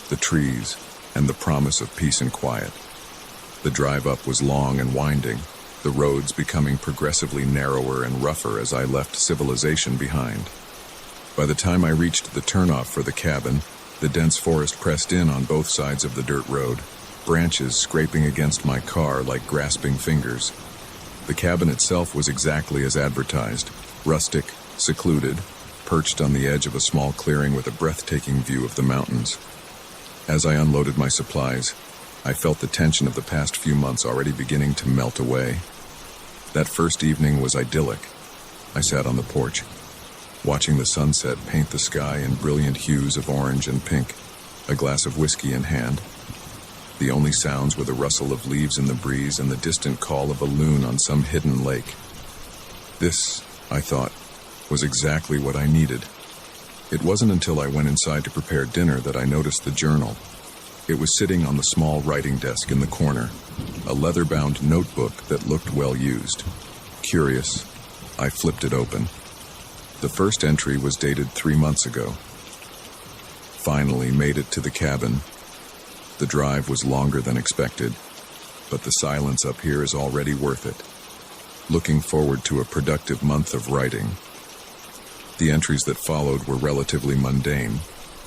A: the trees, and the promise of peace and quiet. The drive up was long and winding, the roads becoming progressively narrower and rougher as I left civilization behind. By the time I reached the turnoff for the cabin, the dense forest pressed in on both sides of the dirt road, branches scraping against my car like grasping fingers. The cabin itself was exactly as advertised, rustic, secluded, perched on the edge of a small clearing with a breathtaking view of the mountains. As I unloaded my supplies, I felt the tension of the past few months already beginning to melt away. That first evening was idyllic. I sat on the porch, watching the sunset paint the sky in brilliant hues of orange and pink, a glass of whiskey in hand. The only sounds were the rustle of leaves in the breeze and the distant call of a loon on some hidden lake. This, I thought, was exactly what I needed. It wasn't until I went inside to prepare dinner that I noticed the journal. It was sitting on the small writing desk in the corner, a leather-bound notebook that looked well used. Curious, I flipped it open. The first entry was dated 3 months ago. Finally made it to the cabin. The drive was longer than expected, but the silence up here is already worth it. Looking forward to a productive month of writing. The entries that followed were relatively mundane.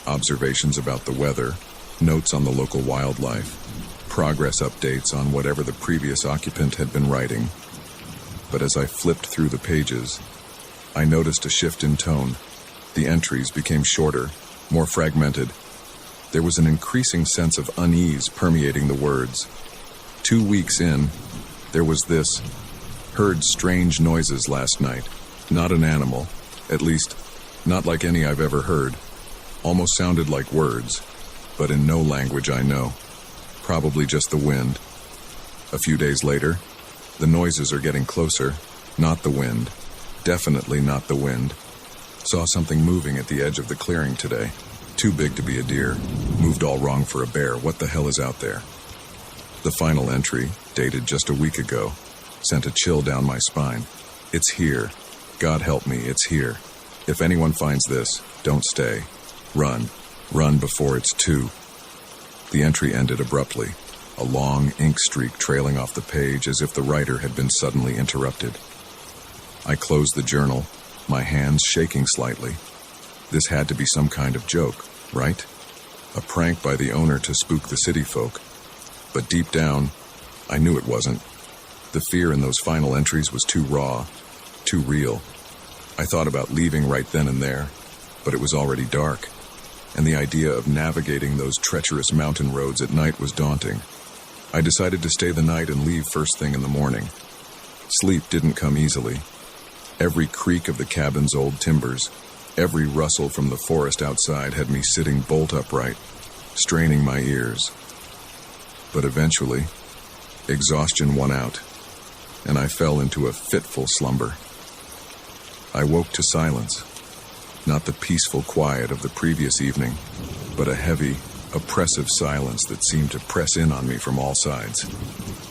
A: Observations about the weather, notes on the local wildlife, progress updates on whatever the previous occupant had been writing. But as I flipped through the pages, I noticed a shift in tone. The entries became shorter, more fragmented. There was an increasing sense of unease permeating the words. 2 weeks in, there was this: heard strange noises last night. Not an animal, at least, not like any I've ever heard. Almost sounded like words, but in no language I know. Probably just the wind. A few days later, the noises are getting closer. Not the wind. Definitely not the wind. Saw something moving at the edge of the clearing today. Too big to be a deer. Moved all wrong for a bear. What the hell is out there? The final entry, dated just a week ago, sent a chill down my spine. It's here. God help me, it's here. If anyone finds this, don't stay. Run. Run before it's too. The entry ended abruptly, a long ink streak trailing off the page as if the writer had been suddenly interrupted. I closed the journal, my hands shaking slightly. This had to be some kind of joke, right? A prank by the owner to spook the city folk. But deep down, I knew it wasn't. The fear in those final entries was too raw, too real. I thought about leaving right then and there, but it was already dark, and the idea of navigating those treacherous mountain roads at night was daunting. I decided to stay the night and leave first thing in the morning. Sleep didn't come easily. Every creak of the cabin's old timbers, every rustle from the forest outside had me sitting bolt upright, straining my ears. But eventually, exhaustion won out, and I fell into a fitful slumber. I woke to silence, not the peaceful quiet of the previous evening, but a heavy, oppressive silence that seemed to press in on me from all sides.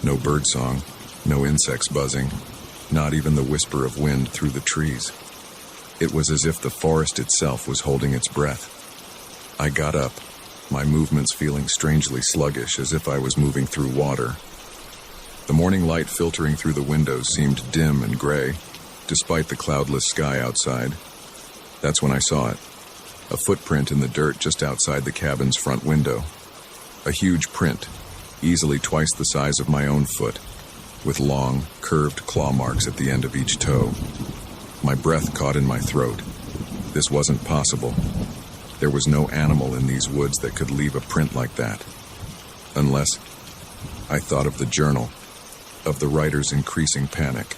A: No birdsong, no insects buzzing, not even the whisper of wind through the trees. It was as if the forest itself was holding its breath. I got up, my movements feeling strangely sluggish, as if I was moving through water. The morning light filtering through the windows seemed dim and gray, despite the cloudless sky outside. That's when I saw it. A footprint in the dirt just outside the cabin's front window. A huge print, easily twice the size of my own foot, with long, curved claw marks at the end of each toe. My breath caught in my throat. This wasn't possible. There was no animal in these woods that could leave a print like that. Unless I thought of the journal, of the writer's increasing panic.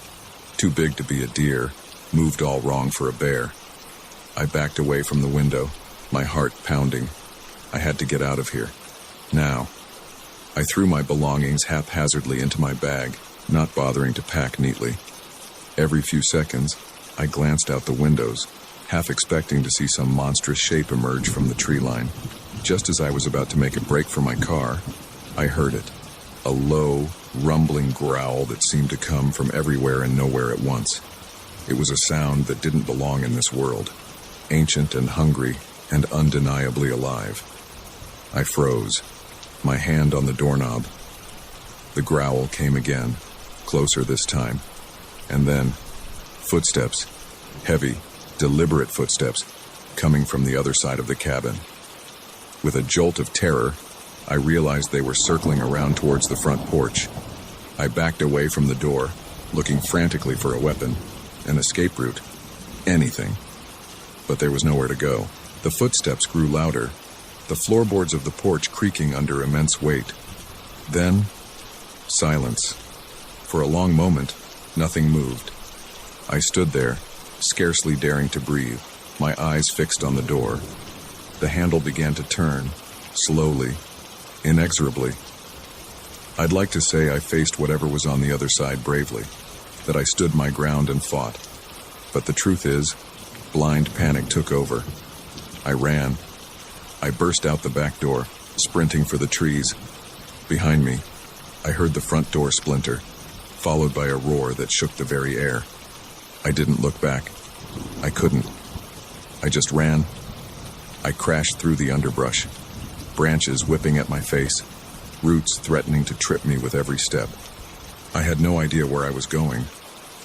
A: Too big to be a deer, moved all wrong for a bear. I backed away from the window, my heart pounding. I had to get out of here. Now. I threw my belongings haphazardly into my bag, not bothering to pack neatly. Every few seconds, I glanced out the windows, half expecting to see some monstrous shape emerge from the tree line. Just as I was about to make a break for my car, I heard it. A low, rumbling growl that seemed to come from everywhere and nowhere at once. It was a sound that didn't belong in this world, ancient and hungry and undeniably alive. I froze, my hand on the doorknob. The growl came again, closer this time, and then footsteps, heavy, deliberate footsteps, coming from the other side of the cabin. With a jolt of terror, I realized they were circling around towards the front porch. I backed away from the door, looking frantically for a weapon, an escape route, anything. But there was nowhere to go. The footsteps grew louder, the floorboards of the porch creaking under immense weight. Then, silence. For a long moment, nothing moved. I stood there, scarcely daring to breathe, my eyes fixed on the door. The handle began to turn, slowly, inexorably. I'd like to say I faced whatever was on the other side bravely, that I stood my ground and fought. But the truth is, blind panic took over. I ran. I burst out the back door, sprinting for the trees. Behind me, I heard the front door splinter, followed by a roar that shook the very air. I didn't look back. I couldn't. I just ran. I crashed through the underbrush, branches whipping at my face, roots threatening to trip me with every step. I had no idea where I was going.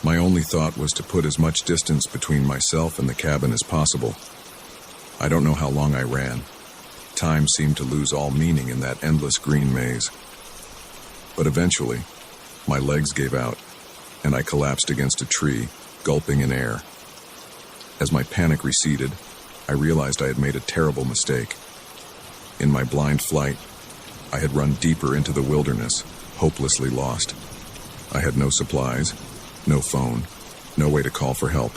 A: My only thought was to put as much distance between myself and the cabin as possible. I don't know how long I ran. Time seemed to lose all meaning in that endless green maze. But eventually, my legs gave out, and I collapsed against a tree, gulping in air. As my panic receded, I realized I had made a terrible mistake. In my blind flight, I had run deeper into the wilderness, hopelessly lost. I had no supplies, no phone, no way to call for help.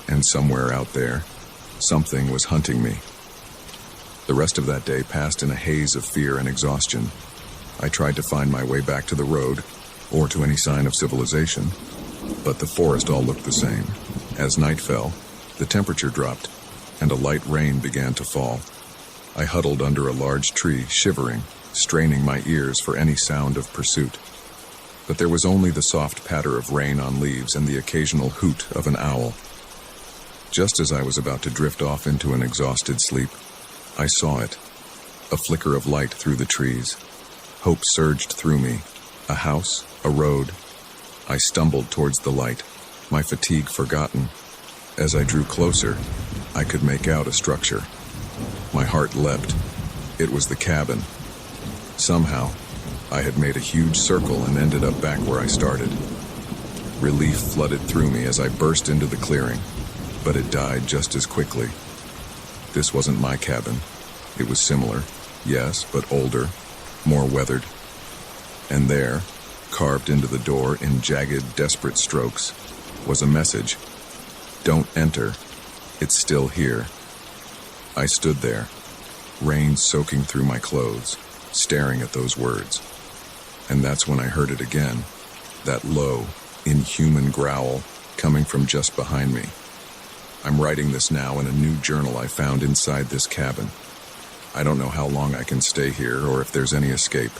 A: And somewhere out there, something was hunting me. The rest of that day passed in a haze of fear and exhaustion. I tried to find my way back to the road, or to any sign of civilization, but the forest all looked the same. As night fell, the temperature dropped, and a light rain began to fall. I huddled under a large tree, shivering, straining my ears for any sound of pursuit. But there was only the soft patter of rain on leaves and the occasional hoot of an owl. Just as I was about to drift off into an exhausted sleep, I saw it, a flicker of light through the trees. Hope surged through me. A house, a road. I stumbled towards the light, my fatigue forgotten. As I drew closer, I could make out a structure. My heart leapt. It was the cabin. Somehow, I had made a huge circle and ended up back where I started. Relief flooded through me as I burst into the clearing, but it died just as quickly. This wasn't my cabin. It was similar, yes, but older, more weathered. And there, carved into the door in jagged, desperate strokes, was a message. Don't enter. It's still here. I stood there, rain soaking through my clothes, staring at those words. And that's when I heard it again, that low, inhuman growl coming from just behind me. I'm writing this now in a new journal I found inside this cabin. I don't know how long I can stay here or if there's any escape,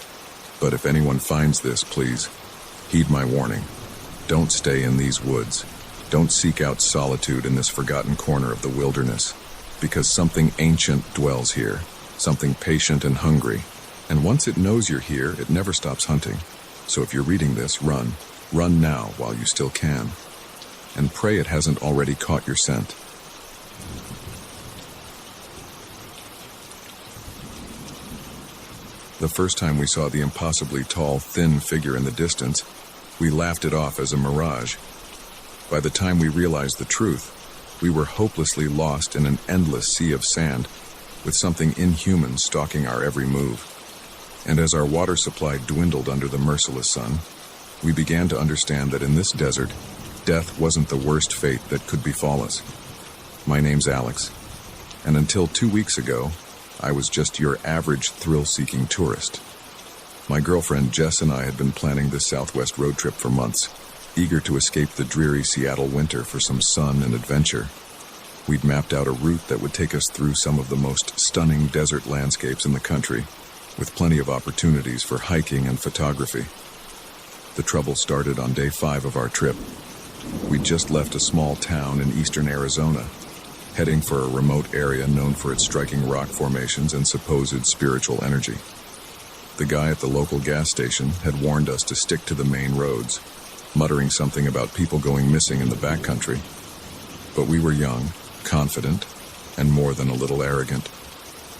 A: but if anyone finds this, please, heed my warning. Don't stay in these woods. Don't seek out solitude in this forgotten corner of the wilderness, because something ancient dwells here, something patient and hungry, and once it knows you're here, it never stops hunting. So if you're reading this, run. Run now while you still can. And pray it hasn't already caught your scent. The first time we saw the impossibly tall, thin figure in the distance, we laughed it off as a mirage. By the time we realized the truth, we were hopelessly lost in an endless sea of sand, with something inhuman stalking our every move. And as our water supply dwindled under the merciless sun, we began to understand that in this desert, death wasn't the worst fate that could befall us. My name's Alex, and until 2 weeks ago, I was just your average thrill-seeking tourist. My girlfriend Jess and I had been planning this Southwest road trip for months, eager to escape the dreary Seattle winter for some sun and adventure. We'd mapped out a route that would take us through some of the most stunning desert landscapes in the country, with plenty of opportunities for hiking and photography. The trouble started on day 5 of our trip. We'd just left a small town in eastern Arizona, heading for a remote area known for its striking rock formations and supposed spiritual energy. The guy at the local gas station had warned us to stick to the main roads, muttering something about people going missing in the backcountry. But we were young, confident, and more than a little arrogant.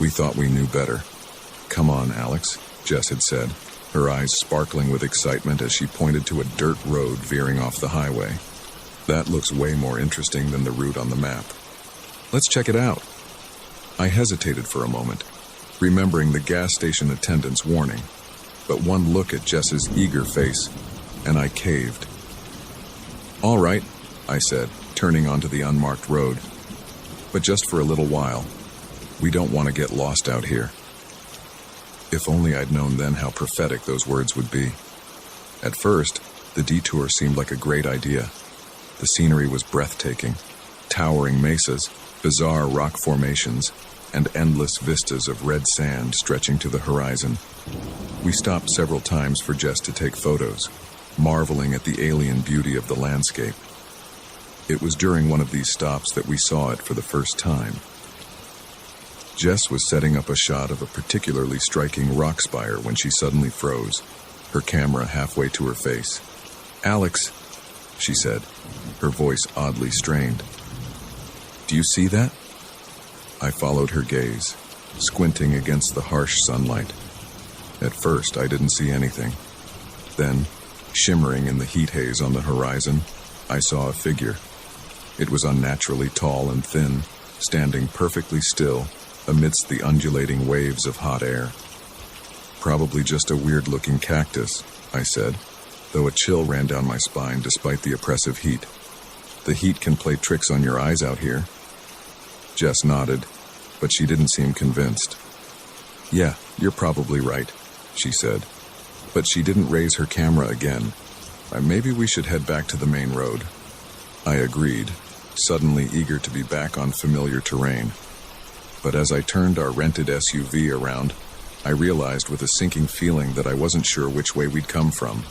A: We thought we knew better. "Come on, Alex," Jess had said, her eyes sparkling with excitement as she pointed to a dirt road veering off the highway. "That looks way more interesting than the route on the map. Let's check it out." I hesitated for a moment, remembering the gas station attendant's warning. But one look at Jess's eager face, and I caved. "All right," I said, turning onto the unmarked road. "But just for a little while. We don't want to get lost out here." If only I'd known then how prophetic those words would be. At first, the detour seemed like a great idea. The scenery was breathtaking. Towering mesas, bizarre rock formations, and endless vistas of red sand stretching to the horizon. We stopped several times for Jess to take photos, marveling at the alien beauty of the landscape. It was during one of these stops that we saw it for the first time. Jess was setting up a shot of a particularly striking rock spire when she suddenly froze, her camera halfway to her face. "Alex," she said, her voice oddly strained. "Do you see that?" I followed her gaze, squinting against the harsh sunlight. At first, I didn't see anything. Then, shimmering in the heat haze on the horizon, I saw a figure. It was unnaturally tall and thin, standing perfectly still amidst the undulating waves of hot air. "Probably just a weird-looking cactus," I said, though a chill ran down my spine despite the oppressive heat. "The heat can play tricks on your eyes out here." Jess nodded, but she didn't seem convinced. "Yeah, you're probably right," she said. But she didn't raise her camera again. Maybe we should head back to the main road." I agreed, suddenly eager to be back on familiar terrain. But as I turned our rented SUV around, I realized with a sinking feeling that I wasn't sure which way we'd come from.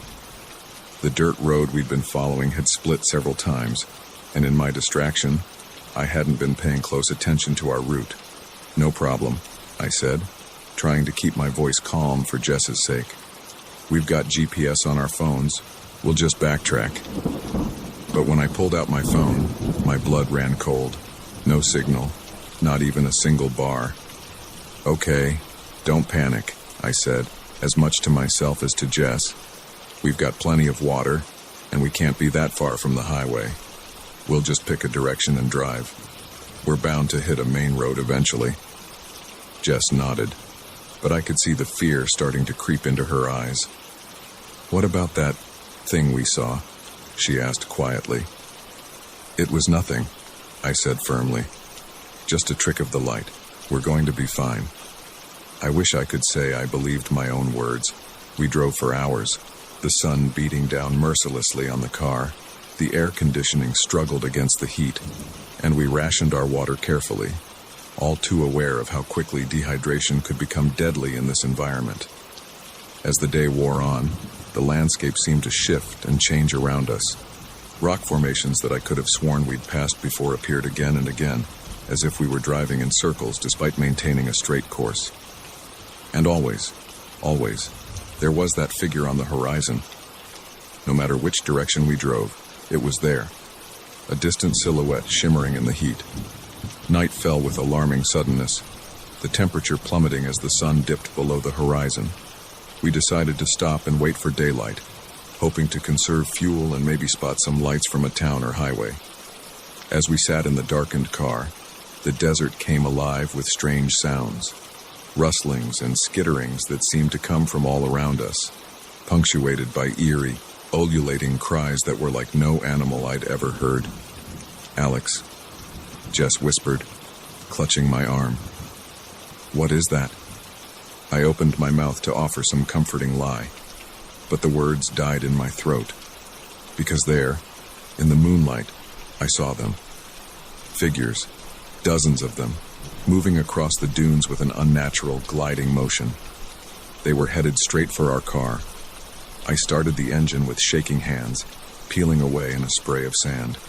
A: The dirt road we'd been following had split several times, and in my distraction, I hadn't been paying close attention to our route. "No problem," I said, trying to keep my voice calm for Jess's sake. "We've got GPS on our phones. We'll just backtrack." But when I pulled out my phone, my blood ran cold. No signal, not even a single bar. "Okay, don't panic," I said, as much to myself as to Jess. "We've got plenty of water, and we can't be that far from the highway. We'll just pick a direction and drive. We're bound to hit a main road eventually." Jess nodded, but I could see the fear starting to creep into her eyes. "What about that thing we saw?" she asked quietly. "It was nothing," I said firmly. "Just a trick of the light. We're going to be fine." I wish I could say I believed my own words. We drove for hours, the sun beating down mercilessly on the car. The air conditioning struggled against the heat, and we rationed our water carefully, all too aware of how quickly dehydration could become deadly in this environment. As the day wore on, the landscape seemed to shift and change around us. Rock formations that I could have sworn we'd passed before appeared again and again, as if we were driving in circles despite maintaining a straight course. And always, there was that figure on the horizon. No matter which direction we drove, it was there, a distant silhouette shimmering in the heat. Night fell with alarming suddenness, the temperature plummeting as the sun dipped below the horizon. We decided to stop and wait for daylight, hoping to conserve fuel and maybe spot some lights from a town or highway. As we sat in the darkened car, the desert came alive with strange sounds, rustlings and skitterings that seemed to come from all around us, punctuated by eerie, ululating cries that were like no animal I'd ever heard. "Alex," Jess whispered, clutching my arm. "What is that?" I opened my mouth to offer some comforting lie, but the words died in my throat, because there, in the moonlight, I saw them. Figures, dozens of them, moving across the dunes with an unnatural, gliding motion. They were headed straight for our car. I started the engine with shaking hands, peeling away in a spray of sand.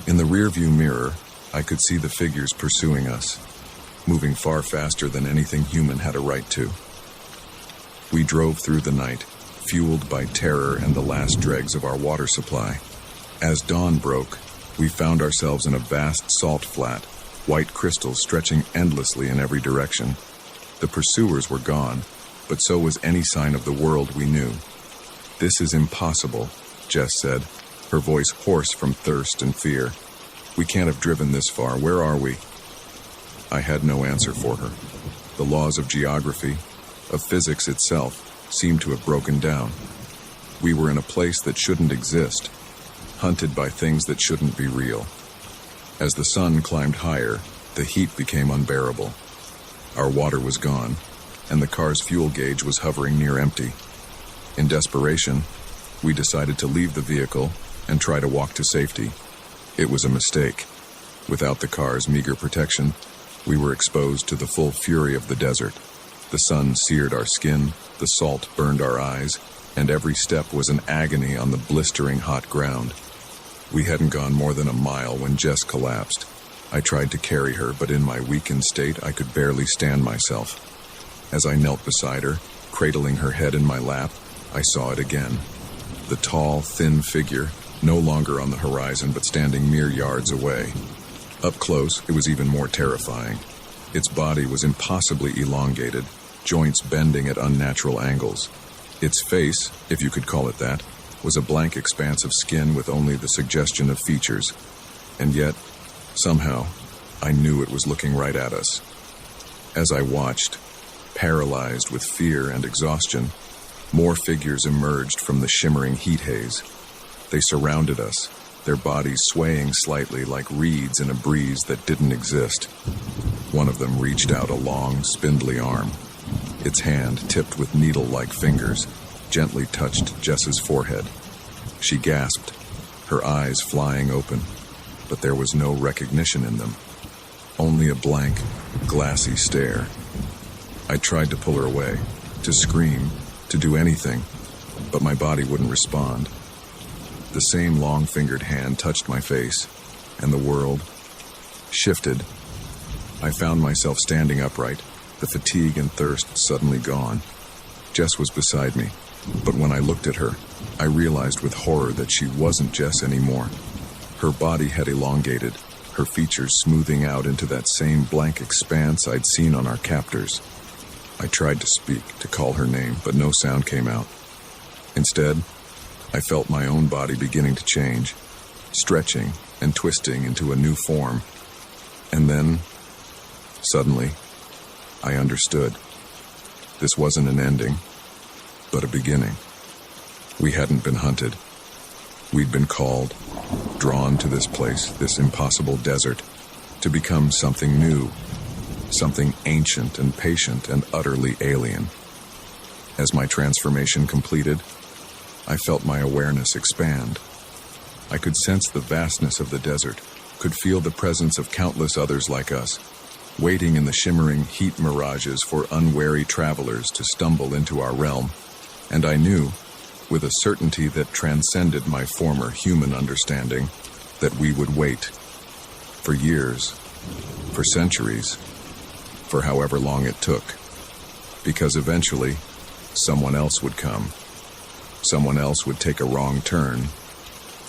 A: In the rearview mirror, I could see the figures pursuing us, moving far faster than anything human had a right to. We drove through the night, fueled by terror and the last dregs of our water supply. As dawn broke, we found ourselves in a vast salt flat, white crystals stretching endlessly in every direction. The pursuers were gone, but so was any sign of the world we knew. "This is impossible," Jess said, her voice hoarse from thirst and fear. "We can't have driven this far. Where are we?" I had no answer for her. The laws of geography, of physics itself, seemed to have broken down. We were in a place that shouldn't exist, hunted by things that shouldn't be real. As the sun climbed higher, the heat became unbearable. Our water was gone, and the car's fuel gauge was hovering near empty. In desperation, we decided to leave the vehicle and try to walk to safety. It was a mistake. Without the car's meager protection, we were exposed to the full fury of the desert. The sun seared our skin, the salt burned our eyes, and every step was an agony on the blistering hot ground. We hadn't gone more than a mile when Jess collapsed. I tried to carry her, but in my weakened state, I could barely stand myself. As I knelt beside her, cradling her head in my lap, I saw it again. The tall, thin figure, no longer on the horizon but standing mere yards away. Up close, it was even more terrifying. Its body was impossibly elongated, joints bending at unnatural angles. Its face, if you could call it that, was a blank expanse of skin with only the suggestion of features. And yet, somehow, I knew it was looking right at us. As I watched, paralyzed with fear and exhaustion, more figures emerged from the shimmering heat haze. They surrounded us, their bodies swaying slightly like reeds in a breeze that didn't exist. One of them reached out a long, spindly arm. Its hand, tipped with needle-like fingers, gently touched Jess's forehead. She gasped, her eyes flying open, but there was no recognition in them. Only a blank, glassy stare. I tried to pull her away, to scream, to do anything, but my body wouldn't respond. The same long-fingered hand touched my face, and the world shifted. I found myself standing upright, the fatigue and thirst suddenly gone. Jess was beside me, but when I looked at her, I realized with horror that she wasn't Jess anymore. Her body had elongated, her features smoothing out into that same blank expanse I'd seen on our captors. I tried to speak, to call her name, but no sound came out. Instead, I felt my own body beginning to change, stretching and twisting into a new form. And then, suddenly, I understood. This wasn't an ending, but a beginning. We hadn't been hunted. We'd been called, drawn to this place, this impossible desert, to become something new, something ancient and patient and utterly alien. As my transformation completed, I felt my awareness expand. I could sense the vastness of the desert, could feel the presence of countless others like us, waiting in the shimmering heat mirages for unwary travelers to stumble into our realm. And I knew, with a certainty that transcended my former human understanding, that we would wait. For years, for centuries, for however long it took. Because eventually, someone else would come. Someone else would take a wrong turn,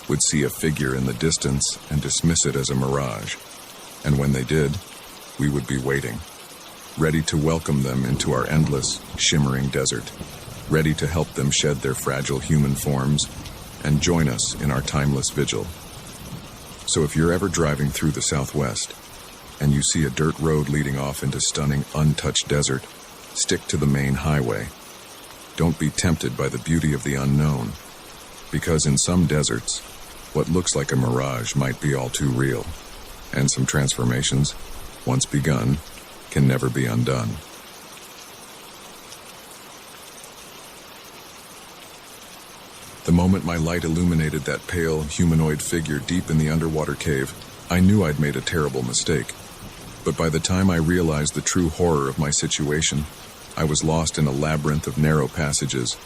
A: would see a figure in the distance and dismiss it as a mirage. And when they did, we would be waiting, ready to welcome them into our endless, shimmering desert, ready to help them shed their fragile human forms and join us in our timeless vigil. So if you're ever driving through the Southwest and you see a dirt road leading off into stunning, untouched desert, stick to the main highway. Don't be tempted by the beauty of the unknown, because in some deserts, what looks like a mirage might be all too real, and some transformations, once begun, can never be undone. The moment my light illuminated that pale, humanoid figure deep in the underwater cave, I knew I'd made a terrible mistake. But by the time I realized the true horror of my situation, I was lost in a labyrinth of narrow passages,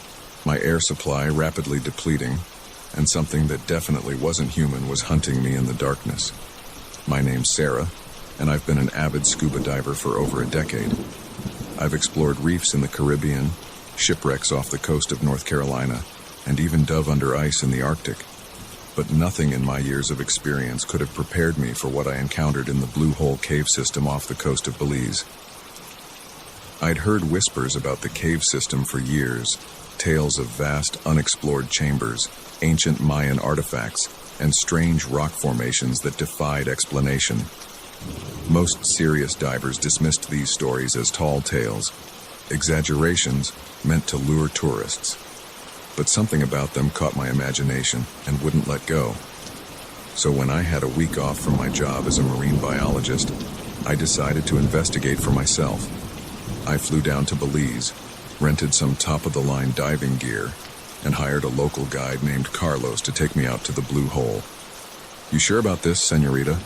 A: my air supply rapidly depleting, and something that definitely wasn't human was hunting me in the darkness. My name's Sarah, and I've been an avid scuba diver for over a decade. I've explored reefs in the Caribbean, shipwrecks off the coast of North Carolina, and even dove under ice in the Arctic. But nothing in my years of experience could have prepared me for what I encountered in the Blue Hole cave system off the coast of Belize. I'd heard whispers about the cave system for years, tales of vast, unexplored chambers, ancient Mayan artifacts, and strange rock formations that defied explanation. Most serious divers dismissed these stories as tall tales, exaggerations meant to lure tourists. But something about them caught my imagination and wouldn't let go. So when I had a week off from my job as a marine biologist, I decided to investigate for myself. I flew down to Belize, rented some top-of-the-line diving gear, and hired a local guide named Carlos to take me out to the Blue Hole. "You sure about this, señorita?"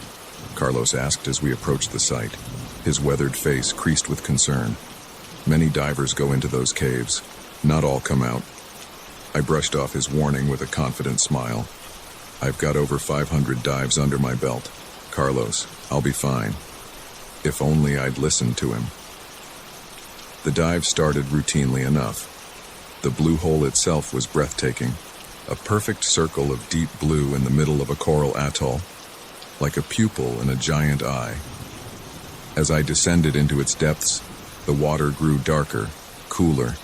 A: Carlos asked as we approached the site, his weathered face creased with concern. "Many divers go into those caves. Not all come out." I brushed off his warning with a confident smile. "I've got over 500 dives under my belt. Carlos, I'll be fine." If only I'd listened to him. The dive started routinely enough. The Blue Hole itself was breathtaking, a perfect circle of deep blue in the middle of a coral atoll, like a pupil in a giant eye. As I descended into its depths, the water grew darker, cooler.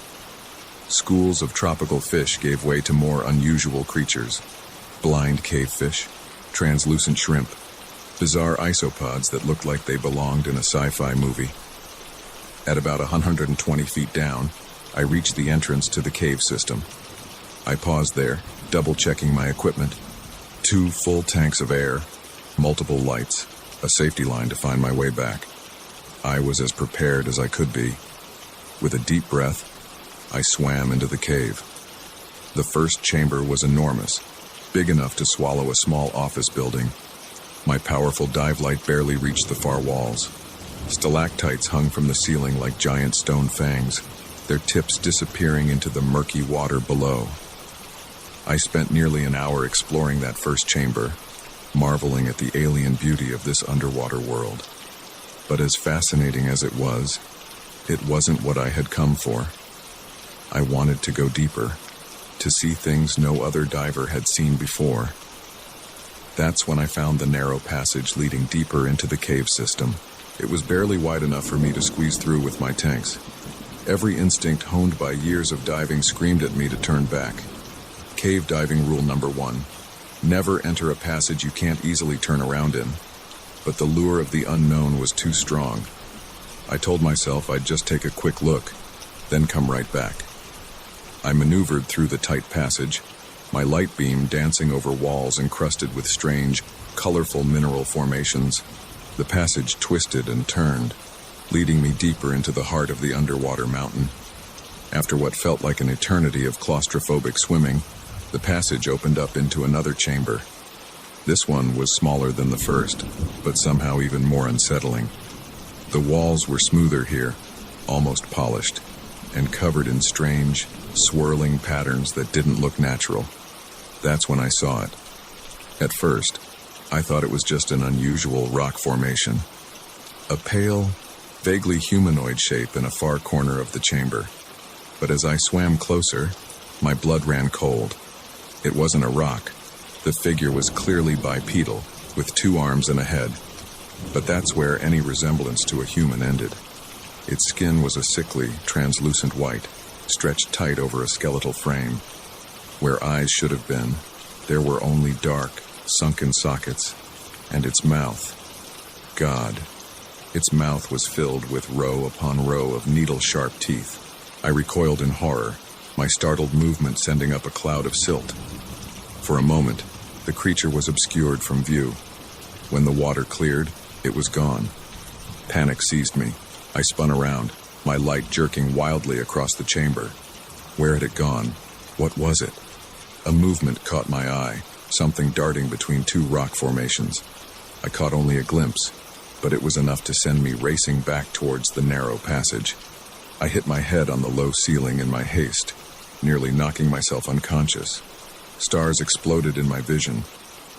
A: Schools of tropical fish gave way to more unusual creatures: blind cavefish, translucent shrimp, bizarre isopods that looked like they belonged in a sci-fi movie. At about 120 feet down, I reached the entrance to the cave system. I paused there, double-checking my equipment. 2 full tanks of air, multiple lights, a safety line to find my way back. I was as prepared as I could be. With a deep breath, I swam into the cave. The first chamber was enormous, big enough to swallow a small office building. My powerful dive light barely reached the far walls. Stalactites hung from the ceiling like giant stone fangs, their tips disappearing into the murky water below. I spent nearly an hour exploring that first chamber, marveling at the alien beauty of this underwater world. But as fascinating as it wasn't what I had come for. I wanted to go deeper, to see things no other diver had seen before. That's when I found the narrow passage leading deeper into the cave system. It was barely wide enough for me to squeeze through with my tanks. Every instinct honed by years of diving screamed at me to turn back. Cave diving rule number 1. Never enter a passage you can't easily turn around in. But the lure of the unknown was too strong. I told myself I'd just take a quick look, then come right back. I maneuvered through the tight passage, my light beam dancing over walls encrusted with strange, colorful mineral formations. The passage twisted and turned, leading me deeper into the heart of the underwater mountain. After what felt like an eternity of claustrophobic swimming, the passage opened up into another chamber. This one was smaller than the first, but somehow even more unsettling. The walls were smoother here, almost polished, and covered in strange, swirling patterns that didn't look natural. That's when I saw it. At first, I thought it was just an unusual rock formation. A pale, vaguely humanoid shape in a far corner of the chamber. But as I swam closer, my blood ran cold. It wasn't a rock. The figure was clearly bipedal, with 2 arms and a head. But that's where any resemblance to a human ended. Its skin was a sickly, translucent white, stretched tight over a skeletal frame. Where eyes should have been, there were only dark, sunken sockets, and its mouth. God. Its mouth was filled with row upon row of needle-sharp teeth. I recoiled in horror, my startled movement sending up a cloud of silt. For a moment, the creature was obscured from view. When the water cleared, it was gone. Panic seized me. I spun around, my light jerking wildly across the chamber. Where had it gone? What was it? A movement caught my eye, something darting between 2 rock formations. I caught only a glimpse, but it was enough to send me racing back towards the narrow passage. I hit my head on the low ceiling in my haste, nearly knocking myself unconscious. Stars exploded in my vision,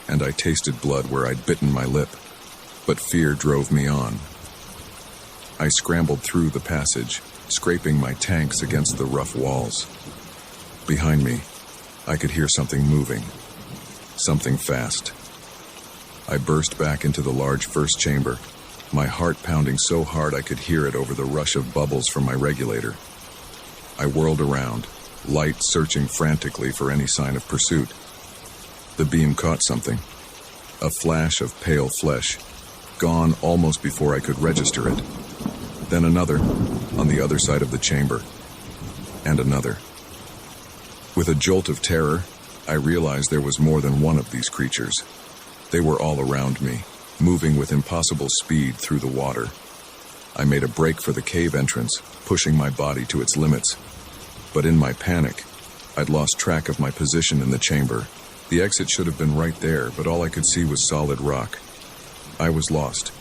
A: and I tasted blood where I'd bitten my lip. But fear drove me on. I scrambled through the passage, scraping my tanks against the rough walls. Behind me, I could hear something moving. Something fast. I burst back into the large first chamber, my heart pounding so hard I could hear it over the rush of bubbles from my regulator. I whirled around, light searching frantically for any sign of pursuit. The beam caught something. A flash of pale flesh, gone almost before I could register it. Then another, on the other side of the chamber. And another. With a jolt of terror, I realized there was more than one of these creatures. They were all around me, moving with impossible speed through the water. I made a break for the cave entrance, pushing my body to its limits. But in my panic, I'd lost track of my position in the chamber. The exit should have been right there, but all I could see was solid rock. I was lost.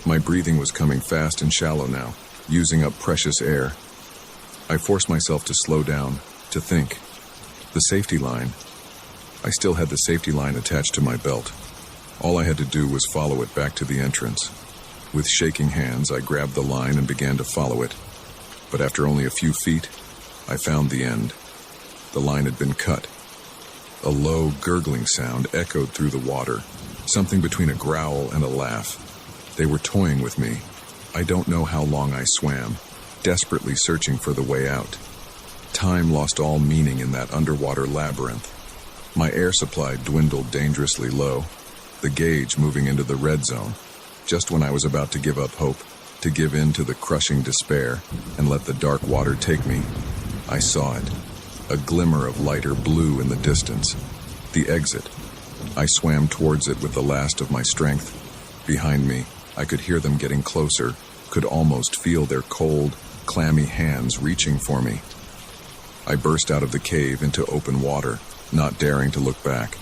A: My breathing was coming fast and shallow now, using up precious air. I forced myself to slow down, to think. The safety line. I still had the safety line attached to my belt. All I had to do was follow it back to the entrance. With shaking hands, I grabbed the line and began to follow it. But after only a few feet, I found the end. The line had been cut. A low, gurgling sound echoed through the water, something between a growl and a laugh. They were toying with me. I don't know how long I swam, desperately searching for the way out. Time lost all meaning in that underwater labyrinth. My air supply dwindled dangerously low, the gauge moving into the red zone. Just when I was about to give up hope, to give in to the crushing despair, and let the dark water take me, I saw it. A glimmer of lighter blue in the distance. The exit. I swam towards it with the last of my strength. Behind me, I could hear them getting closer, could almost feel their cold, clammy hands reaching for me. I burst out of the cave into open water, not daring to look back.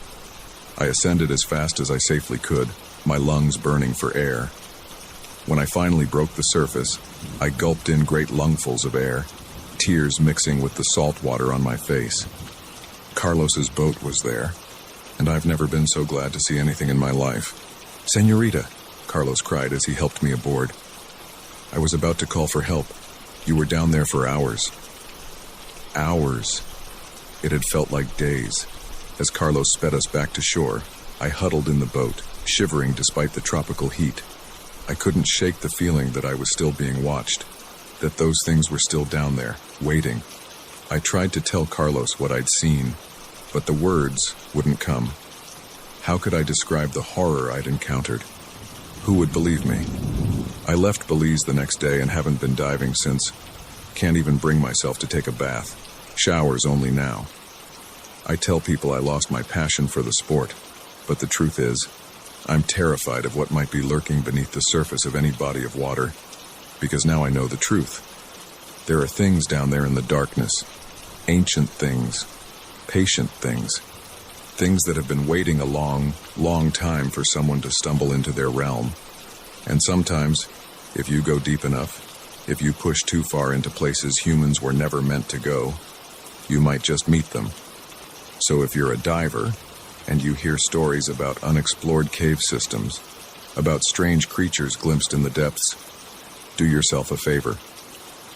A: I ascended as fast as I safely could, my lungs burning for air. When I finally broke the surface, I gulped in great lungfuls of air, tears mixing with the salt water on my face. Carlos's boat was there, and I've never been so glad to see anything in my life. "Señorita," Carlos cried as he helped me aboard. "I was about to call for help. You were down there for hours." Hours. It had felt like days. As Carlos sped us back to shore, I huddled in the boat, shivering despite the tropical heat. I couldn't shake the feeling that I was still being watched, that those things were still down there, waiting. I tried to tell Carlos what I'd seen, but the words wouldn't come. How could I describe the horror I'd encountered? Who would believe me? I left Belize the next day and haven't been diving since. Can't even bring myself to take a bath. Showers only now. I tell people I lost my passion for the sport, but the truth is, I'm terrified of what might be lurking beneath the surface of any body of water, because now I know the truth. There are things down there in the darkness, ancient things, patient things, things that have been waiting a long, long time for someone to stumble into their realm. And sometimes, if you go deep enough, if you push too far into places humans were never meant to go, you might just meet them. So if you're a diver, and you hear stories about unexplored cave systems, about strange creatures glimpsed in the depths, do yourself a favor.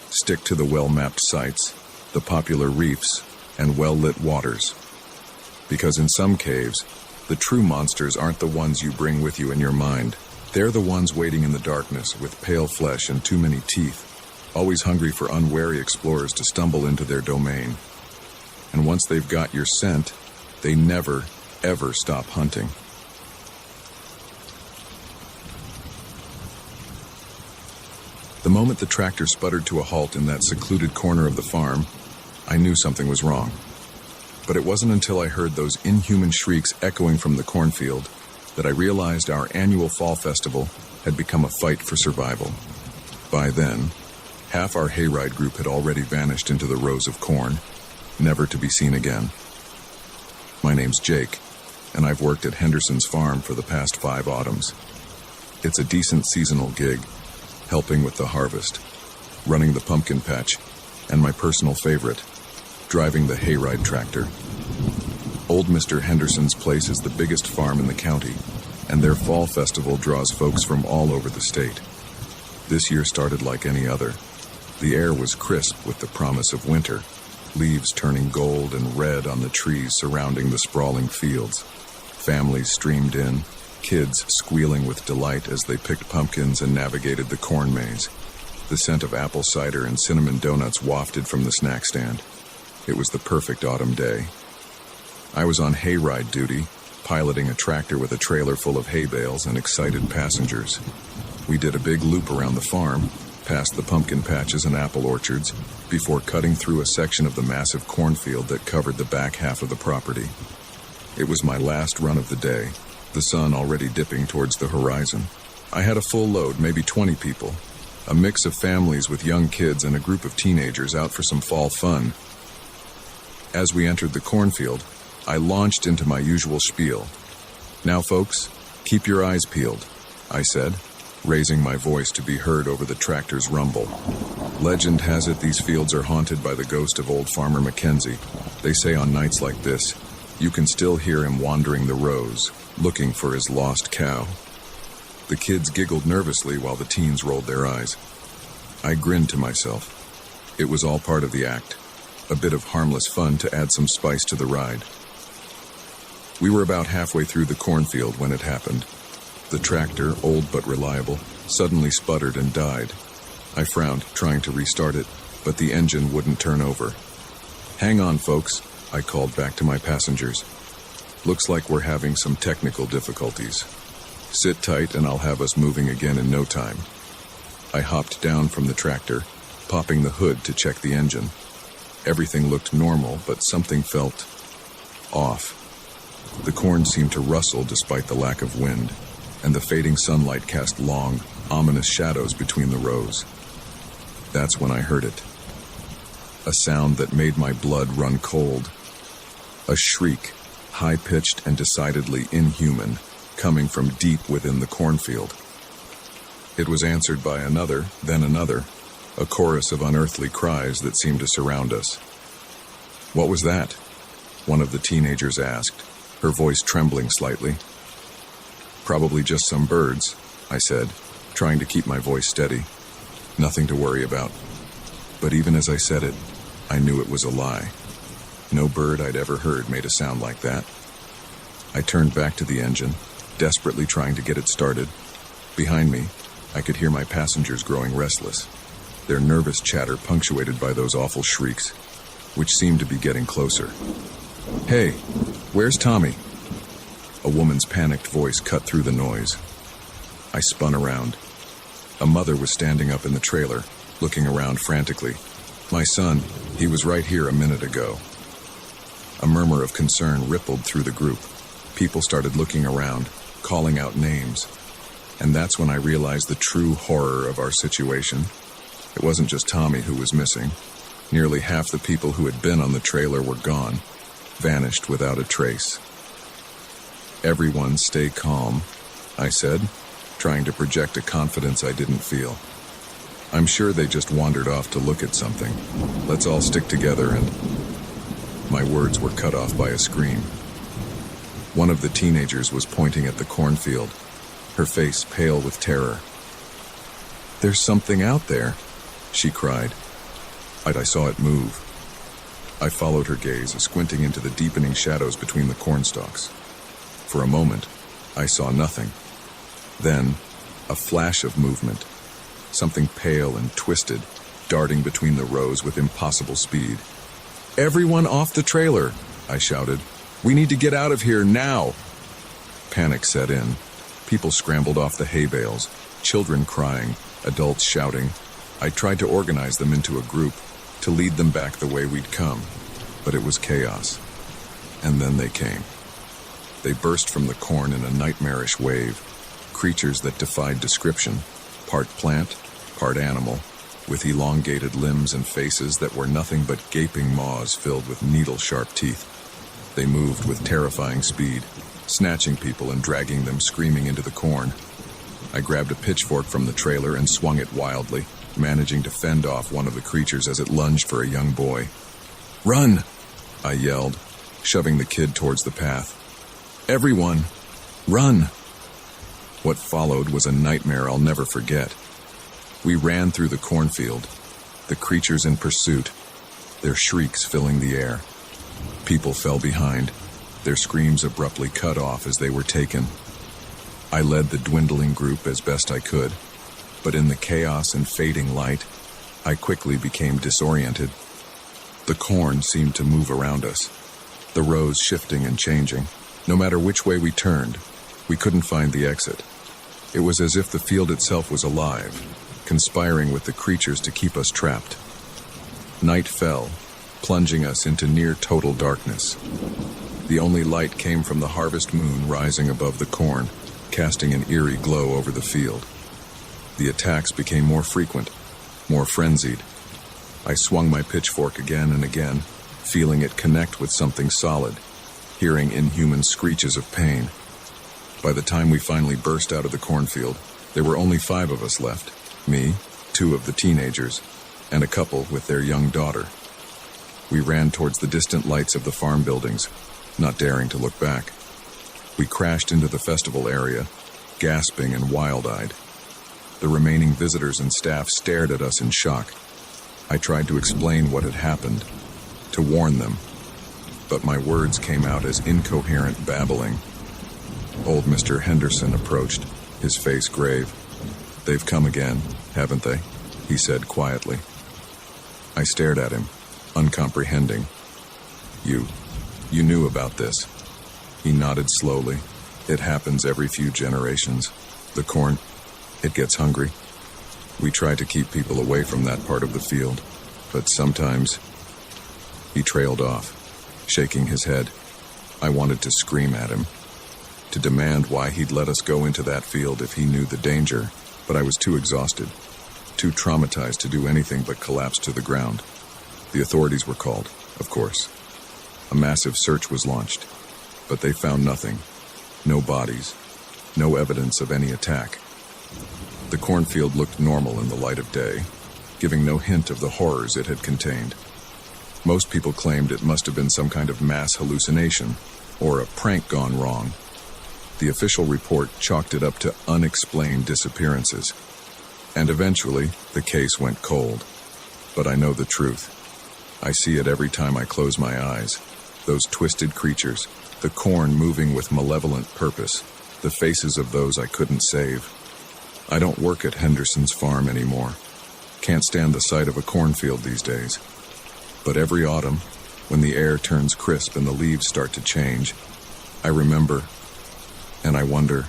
A: Stick to the well-mapped sites, the popular reefs, and well-lit waters. Because in some caves, the true monsters aren't the ones you bring with you in your mind. They're the ones waiting in the darkness with pale flesh and too many teeth, always hungry for unwary explorers to stumble into their domain. And once they've got your scent, they never, ever stop hunting. The moment the tractor sputtered to a halt in that secluded corner of the farm, I knew something was wrong. But it wasn't until I heard those inhuman shrieks echoing from the cornfield that I realized our annual fall festival had become a fight for survival. By then, half our hayride group had already vanished into the rows of corn, never to be seen again. My name's Jake, and I've worked at Henderson's farm for the past 5 autumns. It's a decent seasonal gig, helping with the harvest, running the pumpkin patch, and my personal favorite, driving the hayride tractor. Old Mr. Henderson's place is the biggest farm in the county, and their fall festival draws folks from all over the state. This year started like any other. The air was crisp with the promise of winter, leaves turning gold and red on the trees surrounding the sprawling fields. Families streamed in, kids squealing with delight as they picked pumpkins and navigated the corn maze. The scent of apple cider and cinnamon donuts wafted from the snack stand. It was the perfect autumn day. I was on hayride duty, piloting a tractor with a trailer full of hay bales and excited passengers. We did a big loop around the farm, past the pumpkin patches and apple orchards, before cutting through a section of the massive cornfield that covered the back half of the property. It was my last run of the day, the sun already dipping towards the horizon. I had a full load, maybe 20 people, a mix of families with young kids and a group of teenagers out for some fall fun. As we entered the cornfield, I launched into my usual spiel. "Now, folks, keep your eyes peeled," I said, raising my voice to be heard over the tractor's rumble. "Legend has it these fields are haunted by the ghost of old farmer Mackenzie. They say on nights like this, you can still hear him wandering the rows, looking for his lost cow." The kids giggled nervously while the teens rolled their eyes. I grinned to myself. It was all part of the act, a bit of harmless fun to add some spice to the ride. We were about halfway through the cornfield when it happened. The tractor, old but reliable, suddenly sputtered and died. I frowned, trying to restart it, but the engine wouldn't turn over. "Hang on, folks," I called back to my passengers. "Looks like we're having some technical difficulties. Sit tight and I'll have us moving again in no time." I hopped down from the tractor, popping the hood to check the engine. Everything looked normal, but something felt off. The corn seemed to rustle despite the lack of wind, and the fading sunlight cast long, ominous shadows between the rows. That's when I heard it. A sound that made my blood run cold. A shriek, high-pitched and decidedly inhuman, coming from deep within the cornfield. It was answered by another, then another, a chorus of unearthly cries that seemed to surround us. "What was that?" one of the teenagers asked, her voice trembling slightly. "Probably just some birds," I said, trying to keep my voice steady. "Nothing to worry about." But even as I said it, I knew it was a lie. No bird I'd ever heard made a sound like that. I turned back to the engine, desperately trying to get it started. Behind me, I could hear my passengers growing restless, their nervous chatter punctuated by those awful shrieks, which seemed to be getting closer. "Hey, where's Tommy?" A woman's panicked voice cut through the noise. I spun around. A mother was standing up in the trailer, looking around frantically. "My son, he was right here a minute ago." A murmur of concern rippled through the group. People started looking around, calling out names. And that's when I realized the true horror of our situation. It wasn't just Tommy who was missing. Nearly half the people who had been on the trailer were gone, vanished without a trace. "Everyone stay calm," I said, trying to project a confidence I didn't feel. "I'm sure they just wandered off to look at something. Let's all stick together and—" My words were cut off by a scream. One of the teenagers was pointing at the cornfield, her face pale with terror. "There's something out there," she cried. I saw it move. I followed her gaze, squinting into the deepening shadows between the cornstalks. For a moment, I saw nothing. Then, a flash of movement. Something pale and twisted, darting between the rows with impossible speed. "Everyone off the trailer!" I shouted. "We need to get out of here now!" Panic set in. People scrambled off the hay bales, children crying, adults shouting. I tried to organize them into a group, to lead them back the way we'd come, but it was chaos. And then they came. They burst from the corn in a nightmarish wave, creatures that defied description, part plant, part animal, with elongated limbs and faces that were nothing but gaping maws filled with needle-sharp teeth. They moved with terrifying speed, snatching people and dragging them screaming into the corn. I grabbed a pitchfork from the trailer and swung it wildly, managing to fend off one of the creatures as it lunged for a young boy. "Run!" I yelled, shoving the kid towards the path. "Everyone, run!" What followed was a nightmare I'll never forget. We ran through the cornfield, the creatures in pursuit, their shrieks filling the air. People fell behind, their screams abruptly cut off as they were taken. I led the dwindling group as best I could, but in the chaos and fading light, I quickly became disoriented. The corn seemed to move around us, the rows shifting and changing. No matter which way we turned, we couldn't find the exit. It was as if the field itself was alive, conspiring with the creatures to keep us trapped. Night fell, plunging us into near total darkness. The only light came from the harvest moon rising above the corn, casting an eerie glow over the field. The attacks became more frequent, more frenzied. I swung my pitchfork again and again, feeling it connect with something solid, hearing inhuman screeches of pain. By the time we finally burst out of the cornfield, there were only 5 of us left. Me, 2 of the teenagers, and a couple with their young daughter. We ran towards the distant lights of the farm buildings, not daring to look back. We crashed into the festival area, gasping and wild-eyed. The remaining visitors and staff stared at us in shock. I tried to explain what had happened, to warn them, but my words came out as incoherent babbling. Old Mr. Henderson approached, his face grave. "They've come again, haven't they?" he said quietly. I stared at him, uncomprehending. You knew about this." He nodded slowly. "It happens every few generations. The corn, it gets hungry. We try to keep people away from that part of the field, but sometimes..." He trailed off, shaking his head. I wanted to scream at him, to demand why he'd let us go into that field if he knew the danger, but I was too exhausted, too traumatized to do anything but collapse to the ground. The authorities were called, of course. A massive search was launched, but they found nothing. No bodies, no evidence of any attack. The cornfield looked normal in the light of day, giving no hint of the horrors it had contained. Most people claimed it must have been some kind of mass hallucination, or a prank gone wrong. The official report chalked it up to unexplained disappearances. And eventually, the case went cold. But I know the truth. I see it every time I close my eyes. Those twisted creatures, the corn moving with malevolent purpose, the faces of those I couldn't save. I don't work at Henderson's farm anymore. Can't stand the sight of a cornfield these days. But every autumn, when the air turns crisp and the leaves start to change, I remember, and I wonder,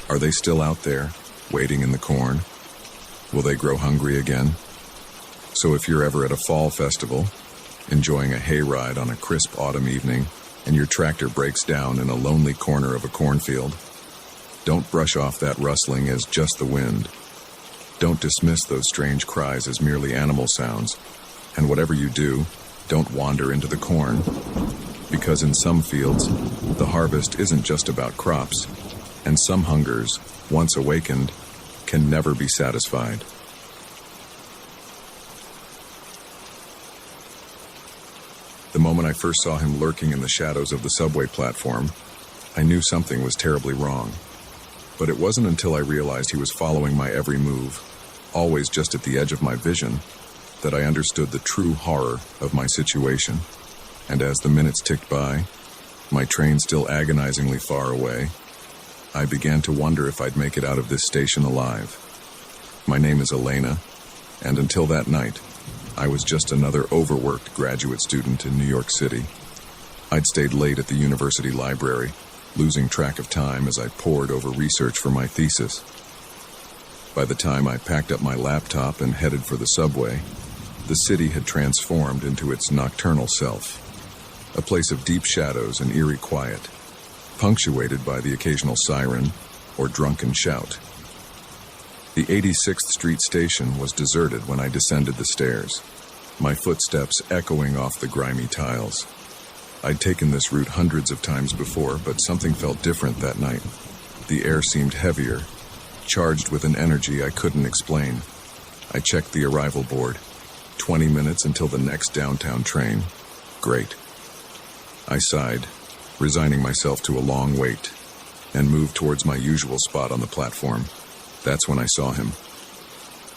A: are they still out there, waiting in the corn? Will they grow hungry again? So if you're ever at a fall festival, enjoying a hayride on a crisp autumn evening, and your tractor breaks down in a lonely corner of a cornfield, don't brush off that rustling as just the wind. Don't dismiss those strange cries as merely animal sounds. And whatever you do, don't wander into the corn. Because in some fields, the harvest isn't just about crops, and some hungers, once awakened, can never be satisfied. The moment I first saw him lurking in the shadows of the subway platform, I knew something was terribly wrong. But it wasn't until I realized he was following my every move, always just at the edge of my vision, that I understood the true horror of my situation. And as the minutes ticked by, my train still agonizingly far away, I began to wonder if I'd make it out of this station alive. My name is Elena, and until that night, I was just another overworked graduate student in New York City. I'd stayed late at the university library, losing track of time as I pored over research for my thesis. By the time I packed up my laptop and headed for the subway, the city had transformed into its nocturnal self, a place of deep shadows and eerie quiet, punctuated by the occasional siren or drunken shout. The 86th Street station was deserted when I descended the stairs, my footsteps echoing off the grimy tiles. I'd taken this route hundreds of times before, but something felt different that night. The air seemed heavier, charged with an energy I couldn't explain. I checked the arrival board. 20 minutes until the next downtown train. Great. I sighed, resigning myself to a long wait, and moved towards my usual spot on the platform. That's when I saw him.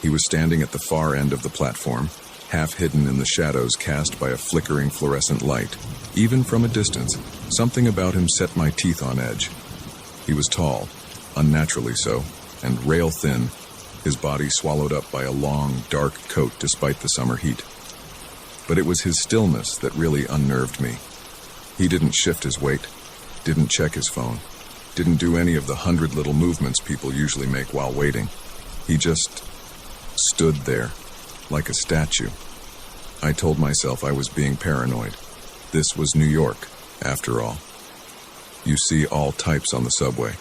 A: He was standing at the far end of the platform, half hidden in the shadows cast by a flickering fluorescent light. Even from a distance, something about him set my teeth on edge. He was tall, unnaturally so, and rail-thin, his body swallowed up by a long, dark coat despite the summer heat. But it was his stillness that really unnerved me. He didn't shift his weight, didn't check his phone, didn't do any of the 100 little movements people usually make while waiting. He just stood there, like a statue. I told myself I was being paranoid. This was New York, after all. You see all types on the subway.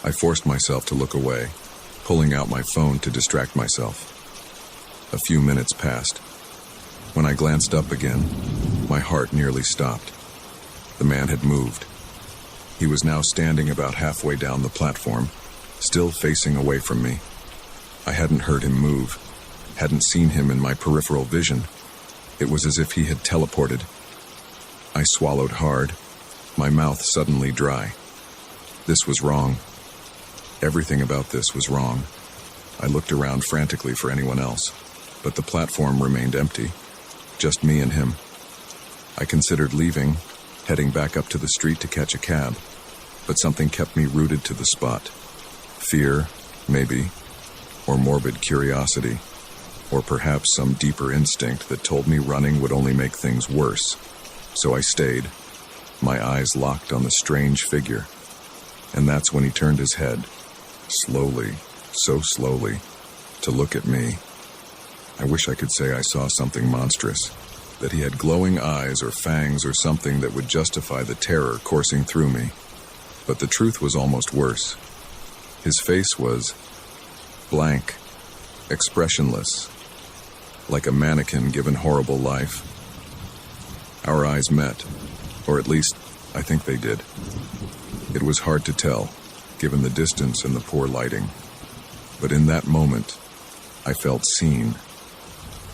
A: I forced myself to look away, pulling out my phone to distract myself. A few minutes passed. When I glanced up again, my heart nearly stopped. The man had moved. He was now standing about halfway down the platform, still facing away from me. I hadn't heard him move, hadn't seen him in my peripheral vision. It was as if he had teleported. I swallowed hard, my mouth suddenly dry. This was wrong. Everything about this was wrong. I looked around frantically for anyone else, but the platform remained empty, just me and him. I considered leaving, heading back up to the street to catch a cab, but something kept me rooted to the spot. Fear, maybe, or morbid curiosity, or perhaps some deeper instinct that told me running would only make things worse. So I stayed, my eyes locked on the strange figure. And that's when he turned his head, slowly, so slowly, to look at me. I wish I could say I saw something monstrous, that he had glowing eyes or fangs or something that would justify the terror coursing through me. But the truth was almost worse. His face was blank, expressionless, like a mannequin given horrible life. Our eyes met, or at least, I think they did. It was hard to tell, given the distance and the poor lighting. But in that moment, I felt seen.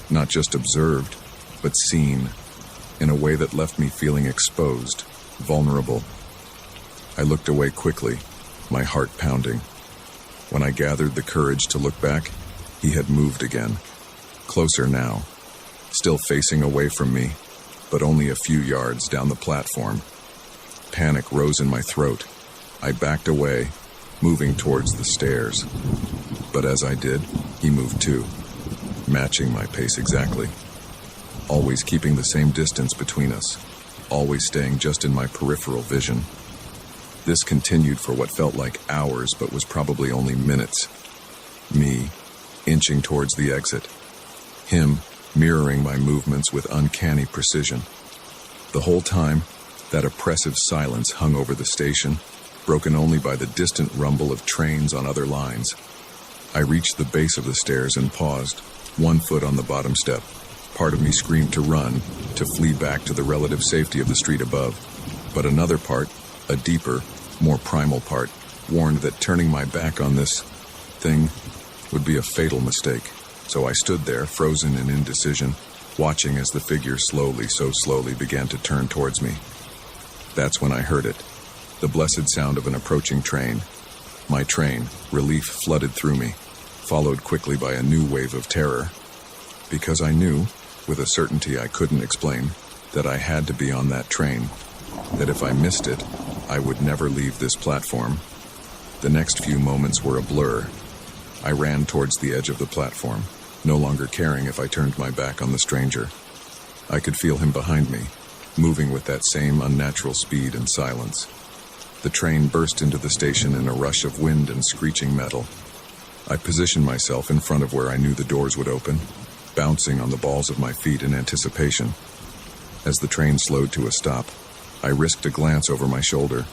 A: Not just observed, but seen, in a way that left me feeling exposed, vulnerable. I looked away quickly, my heart pounding. When I gathered the courage to look back, he had moved again. Closer now, still facing away from me, but only a few yards down the platform. Panic rose in my throat. I backed away, moving towards the stairs. But as I did, he moved too, matching my pace exactly. Always keeping the same distance between us, always staying just in my peripheral vision. This continued for what felt like hours, but was probably only minutes. Me, inching towards the exit. Him, mirroring my movements with uncanny precision. The whole time, that oppressive silence hung over the station, broken only by the distant rumble of trains on other lines. I reached the base of the stairs and paused, one foot on the bottom step. Part of me screamed to run, to flee back to the relative safety of the street above. But another part, a deeper, more primal part, warned that turning my back on this thing would be a fatal mistake. So I stood there, frozen in indecision, watching as the figure slowly, so slowly began to turn towards me. That's when I heard it, the blessed sound of an approaching train. My train, relief flooded through me, followed quickly by a new wave of terror. Because I knew, with a certainty I couldn't explain, that I had to be on that train, that if I missed it, I would never leave this platform. The next few moments were a blur. I ran towards the edge of the platform, no longer caring if I turned my back on the stranger. I could feel him behind me, moving with that same unnatural speed and silence. The train burst into the station in a rush of wind and screeching metal. I positioned myself in front of where I knew the doors would open, bouncing on the balls of my feet in anticipation. As the train slowed to a stop, I risked a glance over my shoulder.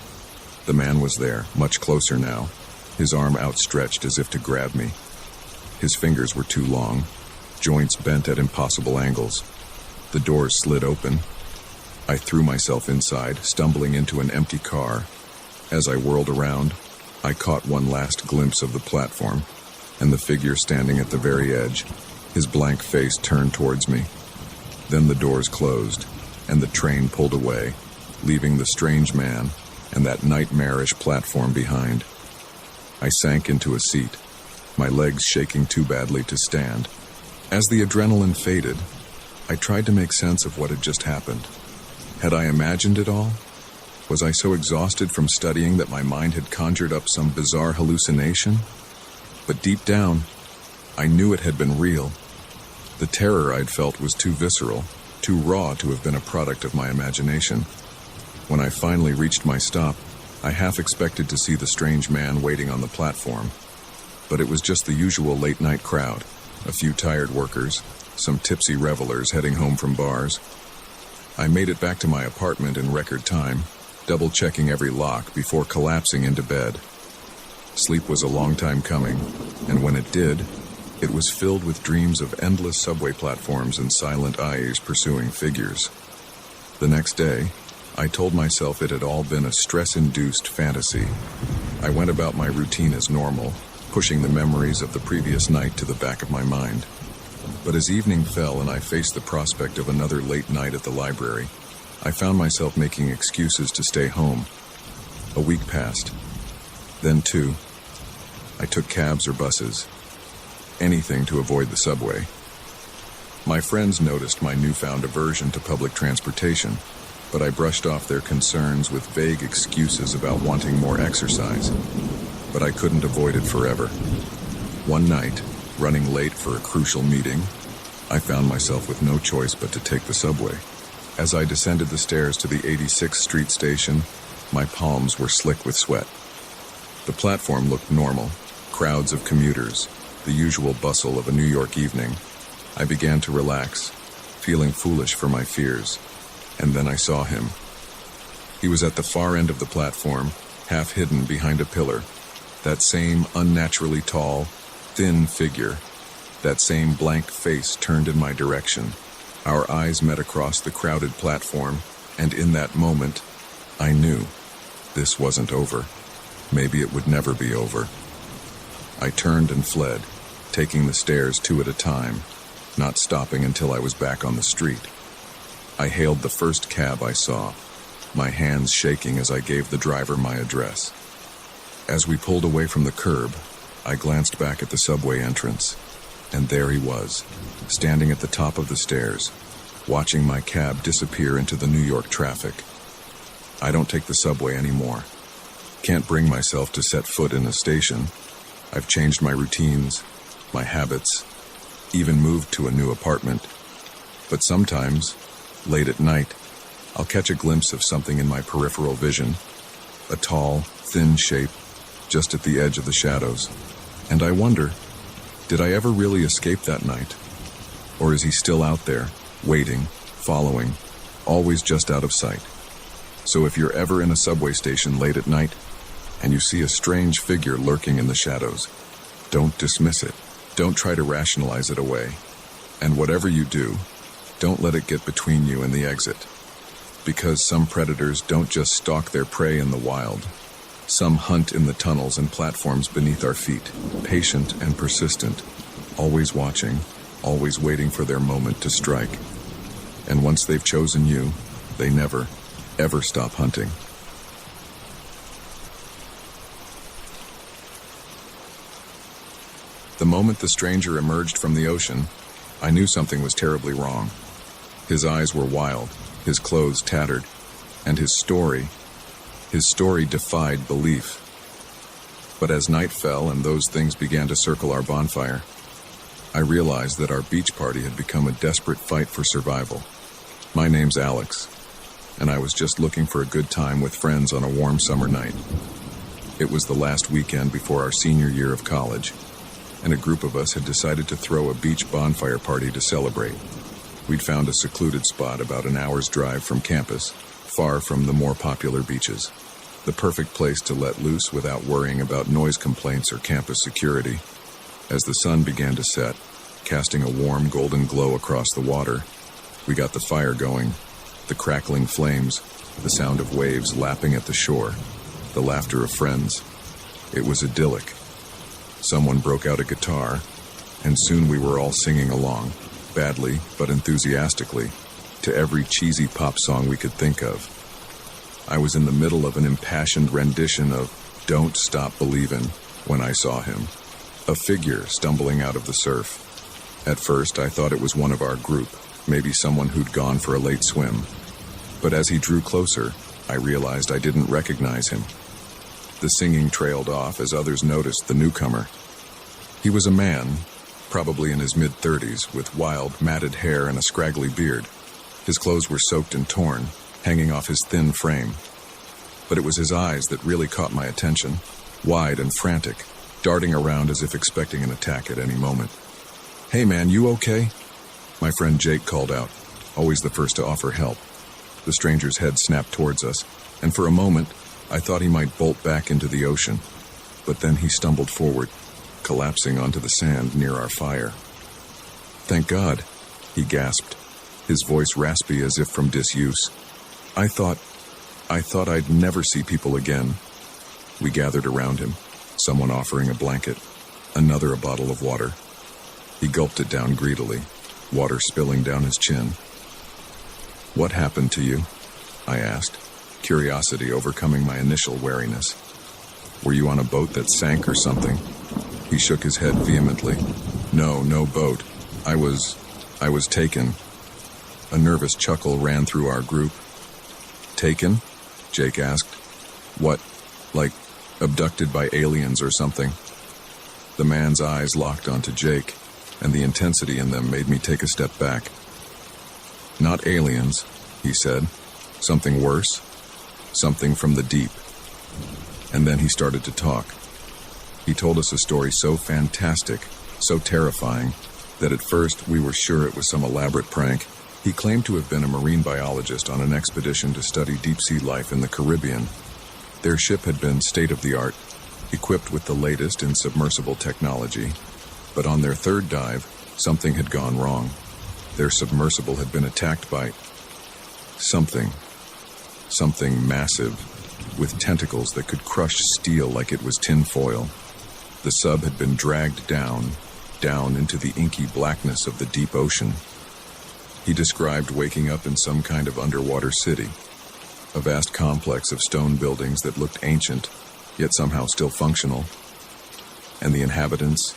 A: The man was there, much closer now, his arm outstretched as if to grab me. His fingers were too long, joints bent at impossible angles. The doors slid open. I threw myself inside, stumbling into an empty car. As I whirled around, I caught one last glimpse of the platform, and the figure standing at the very edge, his blank face turned towards me. Then the doors closed, and the train pulled away, leaving the strange man and that nightmarish platform behind. I sank into a seat, my legs shaking too badly to stand. As the adrenaline faded, I tried to make sense of what had just happened. Had I imagined it all? Was I so exhausted from studying that my mind had conjured up some bizarre hallucination? But deep down, I knew it had been real. The terror I'd felt was too visceral, too raw to have been a product of my imagination. When I finally reached my stop, I half expected to see the strange man waiting on the platform, but it was just the usual late-night crowd, a few tired workers, some tipsy revelers heading home from bars. I made it back to my apartment in record time, double-checking every lock before collapsing into bed. Sleep was a long time coming, and when it did, it was filled with dreams of endless subway platforms and silent eyes pursuing figures. The next day, I told myself it had all been a stress-induced fantasy. I went about my routine as normal, pushing the memories of the previous night to the back of my mind. But as evening fell and I faced the prospect of another late night at the library, I found myself making excuses to stay home. A week passed. Then two. I took cabs or buses. Anything to avoid the subway. My friends noticed my newfound aversion to public transportation, but I brushed off their concerns with vague excuses about wanting more exercise. But I couldn't avoid it forever. One night, running late for a crucial meeting, I found myself with no choice but to take the subway. As I descended the stairs to the 86th Street station, my palms were slick with sweat. The platform looked normal, crowds of commuters, the usual bustle of a New York evening. I began to relax, feeling foolish for my fears, and then I saw him. He was at the far end of the platform, half hidden behind a pillar. That same unnaturally tall, thin figure, that same blank face turned in my direction. Our eyes met across the crowded platform, and in that moment, I knew this wasn't over. Maybe it would never be over. I turned and fled, taking the stairs two at a time, not stopping until I was back on the street. I hailed the first cab I saw, my hands shaking as I gave the driver my address. As we pulled away from the curb, I glanced back at the subway entrance, and there he was, standing at the top of the stairs, watching my cab disappear into the New York traffic. I don't take the subway anymore. Can't bring myself to set foot in a station. I've changed my routines, my habits, even moved to a new apartment. But sometimes, late at night, I'll catch a glimpse of something in my peripheral vision, a tall, thin shape, just at the edge of the shadows. And I wonder, did I ever really escape that night? Or is he still out there, waiting, following, always just out of sight? So if you're ever in a subway station late at night, and you see a strange figure lurking in the shadows, don't dismiss it. Don't try to rationalize it away. And whatever you do, don't let it get between you and the exit. Because some predators don't just stalk their prey in the wild. Some hunt in the tunnels and platforms beneath our feet, patient and persistent, always watching, always waiting for their moment to strike. And once they've chosen you, they never, ever stop hunting. The moment the stranger emerged from the ocean, I knew something was terribly wrong. His eyes were wild, his clothes tattered, and his story defied belief. But as night fell and those things began to circle our bonfire, I realized that our beach party had become a desperate fight for survival. My name's Alex, and I was just looking for a good time with friends on a warm summer night. It was the last weekend before our senior year of college, and a group of us had decided to throw a beach bonfire party to celebrate. We'd found a secluded spot about an hour's drive from campus, far from the more popular beaches. The perfect place to let loose without worrying about noise complaints or campus security. As the sun began to set, casting a warm golden glow across the water, we got the fire going, the crackling flames, the sound of waves lapping at the shore, the laughter of friends. It was idyllic. Someone broke out a guitar, and soon we were all singing along, badly but enthusiastically, to every cheesy pop song we could think of. I was in the middle of an impassioned rendition of Don't Stop Believin' when I saw him, a figure stumbling out of the surf. At first, I thought it was one of our group, maybe someone who'd gone for a late swim. But as he drew closer, I realized I didn't recognize him. The singing trailed off as others noticed the newcomer. He was a man, probably in his mid-30s, with wild, matted hair and a scraggly beard. His clothes were soaked and torn, hanging off his thin frame. But it was his eyes that really caught my attention, wide and frantic, darting around as if expecting an attack at any moment. "Hey man, you okay?" My friend Jake called out, always the first to offer help. The stranger's head snapped towards us, and for a moment, I thought he might bolt back into the ocean. But then he stumbled forward, collapsing onto the sand near our fire. "Thank God," he gasped, his voice raspy as if from disuse. I thought I'd never see people again." We gathered around him, someone offering a blanket, another a bottle of water. He gulped it down greedily, water spilling down his chin. "What happened to you?" I asked, curiosity overcoming my initial wariness. "Were you on a boat that sank or something?" He shook his head vehemently. No boat. I was taken." A nervous chuckle ran through our group. "Taken?" Jake asked. "What, like abducted by aliens or something?" The man's eyes locked onto Jake, and the intensity in them made me take a step back. "Not aliens," he said. "Something worse. Something from the deep." And then he started to talk. He told us a story so fantastic, so terrifying, that at first we were sure it was some elaborate prank. He claimed to have been a marine biologist on an expedition to study deep-sea life in the Caribbean. Their ship had been state-of-the-art, equipped with the latest in submersible technology. But on their third dive, something had gone wrong. Their submersible had been attacked by something massive, with tentacles that could crush steel like it was tinfoil. The sub had been dragged down into the inky blackness of the deep ocean. He described waking up in some kind of underwater city, a vast complex of stone buildings that looked ancient, yet somehow still functional. And the inhabitants?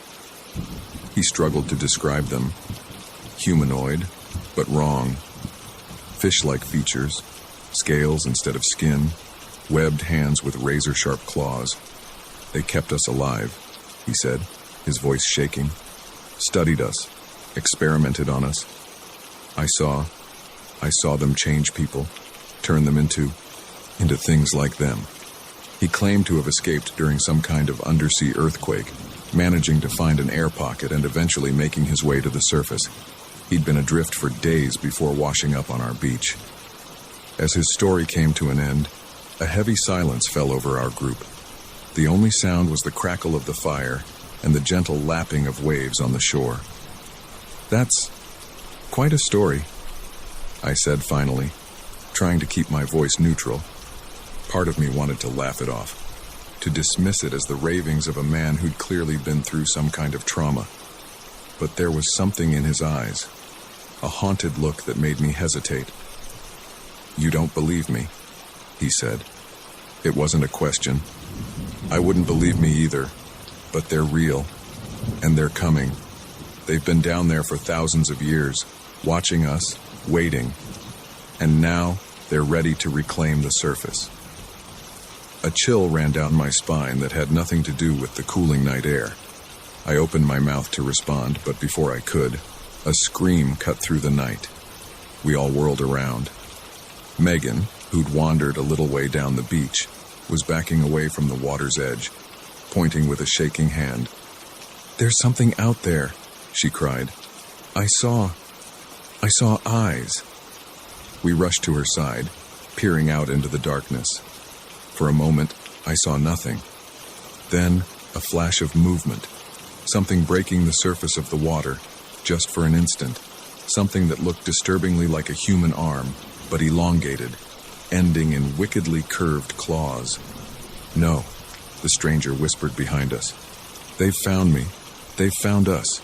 A: He struggled to describe them. Humanoid, but wrong. Fish-like features, scales instead of skin, webbed hands with razor-sharp claws. "They kept us alive," he said, his voice shaking. "Studied us, experimented on us. I saw them change people, turn them into things like them." He claimed to have escaped during some kind of undersea earthquake, managing to find an air pocket and eventually making his way to the surface. He'd been adrift for days before washing up on our beach. As his story came to an end, a heavy silence fell over our group. The only sound was the crackle of the fire and the gentle lapping of waves on the shore. "That's quite a story," I said finally, trying to keep my voice neutral. Part of me wanted to laugh it off, to dismiss it as the ravings of a man who'd clearly been through some kind of trauma. But there was something in his eyes, a haunted look that made me hesitate. "You don't believe me," he said. It wasn't a question. I wouldn't believe me either, but they're real, and they're coming. They've been down there for thousands of years, watching us, waiting, and now they're ready to reclaim the surface. A chill ran down my spine that had nothing to do with the cooling night air. I opened my mouth to respond, but before I could, a scream cut through the night. We all whirled around. Megan, who'd wandered a little way down the beach, was backing away from the water's edge, pointing with a shaking hand. "There's something out there," she cried. I saw eyes." We rushed to her side, peering out into the darkness. For a moment, I saw nothing. Then, a flash of movement, something breaking the surface of the water, just for an instant, something that looked disturbingly like a human arm, but elongated, ending in wickedly curved claws. "No," the stranger whispered behind us. "They've found me. They've found us."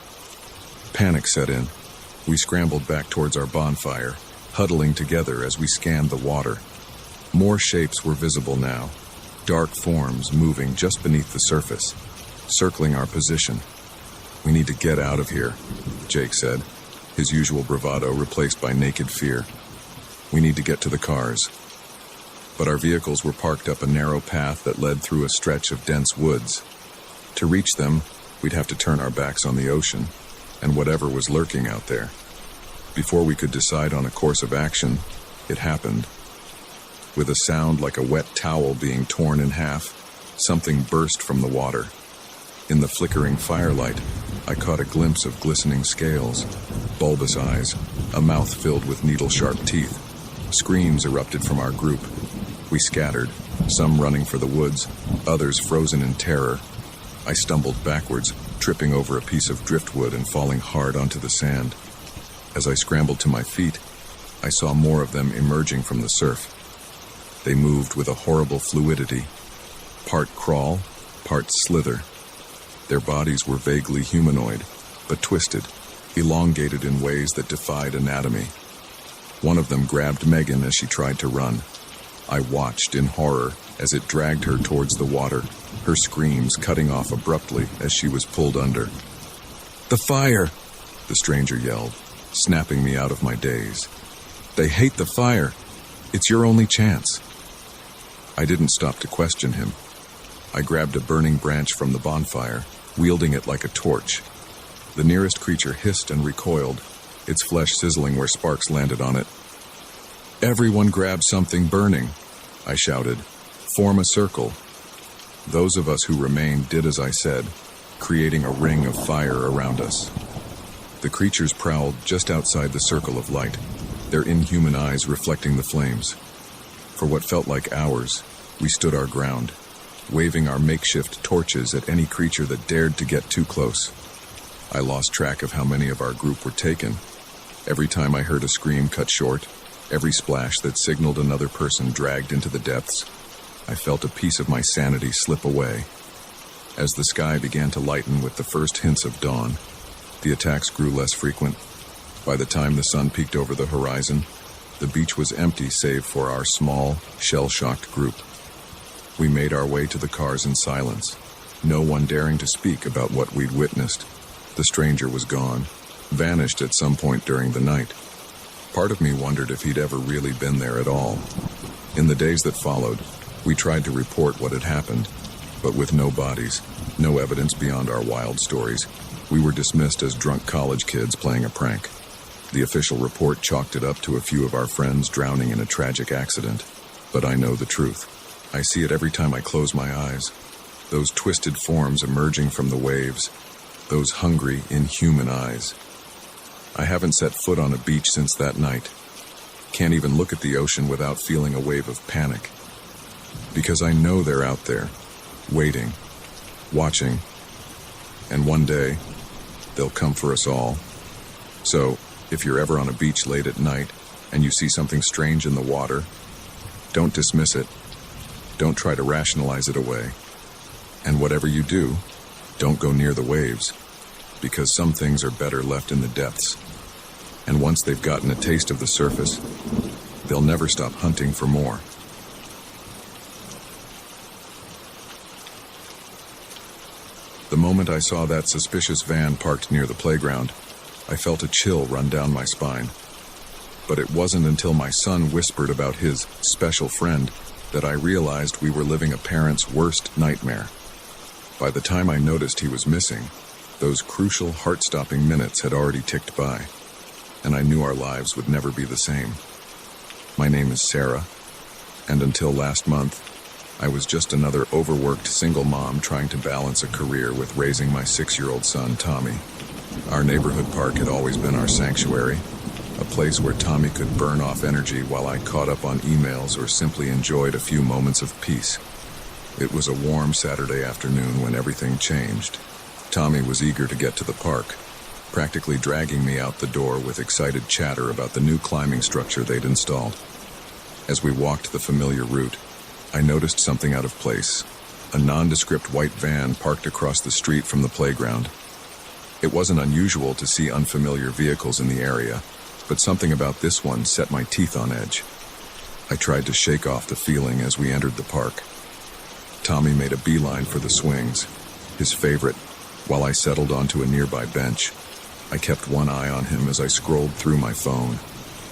A: Panic set in. We scrambled back towards our bonfire, huddling together as we scanned the water. More shapes were visible now, dark forms moving just beneath the surface, circling our position. "We need to get out of here," Jake said, his usual bravado replaced by naked fear. "We need to get to the cars." But our vehicles were parked up a narrow path that led through a stretch of dense woods. To reach them, we'd have to turn our backs on the ocean, and whatever was lurking out there. Before we could decide on a course of action, it happened. With a sound like a wet towel being torn in half, something burst from the water. In the flickering firelight, I caught a glimpse of glistening scales, bulbous eyes, a mouth filled with needle-sharp teeth. Screams erupted from our group. We scattered, some running for the woods, others frozen in terror. I stumbled backwards, tripping over a piece of driftwood and falling hard onto the sand. As I scrambled to my feet, I saw more of them emerging from the surf. They moved with a horrible fluidity, part crawl, part slither. Their bodies were vaguely humanoid, but twisted, elongated in ways that defied anatomy. One of them grabbed Megan as she tried to run. I watched in horror as it dragged her towards the water, her screams cutting off abruptly as she was pulled under. "The fire!" the stranger yelled, snapping me out of my daze. "They hate the fire. It's your only chance." I didn't stop to question him. I grabbed a burning branch from the bonfire, wielding it like a torch. The nearest creature hissed and recoiled, its flesh sizzling where sparks landed on it. "Everyone grab something burning," I shouted. "Form a circle." Those of us who remained did as I said, creating a ring of fire around us. The creatures prowled just outside the circle of light, their inhuman eyes reflecting the flames. For what felt like hours, we stood our ground, waving our makeshift torches at any creature that dared to get too close. I lost track of how many of our group were taken. Every time I heard a scream cut short, every splash that signaled another person dragged into the depths, I felt a piece of my sanity slip away. As the sky began to lighten with the first hints of dawn, the attacks grew less frequent. By the time the sun peeked over the horizon, the beach was empty save for our small, shell-shocked group. We made our way to the cars in silence, no one daring to speak about what we'd witnessed. The stranger was gone, vanished at some point during the night. Part of me wondered if he'd ever really been there at all. In the days that followed, we tried to report what had happened, but with no bodies, no evidence beyond our wild stories, we were dismissed as drunk college kids playing a prank. The official report chalked it up to a few of our friends drowning in a tragic accident. But I know the truth. I see it every time I close my eyes. Those twisted forms emerging from the waves. Those hungry, inhuman eyes. I haven't set foot on a beach since that night. Can't even look at the ocean without feeling a wave of panic. Because I know they're out there, waiting, watching. And one day, they'll come for us all. So, if you're ever on a beach late at night and you see something strange in the water, don't dismiss it. Don't try to rationalize it away. And whatever you do, don't go near the waves, because some things are better left in the depths. And once they've gotten a taste of the surface, they'll never stop hunting for more. The moment I saw that suspicious van parked near the playground, I felt a chill run down my spine. But it wasn't until my son whispered about his special friend that I realized we were living a parent's worst nightmare. By the time I noticed he was missing, those crucial, heart-stopping minutes had already ticked by, and I knew our lives would never be the same. My name is Sarah, and until last month, I was just another overworked single mom trying to balance a career with raising my 6-year-old son, Tommy. Our neighborhood park had always been our sanctuary, a place where Tommy could burn off energy while I caught up on emails or simply enjoyed a few moments of peace. It was a warm Saturday afternoon when everything changed. Tommy was eager to get to the park, practically dragging me out the door with excited chatter about the new climbing structure they'd installed. As we walked the familiar route, I noticed something out of place, a nondescript white van parked across the street from the playground. It wasn't unusual to see unfamiliar vehicles in the area, but something about this one set my teeth on edge. I tried to shake off the feeling as we entered the park. Tommy made a beeline for the swings, his favorite, while I settled onto a nearby bench. I kept one eye on him as I scrolled through my phone,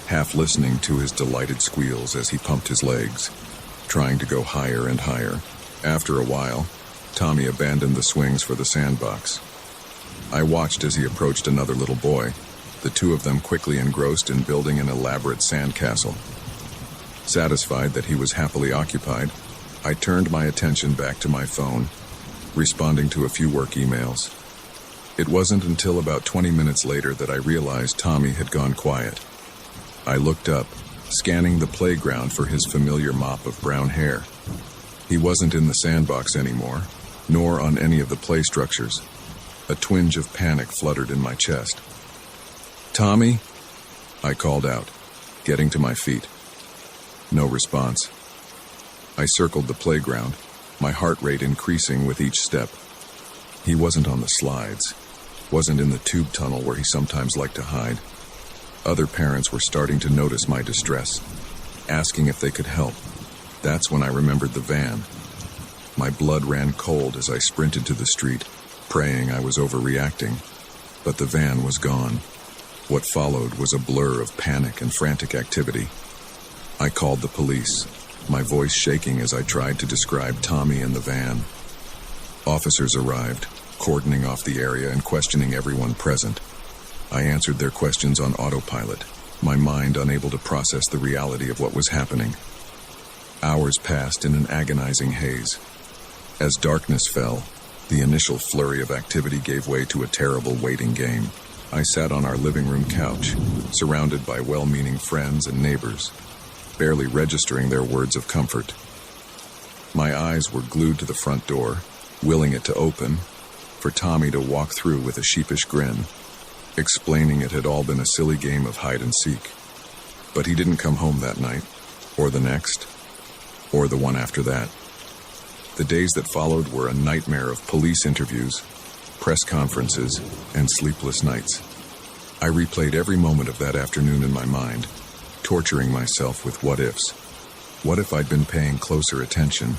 A: half listening to his delighted squeals as he pumped his legs, trying to go higher and higher. After a while, Tommy abandoned the swings for the sandbox. I watched as he approached another little boy, the two of them quickly engrossed in building an elaborate sandcastle. Satisfied that he was happily occupied, I turned my attention back to my phone, responding to a few work emails. It wasn't until about 20 minutes later that I realized Tommy had gone quiet. I looked up, scanning the playground for his familiar mop of brown hair. He wasn't in the sandbox anymore, nor on any of the play structures. A twinge of panic fluttered in my chest. "Tommy?" I called out, getting to my feet. No response. I circled the playground, my heart rate increasing with each step. He wasn't on the slides, wasn't in the tube tunnel where he sometimes liked to hide. Other parents were starting to notice my distress, asking if they could help. That's when I remembered the van. My blood ran cold as I sprinted to the street, praying I was overreacting. But the van was gone. What followed was a blur of panic and frantic activity. I called the police, my voice shaking as I tried to describe Tommy and the van. Officers arrived, cordoning off the area and questioning everyone present. I answered their questions on autopilot, my mind unable to process the reality of what was happening. Hours passed in an agonizing haze. As darkness fell, the initial flurry of activity gave way to a terrible waiting game. I sat on our living room couch, surrounded by well-meaning friends and neighbors, barely registering their words of comfort. My eyes were glued to the front door, willing it to open, for Tommy to walk through with a sheepish grin, explaining it had all been a silly game of hide and seek. But he didn't come home that night, or the next, or the one after that. The days that followed were a nightmare of police interviews, press conferences, and sleepless nights. I replayed every moment of that afternoon in my mind, torturing myself with what-ifs. What if I'd been paying closer attention?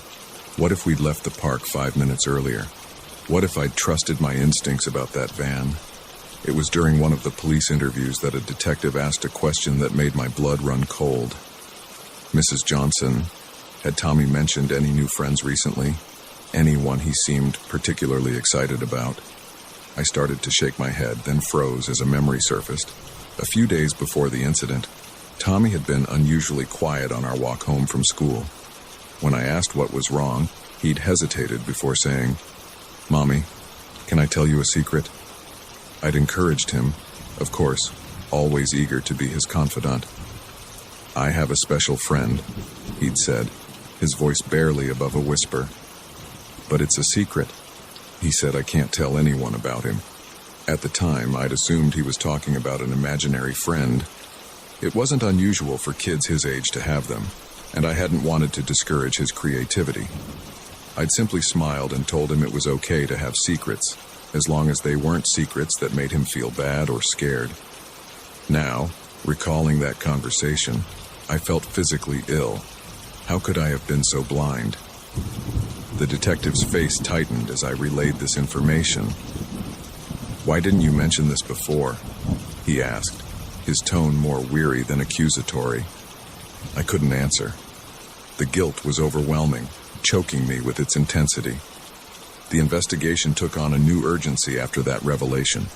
A: What if we'd left the park 5 minutes earlier? What if I'd trusted my instincts about that van? It was during one of the police interviews that a detective asked a question that made my blood run cold. "Mrs. Johnson, had Tommy mentioned any new friends recently? Anyone he seemed particularly excited about?" I started to shake my head, then froze as a memory surfaced. A few days before the incident, Tommy had been unusually quiet on our walk home from school. When I asked what was wrong, he'd hesitated before saying, "Mommy, can I tell you a secret?" I'd encouraged him, of course, always eager to be his confidant. "I have a special friend," he'd said, his voice barely above a whisper. "But it's a secret." He said I can't tell anyone about him. At the time, I'd assumed he was talking about an imaginary friend. It wasn't unusual for kids his age to have them, and I hadn't wanted to discourage his creativity. I'd simply smiled and told him it was okay to have secrets, as long as they weren't secrets that made him feel bad or scared. Now, recalling that conversation, I felt physically ill. How could I have been so blind? The detective's face tightened as I relayed this information. "Why didn't you mention this before?" he asked, his tone more weary than accusatory. I couldn't answer. The guilt was overwhelming, choking me with its intensity. The investigation took on a new urgency after that revelation.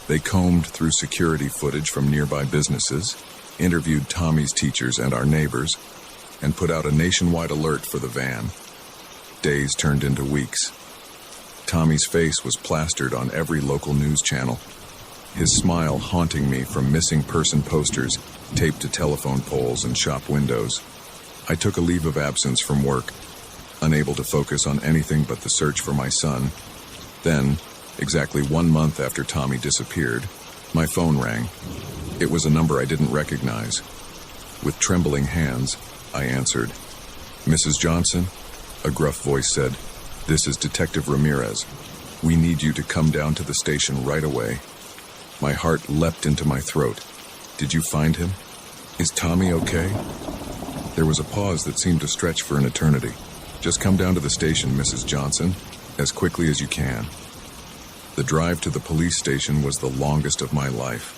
A: They combed through security footage from nearby businesses, interviewed Tommy's teachers and our neighbors, and put out a nationwide alert for the van. Days turned into weeks. Tommy's face was plastered on every local news channel, his smile haunting me from missing person posters taped to telephone poles and shop windows. I took a leave of absence from work, unable to focus on anything but the search for my son. Then, exactly 1 month after Tommy disappeared, my phone rang. It was a number I didn't recognize. With trembling hands, I answered. "Mrs. Johnson?" A gruff voice said, "This is Detective Ramirez. We need you to come down to the station right away." My heart leapt into my throat. "Did you find him? Is Tommy okay?" There was a pause that seemed to stretch for an eternity. "Just come down to the station, Mrs. Johnson, as quickly as you can." The drive to the police station was the longest of my life.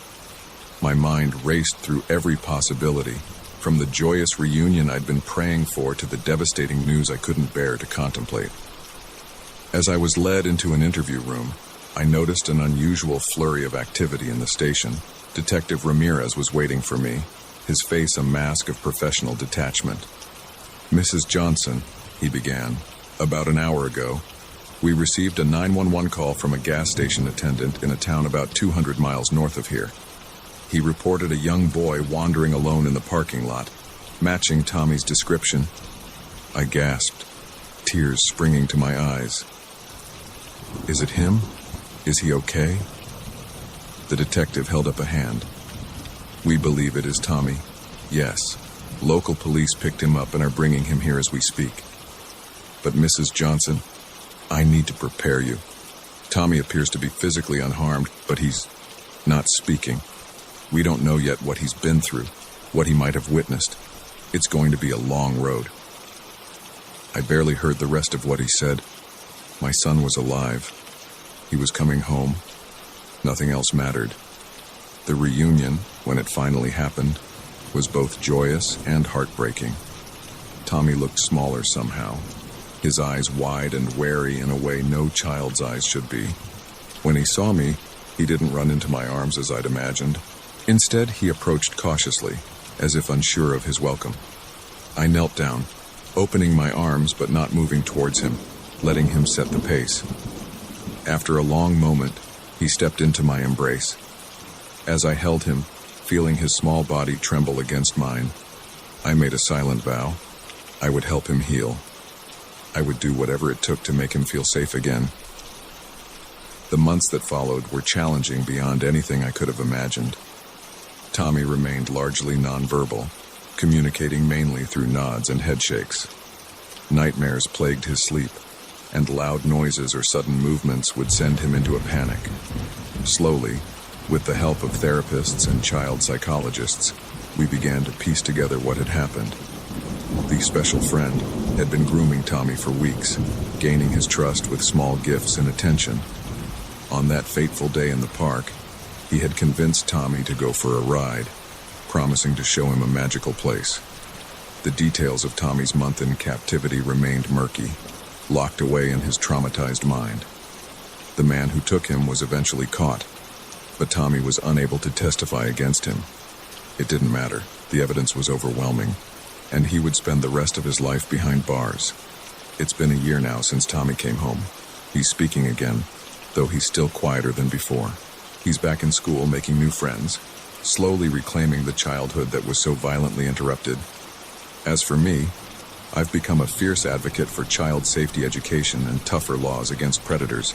A: My mind raced through every possibility, from the joyous reunion I'd been praying for to the devastating news I couldn't bear to contemplate. As I was led into an interview room, I noticed an unusual flurry of activity in the station. Detective Ramirez was waiting for me, his face a mask of professional detachment. "Mrs. Johnson," he began, "about an hour ago, we received a 911 call from a gas station attendant in a town about 200 miles north of here. He reported a young boy wandering alone in the parking lot, matching Tommy's description." I gasped, tears springing to my eyes. "Is it him? Is he okay?" The detective held up a hand. "We believe it is Tommy. Yes. Local police picked him up and are bringing him here as we speak. But Mrs. Johnson, I need to prepare you. Tommy appears to be physically unharmed, but he's not speaking. We don't know yet what he's been through, what he might have witnessed. It's going to be a long road." I barely heard the rest of what he said. My son was alive. He was coming home. Nothing else mattered. The reunion, when it finally happened, was both joyous and heartbreaking. Tommy looked smaller somehow, his eyes wide and wary in a way no child's eyes should be. When he saw me, he didn't run into my arms as I'd imagined. Instead, he approached cautiously, as if unsure of his welcome. I knelt down, opening my arms but not moving towards him, letting him set the pace. After a long moment, he stepped into my embrace. As I held him, feeling his small body tremble against mine, I made a silent vow. I would help him heal. I would do whatever it took to make him feel safe again. The months that followed were challenging beyond anything I could have imagined. Tommy remained largely nonverbal, communicating mainly through nods and headshakes. Nightmares plagued his sleep, and loud noises or sudden movements would send him into a panic. Slowly, with the help of therapists and child psychologists, we began to piece together what had happened. The special friend had been grooming Tommy for weeks, gaining his trust with small gifts and attention. On that fateful day in the park, he had convinced Tommy to go for a ride, promising to show him a magical place. The details of Tommy's month in captivity remained murky, locked away in his traumatized mind. The man who took him was eventually caught, but Tommy was unable to testify against him. It didn't matter. The evidence was overwhelming, and he would spend the rest of his life behind bars. It's been a year now since Tommy came home. He's speaking again, though he's still quieter than before. He's back in school making new friends, slowly reclaiming the childhood that was so violently interrupted. As for me, I've become a fierce advocate for child safety education and tougher laws against predators.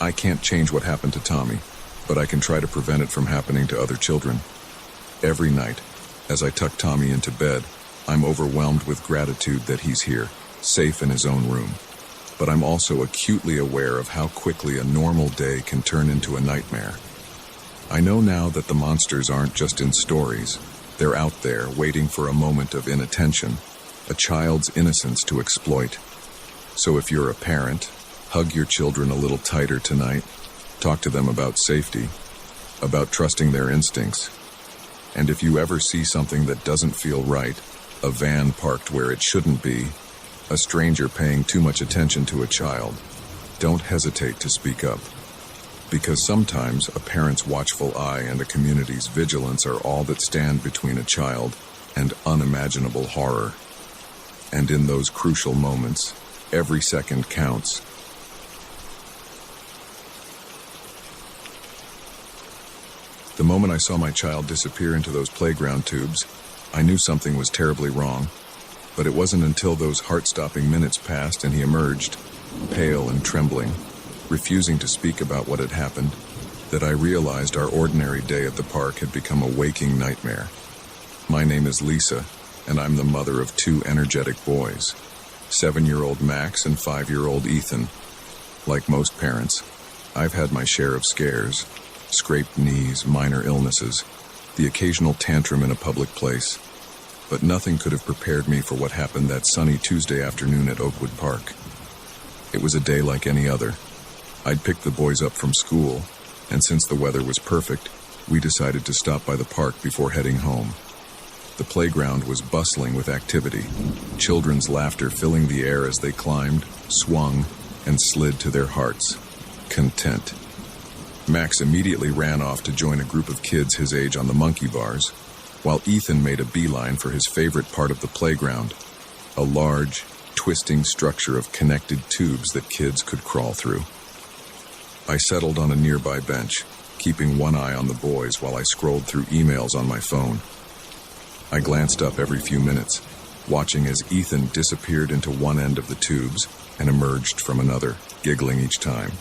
A: I can't change what happened to Tommy, but I can try to prevent it from happening to other children. Every night, as I tuck Tommy into bed, I'm overwhelmed with gratitude that he's here, safe in his own room. But I'm also acutely aware of how quickly a normal day can turn into a nightmare. I know now that the monsters aren't just in stories. They're out there, waiting for a moment of inattention, a child's innocence to exploit. So if you're a parent, hug your children a little tighter tonight. Talk to them about safety, about trusting their instincts. And if you ever see something that doesn't feel right, a van parked where it shouldn't be, a stranger paying too much attention to a child, don't hesitate to speak up. Because sometimes a parent's watchful eye and a community's vigilance are all that stand between a child and unimaginable horror. And in those crucial moments, every second counts. The moment I saw my child disappear into those playground tubes, I knew something was terribly wrong. But it wasn't until those heart-stopping minutes passed and he emerged, pale and trembling, refusing to speak about what had happened, that I realized our ordinary day at the park had become a waking nightmare. My name is Lisa, and I'm the mother of two energetic boys, 7-year-old Max and 5-year-old Ethan. Like most parents, I've had my share of scares, scraped knees, minor illnesses, the occasional tantrum in a public place, but nothing could have prepared me for what happened that sunny Tuesday afternoon at Oakwood Park. It was a day like any other. I'd picked the boys up from school, and since the weather was perfect, we decided to stop by the park before heading home. The playground was bustling with activity, children's laughter filling the air as they climbed, swung, and slid to their hearts' content. Max immediately ran off to join a group of kids his age on the monkey bars, while Ethan made a beeline for his favorite part of the playground, a large, twisting structure of connected tubes that kids could crawl through. I settled on a nearby bench, keeping one eye on the boys while I scrolled through emails on my phone. I glanced up every few minutes, watching as Ethan disappeared into one end of the tubes and emerged from another, giggling each time.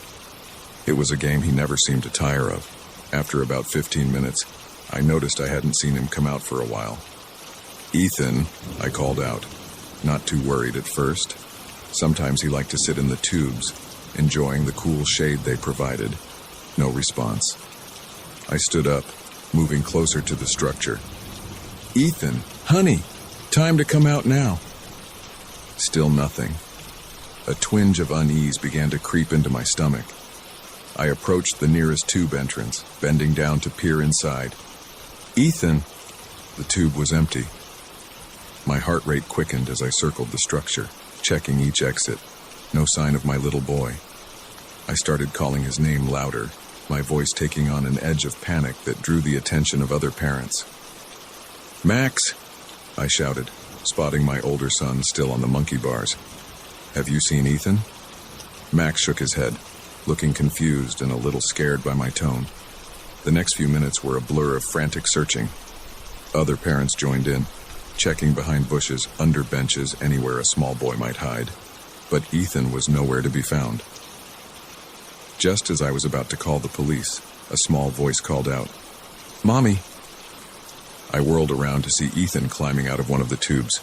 A: It was a game he never seemed to tire of. After about 15 minutes, I noticed I hadn't seen him come out for a while. "Ethan," I called out, not too worried at first. Sometimes he liked to sit in the tubes, enjoying the cool shade they provided. No response. I stood up, moving closer to the structure. "Ethan, honey, time to come out now." Still nothing. A twinge of unease began to creep into my stomach. I approached the nearest tube entrance, bending down to peer inside. "Ethan!" The tube was empty. My heart rate quickened as I circled the structure, checking each exit. No sign of my little boy. I started calling his name louder, my voice taking on an edge of panic that drew the attention of other parents. "Max!" I shouted, spotting my older son still on the monkey bars. "Have you seen Ethan?" Max shook his head, looking confused and a little scared by my tone. The next few minutes were a blur of frantic searching. Other parents joined in, checking behind bushes, under benches, anywhere a small boy might hide. But Ethan was nowhere to be found. Just as I was about to call the police, a small voice called out, "Mommy!" I whirled around to see Ethan climbing out of one of the tubes.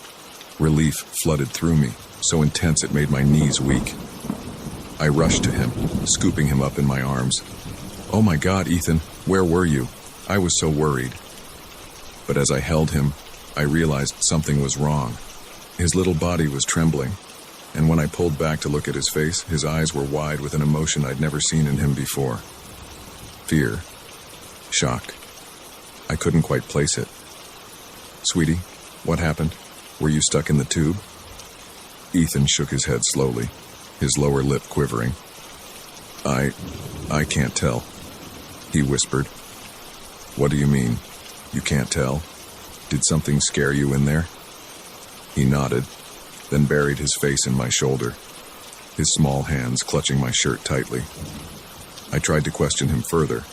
A: Relief flooded through me, so intense it made my knees weak. I rushed to him, scooping him up in my arms. "Oh my God, Ethan, where were you? I was so worried." But as I held him, I realized something was wrong. His little body was trembling, and when I pulled back to look at his face, his eyes were wide with an emotion I'd never seen in him before. Fear. Shock. I couldn't quite place it. "Sweetie, what happened? Were you stuck in the tube?" Ethan shook his head slowly, his lower lip quivering. I can't tell," he whispered. "What do you mean? You can't tell? Did something scare you in there?" He nodded, then buried his face in my shoulder, his small hands clutching my shirt tightly. I tried to question him further,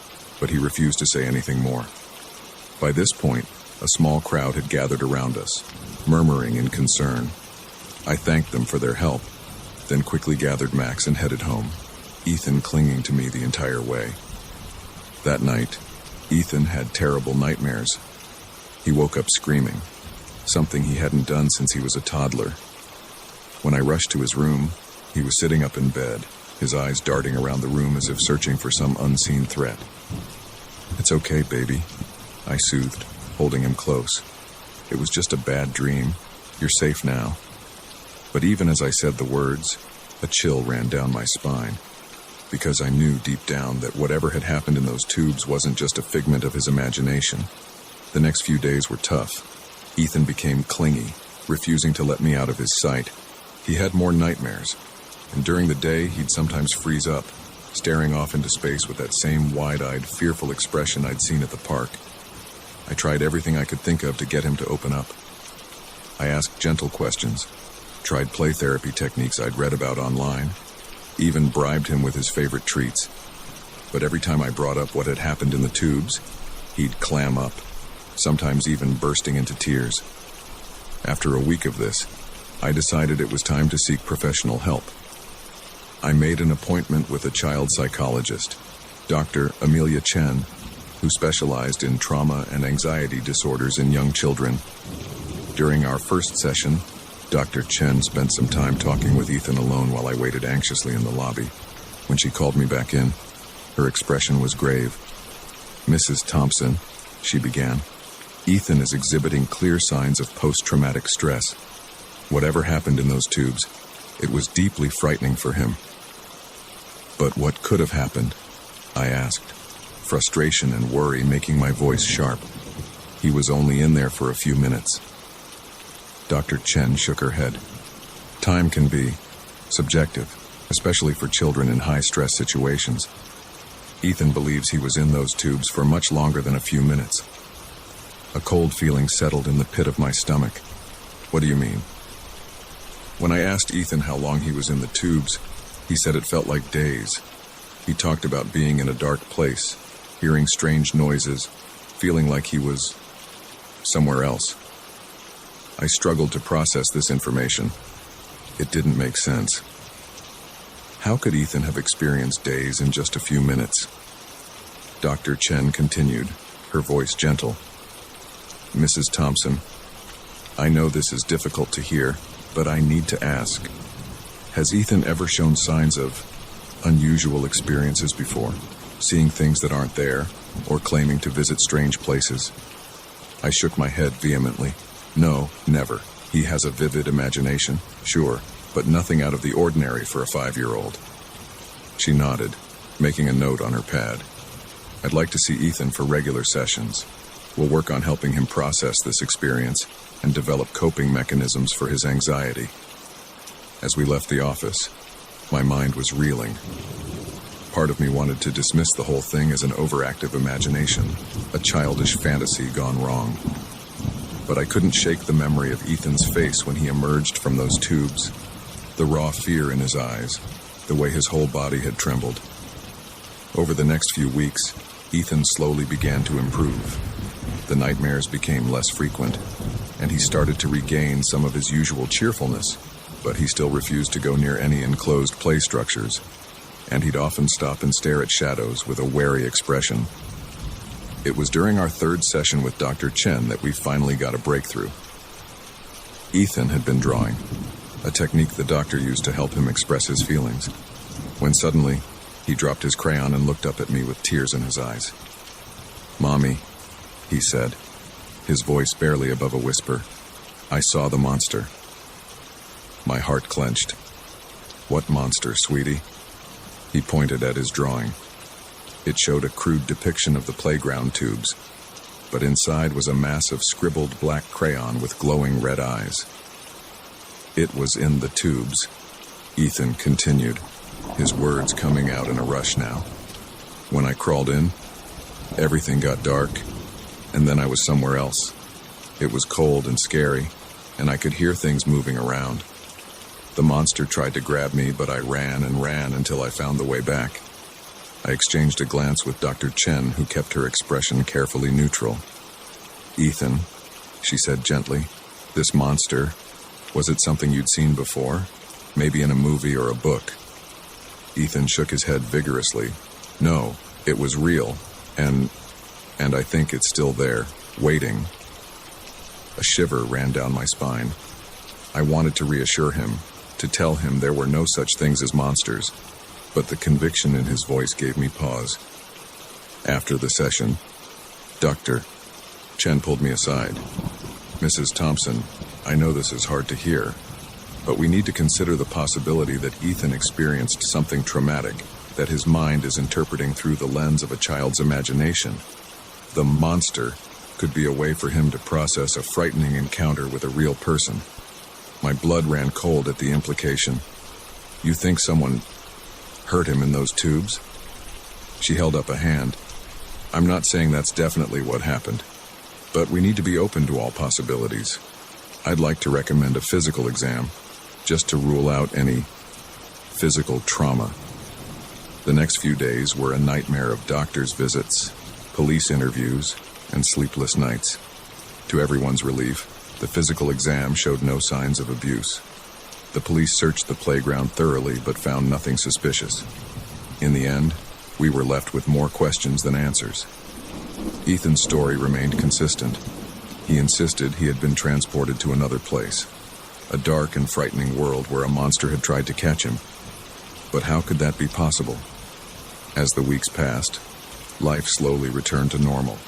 A: but he refused to say anything more. By this point, a small crowd had gathered around us, murmuring in concern. I thanked them for their help, then quickly gathered Max and headed home, Ethan clinging to me the entire way. That night, Ethan had terrible nightmares. He woke up screaming, something he hadn't done since he was a toddler. When I rushed to his room, he was sitting up in bed, his eyes darting around the room as if searching for some unseen threat. "It's okay, baby," I soothed, holding him close. "It was just a bad dream. You're safe now." But even as I said the words, a chill ran down my spine, because I knew deep down that whatever had happened in those tubes wasn't just a figment of his imagination. The next few days were tough. Ethan became clingy, refusing to let me out of his sight. He had more nightmares, and during the day he'd sometimes freeze up, staring off into space with that same wide-eyed, fearful expression I'd seen at the park. I tried everything I could think of to get him to open up. I asked gentle questions, tried play therapy techniques I'd read about online, even bribed him with his favorite treats. But every time I brought up what had happened in the tubes, he'd clam up, sometimes even bursting into tears. After a week of this, I decided it was time to seek professional help. I made an appointment with a child psychologist, Dr. Amelia Chen, who specialized in trauma and anxiety disorders in young children. During our first session, Dr. Chen spent some time talking with Ethan alone while I waited anxiously in the lobby. When she called me back in, her expression was grave. "Mrs. Thompson," she began, "Ethan is exhibiting clear signs of post-traumatic stress. Whatever happened in those tubes, it was deeply frightening for him." "But what could have happened?" I asked, frustration and worry making my voice sharp. "He was only in there for a few minutes." Dr. Chen shook her head. "Time can be subjective, especially for children in high-stress situations. Ethan believes he was in those tubes for much longer than a few minutes. A cold feeling settled in the pit of my stomach. What do you mean? When I asked Ethan how long he was in the tubes, he said it felt like days. He talked about being in a dark place, hearing strange noises, feeling like he was somewhere else. I struggled to process this information. It didn't make sense. How could Ethan have experienced days in just a few minutes? Dr. Chen continued, her voice gentle. Mrs. Thompson, I know this is difficult to hear, but I need to ask. Has Ethan ever shown signs of unusual experiences before? Seeing things that aren't there, or claiming to visit strange places? I shook my head vehemently. No, never. He has a vivid imagination, sure, but nothing out of the ordinary for a 5-year-old. She nodded, making a note on her pad. I'd like to see Ethan for regular sessions. We'll work on helping him process this experience and develop coping mechanisms for his anxiety. As we left the office, my mind was reeling. Part of me wanted to dismiss the whole thing as an overactive imagination, a childish fantasy gone wrong. But I couldn't shake the memory of Ethan's face when he emerged from those tubes, the raw fear in his eyes, the way his whole body had trembled. Over the next few weeks, Ethan slowly began to improve. The nightmares became less frequent, and he started to regain some of his usual cheerfulness, but he still refused to go near any enclosed play structures, and he'd often stop and stare at shadows with a wary expression. It was during our 3rd session with Dr. Chen that we finally got a breakthrough. Ethan had been drawing, a technique the doctor used to help him express his feelings, when suddenly he dropped his crayon and looked up at me with tears in his eyes. Mommy, he said, his voice barely above a whisper, I saw the monster. My heart clenched. What monster, sweetie? He pointed at his drawing. It showed a crude depiction of the playground tubes, but inside was a mass of scribbled black crayon with glowing red eyes. It was in the tubes, Ethan continued, his words coming out in a rush now. When I crawled in, everything got dark, and then I was somewhere else. It was cold and scary, and I could hear things moving around. The monster tried to grab me, but I ran and ran until I found the way back. I exchanged a glance with Dr. Chen, who kept her expression carefully neutral. Ethan, she said gently, this monster, was it something you'd seen before? Maybe in a movie or a book? Ethan shook his head vigorously. No, it was real, and I think it's still there, waiting. A shiver ran down my spine. I wanted to reassure him, to tell him there were no such things as monsters, but the conviction in his voice gave me pause. After the session, Dr. Chen pulled me aside. Mrs. Thompson, I know this is hard to hear, but we need to consider the possibility that Ethan experienced something traumatic that his mind is interpreting through the lens of a child's imagination. The monster could be a way for him to process a frightening encounter with a real person. My blood ran cold at the implication. You think someone hurt him in those tubes? She held up a hand. I'm not saying that's definitely what happened, but we need to be open to all possibilities. I'd like to recommend a physical exam, just to rule out any physical trauma. The next few days were a nightmare of doctor's visits, police interviews, and sleepless nights. To everyone's relief, the physical exam showed no signs of abuse. The police searched the playground thoroughly but found nothing suspicious. In the end, we were left with more questions than answers. Ethan's story remained consistent. He insisted he had been transported to another place, a dark and frightening world where a monster had tried to catch him. But how could that be possible? As the weeks passed, life slowly returned to normal.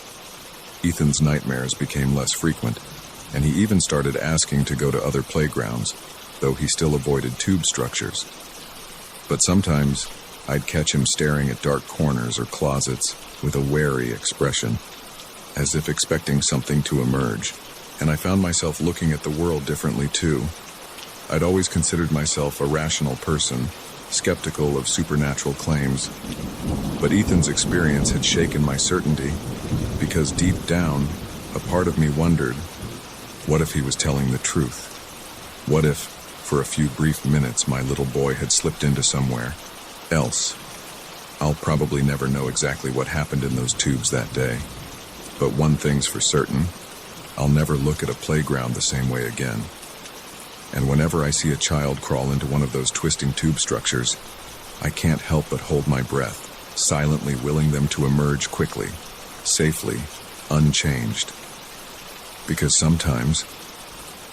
A: Ethan's nightmares became less frequent, and he even started asking to go to other playgrounds, though he still avoided tube structures. But sometimes, I'd catch him staring at dark corners or closets with a wary expression, as if expecting something to emerge, and I found myself looking at the world differently too. I'd always considered myself a rational person, skeptical of supernatural claims, but Ethan's experience had shaken my certainty, because deep down, A part of me wondered, what if he was telling the truth? What if, for a few brief minutes, my little boy had slipped into somewhere else? I'll probably never know exactly what happened in those tubes that day. But one thing's for certain, I'll never look at a playground the same way again. And whenever I see a child crawl into one of those twisting tube structures, I can't help but hold my breath, silently willing them to emerge quickly, safely, unchanged. Because sometimes,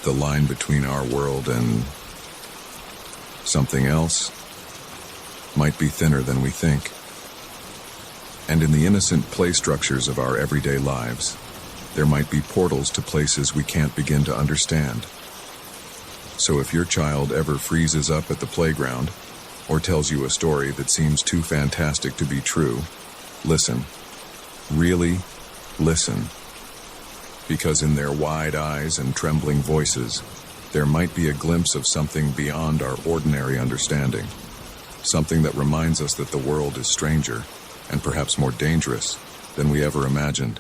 A: the line between our world and something else might be thinner than we think. And in the innocent play structures of our everyday lives, there might be portals to places we can't begin to understand. So if your child ever freezes up at the playground, or tells you a story that seems too fantastic to be true, listen. Really listen. Because in their wide eyes and trembling voices, there might be a glimpse of something beyond our ordinary understanding. Something that reminds us that the world is stranger, and perhaps more dangerous, than we ever imagined.